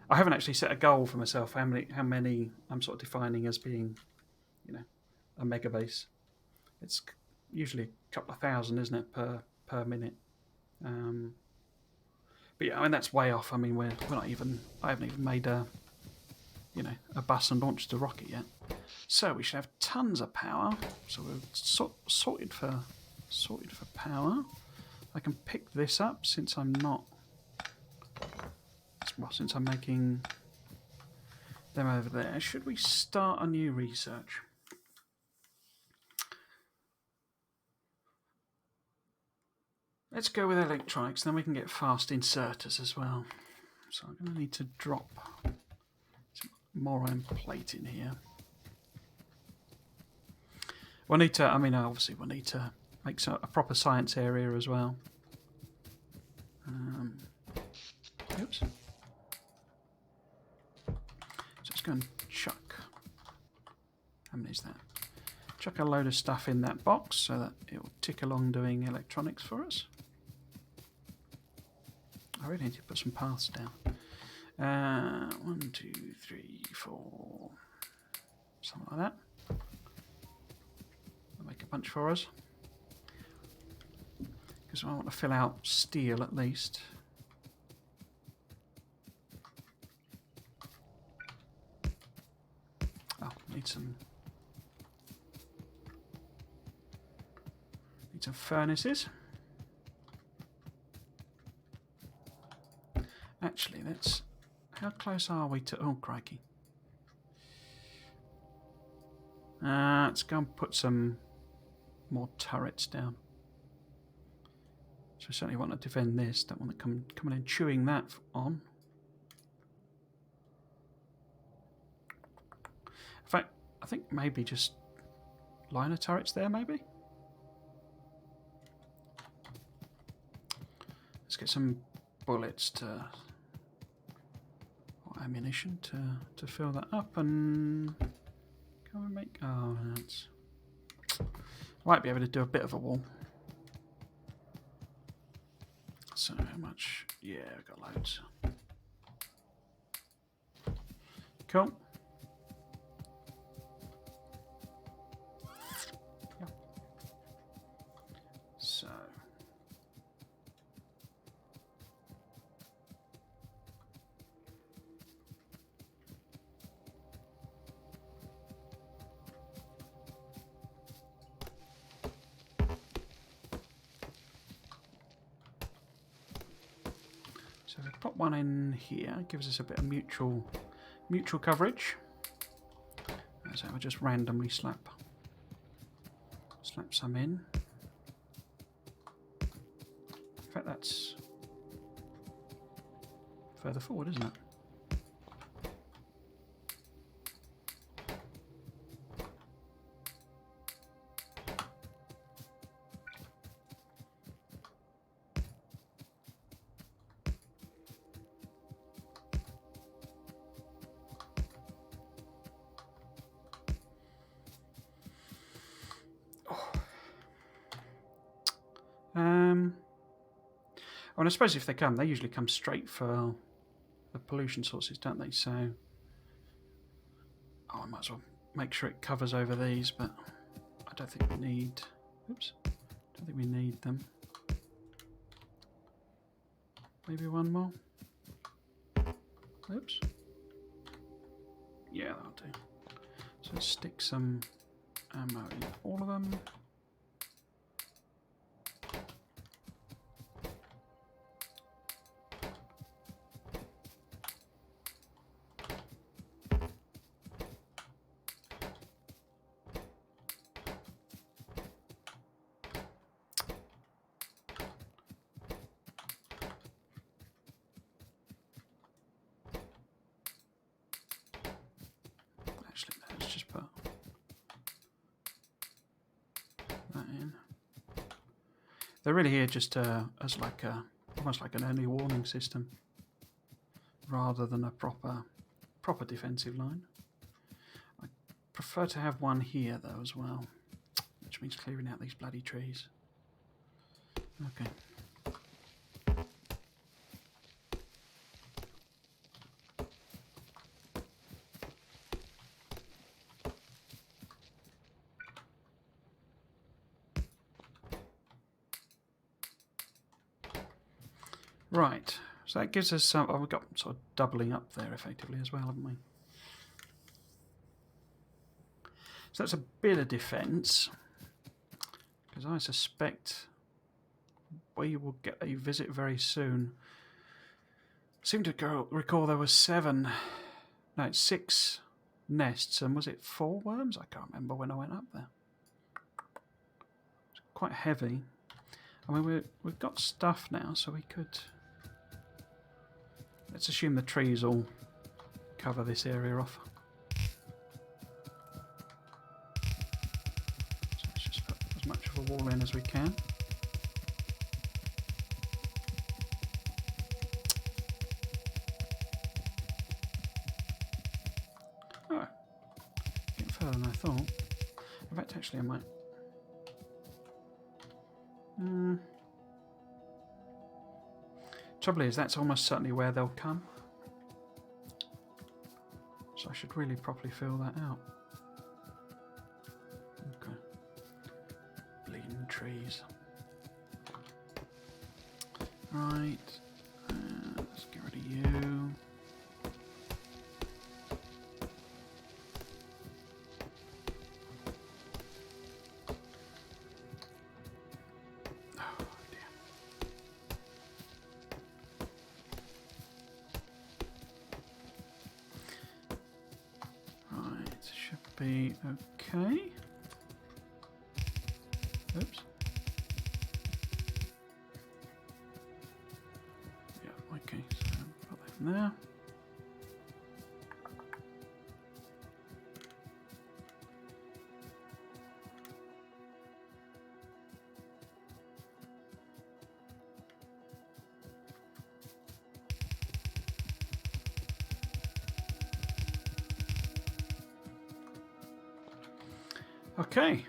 I haven't actually set a goal for myself. How many I'm sort of defining as being, a megabase. It's usually a couple of thousand, isn't it, per minute? But yeah, I mean that's way off. I mean we're not even. I haven't even made a bus and launched a rocket yet. So we should have tons of power. So we're sorted for power. I can pick this up since I'm not. Well, since I'm making them over there. Should we start a new research? Let's go with electronics, then we can get fast inserters as well. So I'm going to need to drop some more iron plate in here. We'll need to, obviously we'll need to make a proper science area as well. Oops. So let's go and chuck. How many is that? Chuck a load of stuff in that box so that it will tick along doing electronics for us. I really need to put some paths down. 1, 2, 3, 4. Something like that. That'll make a bunch for us. Because I want to fill out steel at least. Oh, need some furnaces. Actually, how close are we to... Oh, crikey. Let's go and put some more turrets down. So I certainly want to defend this. Don't want to come in and chewing that on. In fact, I think maybe just liner turrets there, maybe? Let's get some bullets or ammunition to fill that up, and can we make? Oh, that's. Might be able to do a bit of a wall. So how much? Yeah, I've got loads. Cool. Yep. So. So we put one in here, gives us a bit of mutual coverage. So we'll just randomly slap some in. In fact, that's further forward, isn't it? And I suppose if they come, they usually come straight for the pollution sources, don't they? So, I might as well make sure it covers over these, but I don't think we need. Oops, don't think we need them. Maybe one more. Oops. Yeah, that'll do. So let's stick some ammo in all of them. Let's just put that in. They're really here just as like almost like an early warning system, rather than a proper defensive line. I prefer to have one here though as well, which means clearing out these bloody trees. Okay. Right, so that gives us some. Oh, we've got sort of doubling up there effectively as well, haven't we? So that's a bit of defence, because I suspect we will get a visit very soon. I seem to recall there were 6 nests, and was it 4 worms? I can't remember when I went up there. It's quite heavy. I mean, we've got stuff now, so we could. Let's assume the trees all cover this area off. So let's just put as much of a wall in as we can. Oh, getting further than I thought. In fact, actually, I might. Trouble is, that's almost certainly where they'll come. So I should really properly fill that out. Okay. Bleeding trees. Right. Let's get rid of you. Be okay. Oops. Yeah, okay, so put that in there. Okay.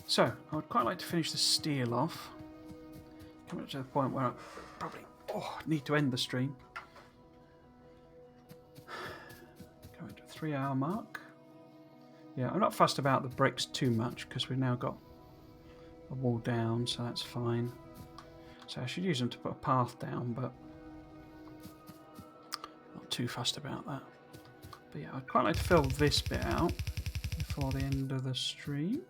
So, I would quite like to finish the steel off. Coming up to the point where I probably need to end the stream. Coming to the 3-hour mark. Yeah, I'm not fussed about the bricks too much because we've now got a wall down, so that's fine. So I should use them to put a path down, but not too fussed about that. But yeah, I'd quite like to fill this bit out before the end of the stream.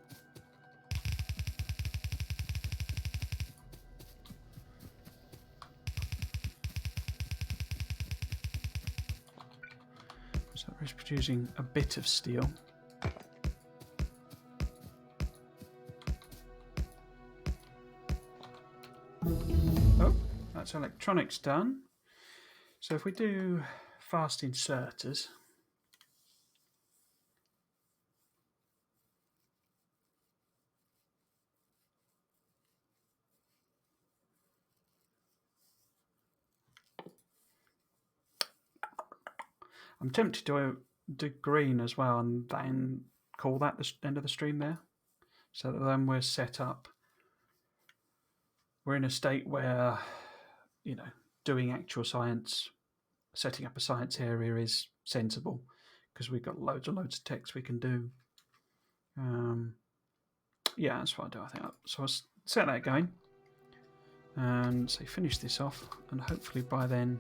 So that is producing a bit of steel. Oh, that's electronics done. So if we do fast inserters, I'm tempted to do green as well and then call that the end of the stream there. So that then we're set up. We're in a state where, you know, doing actual science, setting up a science area is sensible because we've got loads and loads of text we can do. Yeah, that's what I'll do, I think. So I'll set that going and say finish this off, and hopefully by then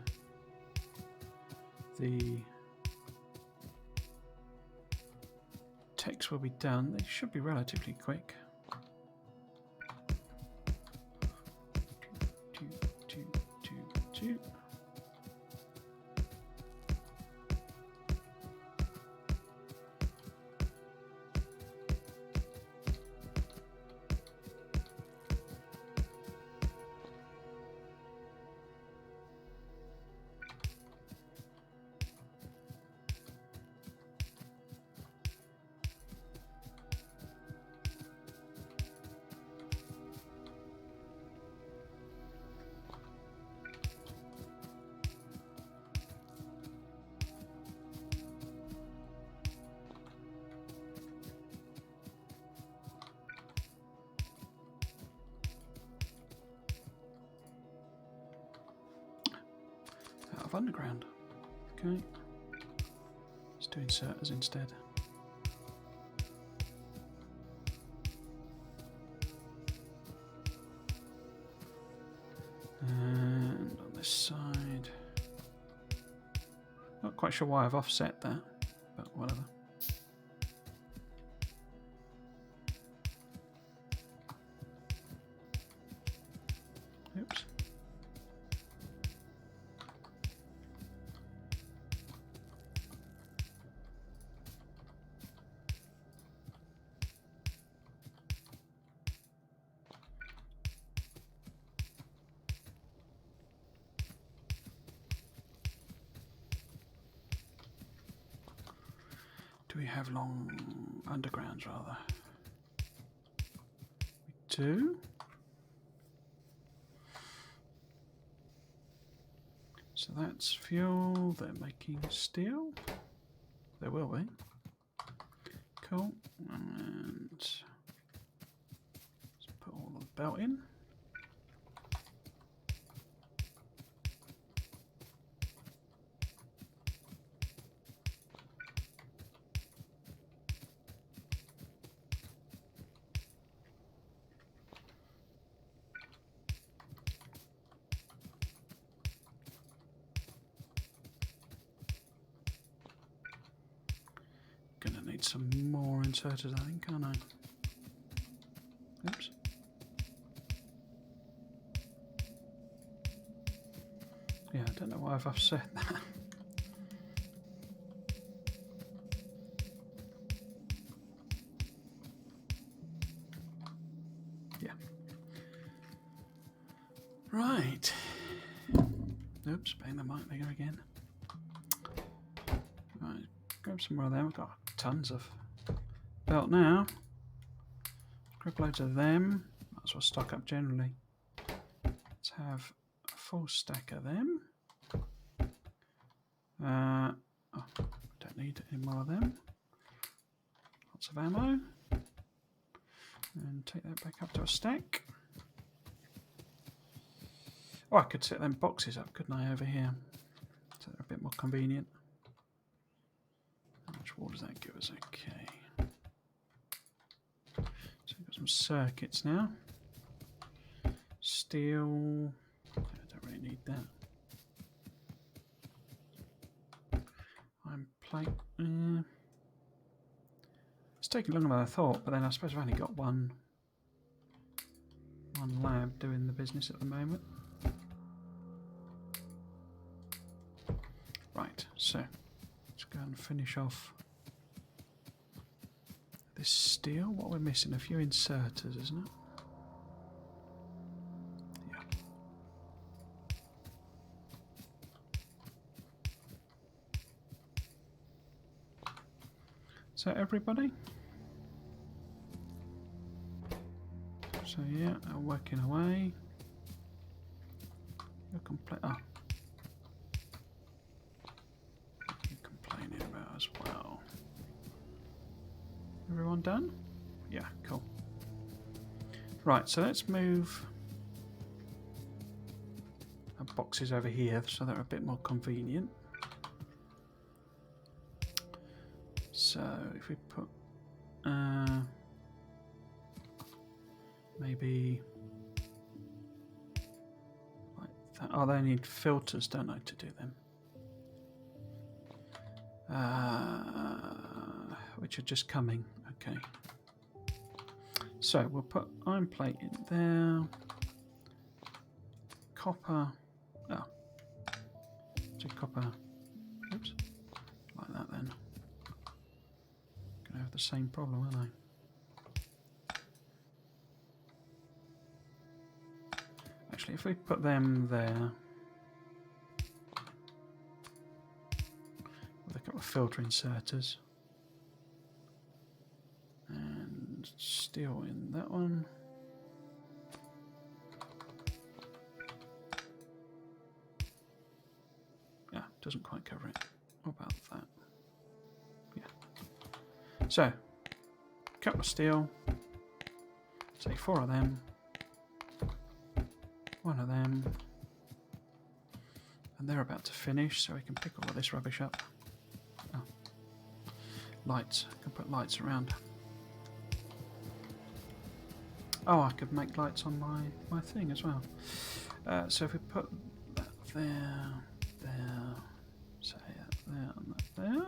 the text will be done. They should be relatively quick. Out of underground. Okay. Let's do inserters instead. Not quite sure why I've offset that, but whatever. Oops. Do we have long undergrounds rather? We do. So that's fuel. They're making steel. There will be. Cool. And let's put all the belt in. Gonna need some more inserters, I think, aren't I? Oops. Yeah, I don't know why I've offset that. Yeah. Right. Oops, bang the mic there again. Right, grab some more of them. We've got tons of belt now. Grab loads of them. Might as well stock up generally. Let's have a full stack of them. Oh, don't need any more of them. Lots of ammo. And take that back up to a stack. Oh, I could set them boxes up, couldn't I, over here? So they're a bit more convenient. How much water does that give us? Okay. So we've got some circuits now. Steel. I don't really need that. Iron plate. It's taking longer than I thought, but then I suppose I've only got one lab doing the business at the moment. Right, so let's go and finish off this steel. What we're missing, a few inserters, isn't it? Yeah. So everybody? So yeah, I'm working away. You're oh. You're complaining about as well. Everyone done? Yeah, cool. Right, so let's move our boxes over here so they're a bit more convenient. So if we put maybe like that. Oh, they need filters, don't they, to do them? Which are just coming. Okay. So we'll put iron plate in there. Copper. Oh. So copper. Oops. Like that then. Gonna have the same problem, aren't I? Actually, if we put them there with a couple of filter inserters and steel in that one. Yeah, doesn't quite cover it. What about that? Yeah. So, couple of steel, say 4 of them. 1 of them, and they're about to finish, so we can pick all of this rubbish up. Oh. Lights, I can put lights around. Oh, I could make lights on my thing as well. So if we put that there, say there and that there.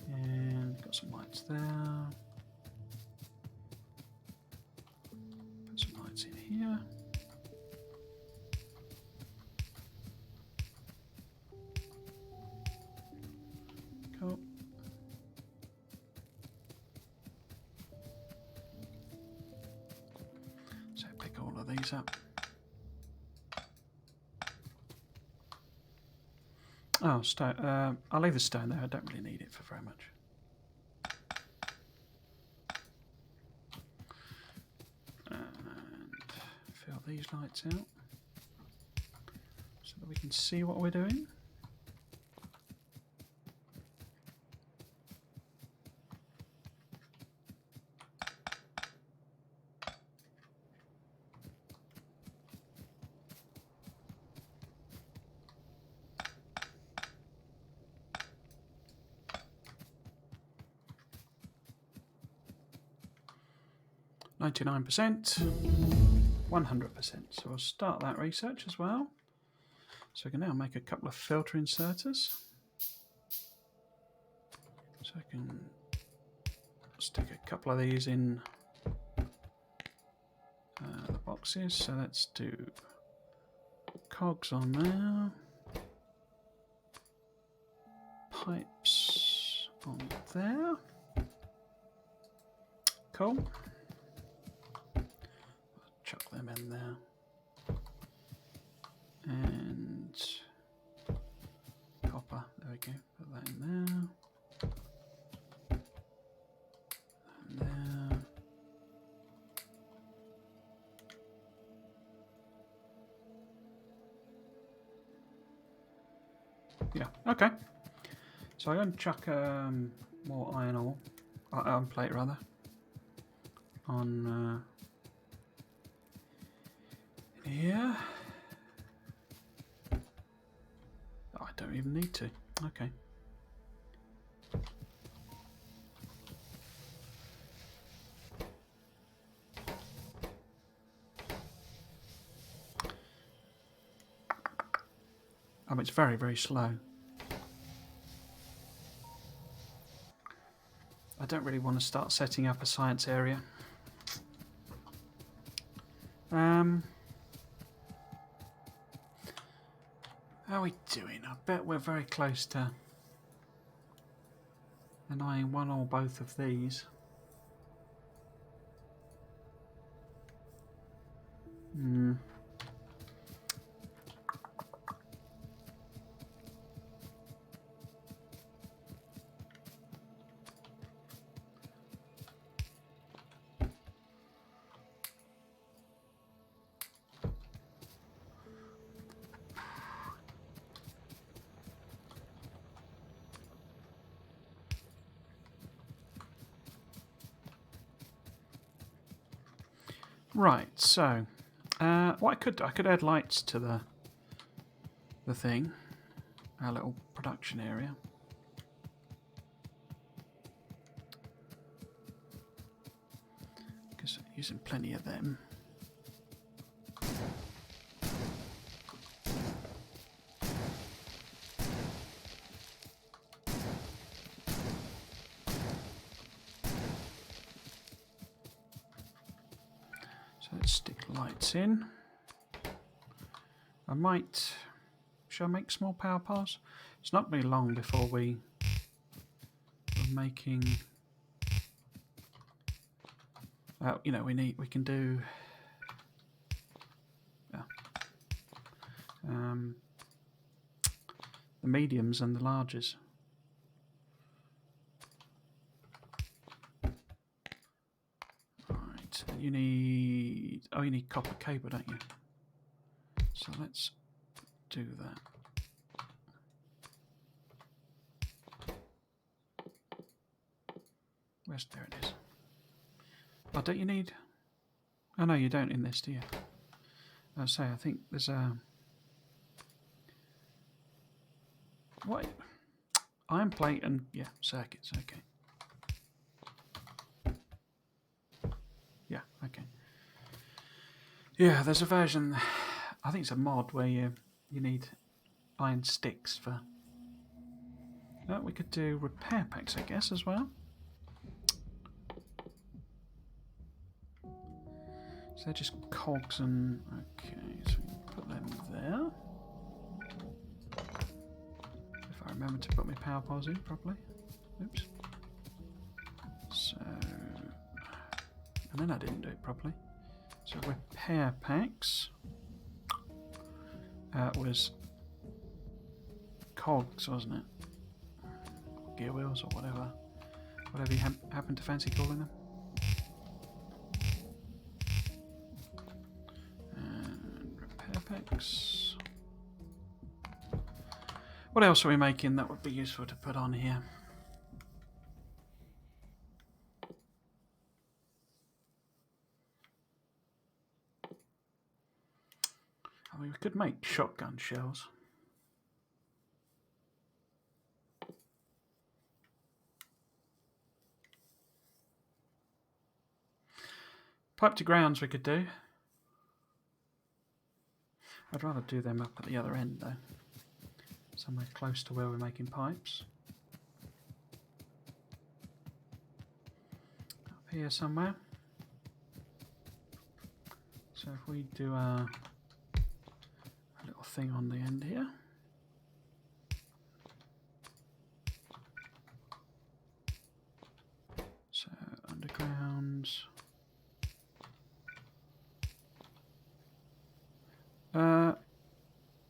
And got some lights there. Put some lights in here. Cool. So pick all of these up. Oh, stone. I'll leave the stone there. I don't really need it for very much. And fill these lights out so that we can see what we're doing. %, 100%. So we'll start that research as well. So we can now make a couple of filter inserters. So I can stick a couple of these in the boxes. So let's do cogs on there. Pipes on there. Cool. Chuck them in there. And copper, there we go, put that in there. And there. Yeah, okay. So I'm going to chuck more iron ore, plate rather, on here. Oh, I don't even need to. Okay. It's very, very slow. I don't really want to start setting up a science area. How are we doing? I bet we're very close to denying one or both of these. Right, so what I could add lights to the thing, our little production area. Because I'm using plenty of them. Let's stick lights in. Shall I make small power paths? It's not going to be long before we're making, you know, we can do, the mediums and the larges. You need, you need copper cable, don't you? So let's do that. There it is. Oh, don't you need? Oh no, you don't in this, do you? I say, I think there's a what? Iron plate and circuits. Okay. Yeah, okay. Yeah, there's a version, I think it's a mod where you need supplying sticks for... we could do repair packs, I guess, as well. So they're just cogs and... Okay, so we can put them there. If I remember to put my power poles in properly. Oops. So... And then I didn't do it properly. So repair packs was cogs, wasn't it? Or gear wheels or whatever. Whatever you happen to fancy calling them. And repair packs. What else are we making that would be useful to put on here? I mean, we could make shotgun shells. Pipe to grounds we could do. I'd rather do them up at the other end though. Somewhere close to where we're making pipes. Up here somewhere. So if we do a little thing on the end here. So undergrounds.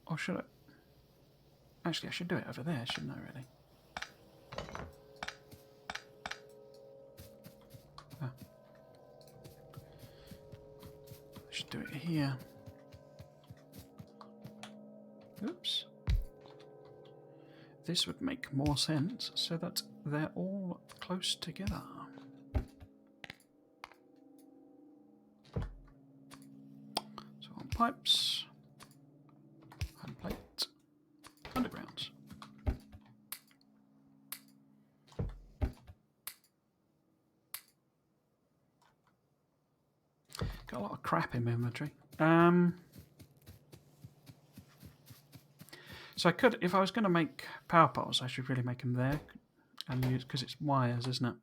Or should I? Actually, I should do it over there, shouldn't I, really? I should do it here. Oops. This would make more sense so that they're all close together. So on pipes, and plate, undergrounds. Got a lot of crap in my inventory. So I could, if I was going to make power poles, I should really make them there and use, because it's wires, isn't it?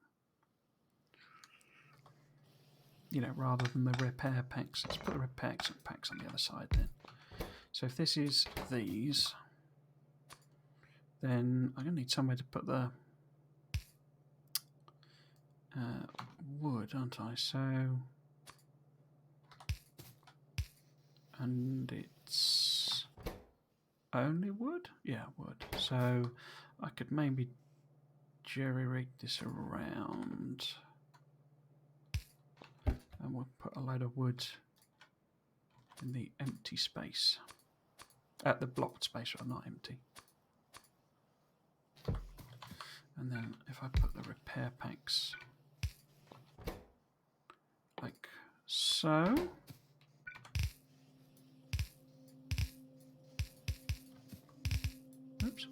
You know, rather than the repair packs. Let's put the repair packs on the other side then. So if this is these, then I'm going to need somewhere to put the wood, aren't I? So, and it's only wood? Yeah, wood. So I could maybe jerry-rig this around. And we'll put a load of wood in the empty space. At the blocked space, rather, not empty. And then if I put the repair packs like so. Oops.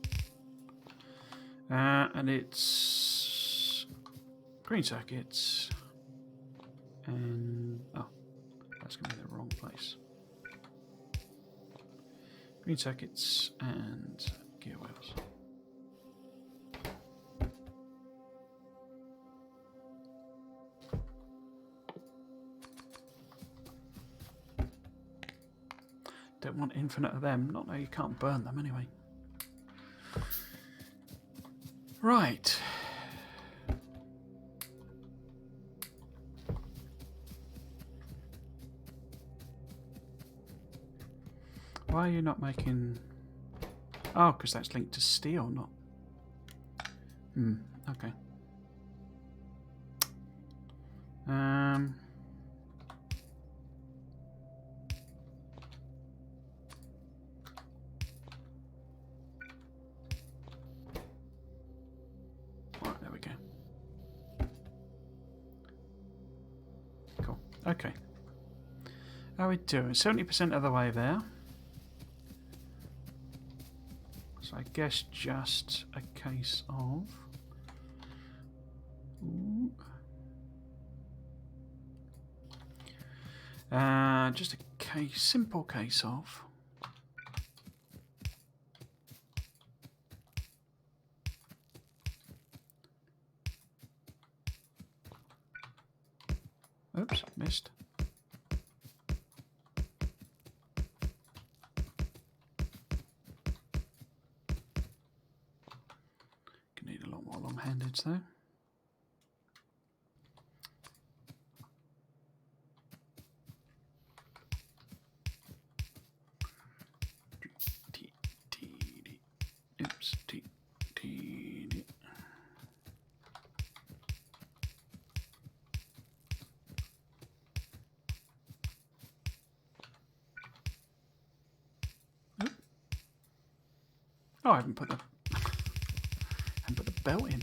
And it's green circuits. And oh, that's going to be the wrong place. Green circuits and gear wheels. Don't want infinite of them. Not that you can't burn them anyway. Right. Why are you not making... Oh, because that's linked to steel, not... Okay. Right, there we go. Cool. Okay. How are we doing? 70% of the way there. So I guess just a case of... just a simple case of honest. Could need a lot more long-handeds though. Oops. Oh, I haven't put the belt in.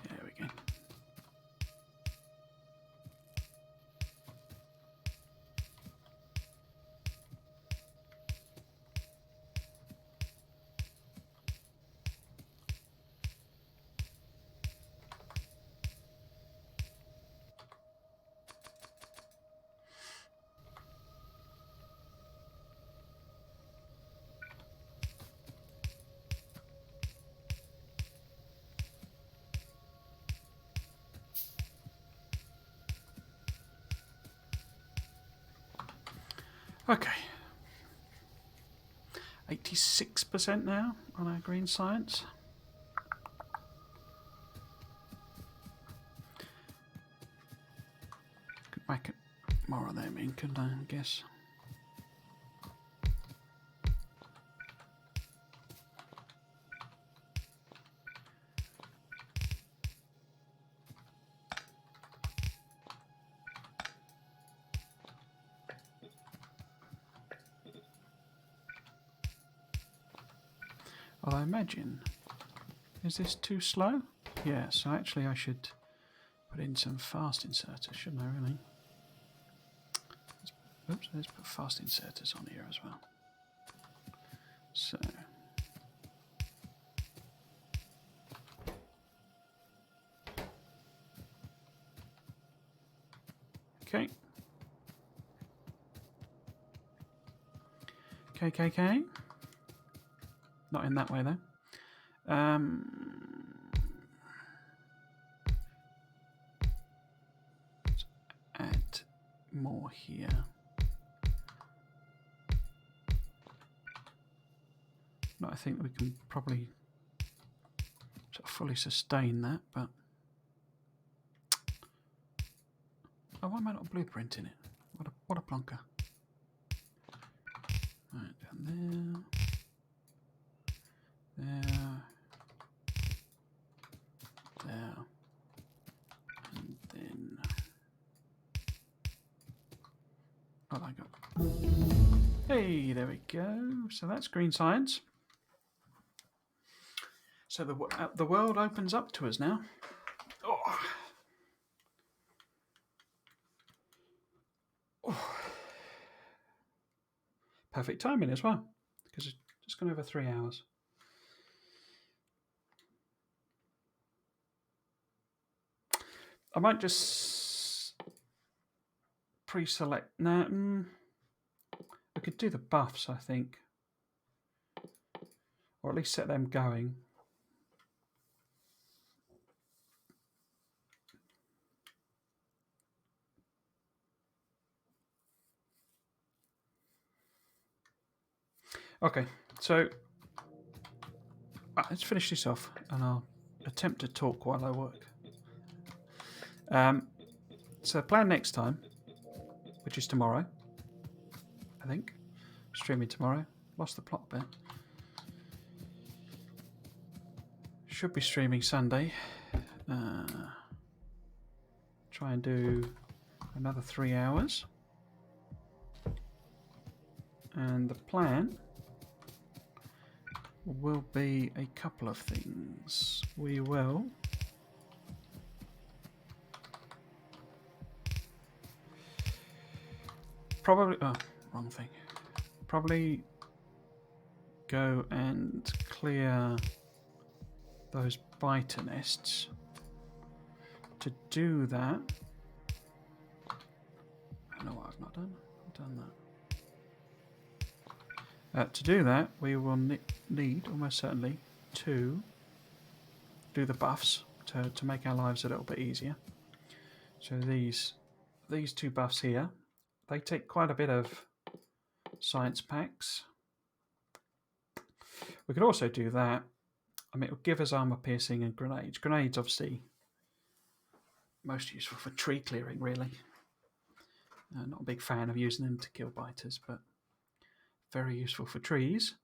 There we go. Okay. 86% now on our green science. Could make it more of them in, couldn't I guess? Well, I imagine, is this too slow? Yeah, so actually I should put in some fast inserters, shouldn't I really? Oops, let's put fast inserters on here as well. So, okay. KKK. Not in that way though. Let's add more here. No, I think we can probably sort of fully sustain that, but oh, why am I not blueprinting it? What a plonker. Right, down there, and then oh, I got. Hey, there we go. So that's green science. So the world opens up to us now. Oh. Oh. Perfect timing as well, because it's just gone over 3 hours. I might just pre-select. No, I could do the buffs, I think, or at least set them going. Okay, so let's finish this off, and I'll attempt to talk while I work. So plan next time, which is tomorrow, I think. Streaming tomorrow. Lost the plot bit. Should be streaming Sunday. Try and do another 3 hours. And the plan will be a couple of things. We will probably, wrong thing. Probably go and clear those biter nests. To do that, I know what I've not done. I've done that. To do that, we will need almost certainly to do the buffs to make our lives a little bit easier. So these two buffs here, they take quite a bit of science packs. We could also do that. I mean, it will give us armour piercing and grenades. Grenades, obviously, most useful for tree clearing, really. Not a big fan of using them to kill biters, but very useful for trees.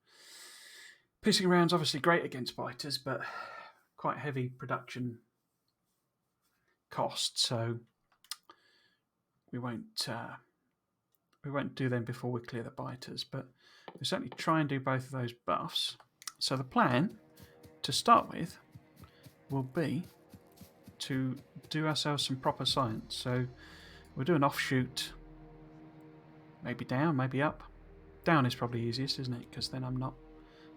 Piercing rounds obviously great against biters, but quite heavy production cost, so we won't do them before we clear the biters, but we'll certainly try and do both of those buffs. So the plan to start with will be to do ourselves some proper science. So we'll do an offshoot, maybe down, maybe up. Down is probably easiest, isn't it? Because then I'm not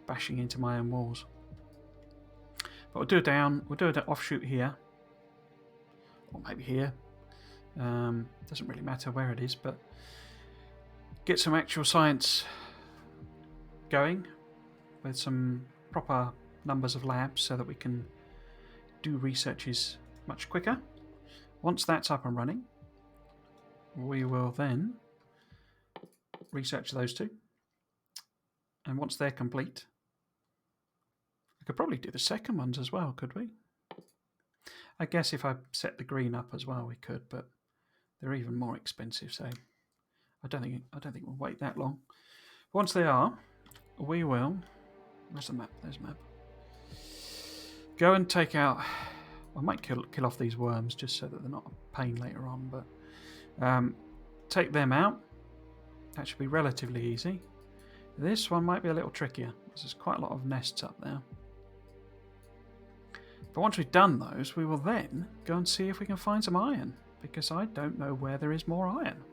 bashing into my own walls. But we'll do a down, we'll do an offshoot here, or maybe here. Doesn't really matter where it is, but get some actual science going with some proper numbers of labs so that we can do researches much quicker. Once that's up and running, we will then research those two, and once they're complete, we could probably do the second ones as well, could we? I guess if I set the green up as well we could, but they're even more expensive, so I don't think we'll wait that long. Once they are, we will, where's the map? There's the map. Go and take out, I might kill off these worms just so that they're not a pain later on, but take them out. That should be relatively easy. This one might be a little trickier because there's quite a lot of nests up there. But once we've done those, we will then go and see if we can find some iron, because I don't know where there is more iron.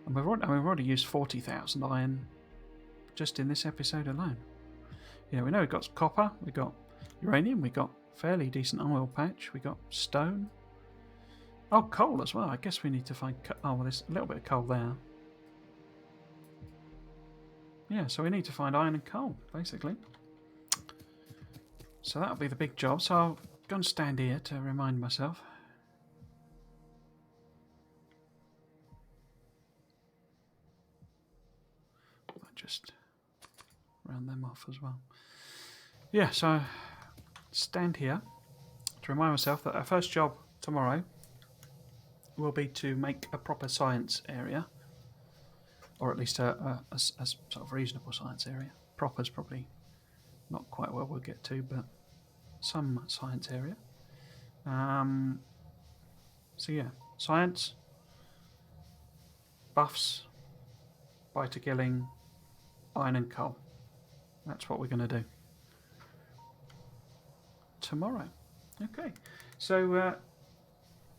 And we've already used 40,000 iron just in this episode alone. You know, we know we've got copper, we've got uranium, we've got fairly decent oil patch, we've got stone. Oh, coal as well. I guess we need to find... Oh, well, there's a little bit of coal there. Yeah, so we need to find iron and coal, basically. So that'll be the big job. So I'll go and stand here to remind myself. I'll just round them off as well. Yeah, so stand here to remind myself that our first job tomorrow will be to make a proper science area, or at least a sort of reasonable science area. Proper's probably not quite where we'll get to, but some science area. So yeah, science, buffs, biter killing, iron and coal. That's what we're going to do tomorrow. Okay, so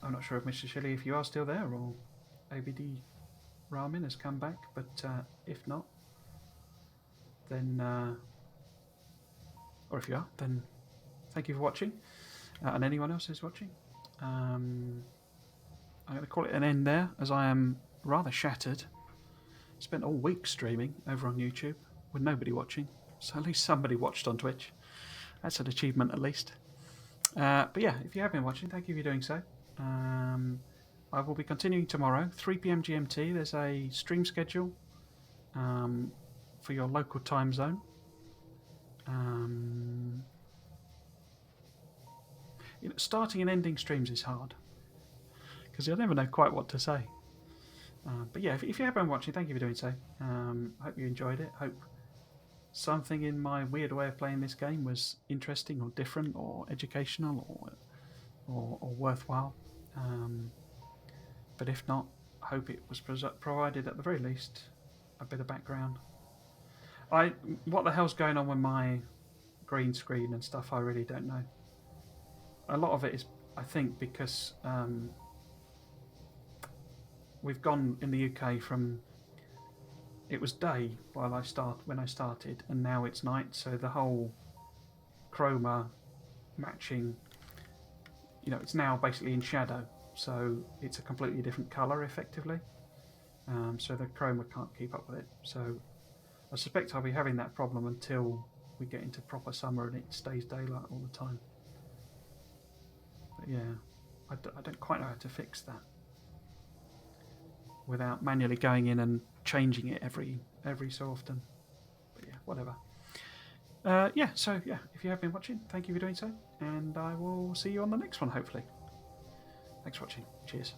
I'm not sure if Mr. Shelley, if you are still there, or ABD Ramen has come back, but if not, then or if you are, then thank you for watching, and anyone else who's watching. I'm going to call it an end there, as I am rather shattered. Spent all week streaming over on YouTube with nobody watching, so at least somebody watched on Twitch. That's an achievement, at least. But yeah, if you have been watching, thank you for doing so. I will be continuing tomorrow, 3 PM GMT. There's a stream schedule for your local time zone. You know, starting and ending streams is hard because you'll never know quite what to say. But yeah, if you have been watching, thank you for doing so. I hope you enjoyed it. Hope something in my weird way of playing this game was interesting or different or educational or worthwhile. But if not, I hope it was provided at the very least a bit of background. What the hell's going on with my green screen and stuff, I really don't know. A lot of it is, I think, because we've gone in the UK from, it was day when I started, and now it's night, so the whole chroma matching, you know, it's now basically in shadow, so it's a completely different colour effectively. So the chroma can't keep up with it. So I suspect I'll be having that problem until we get into proper summer and it stays daylight all the time. Yeah, I don't quite know how to fix that without manually going in and changing it every so often. But yeah, whatever. Yeah, so yeah, if you have been watching, thank you for doing so, and I will see you on the next one, hopefully. Thanks for watching. Cheers.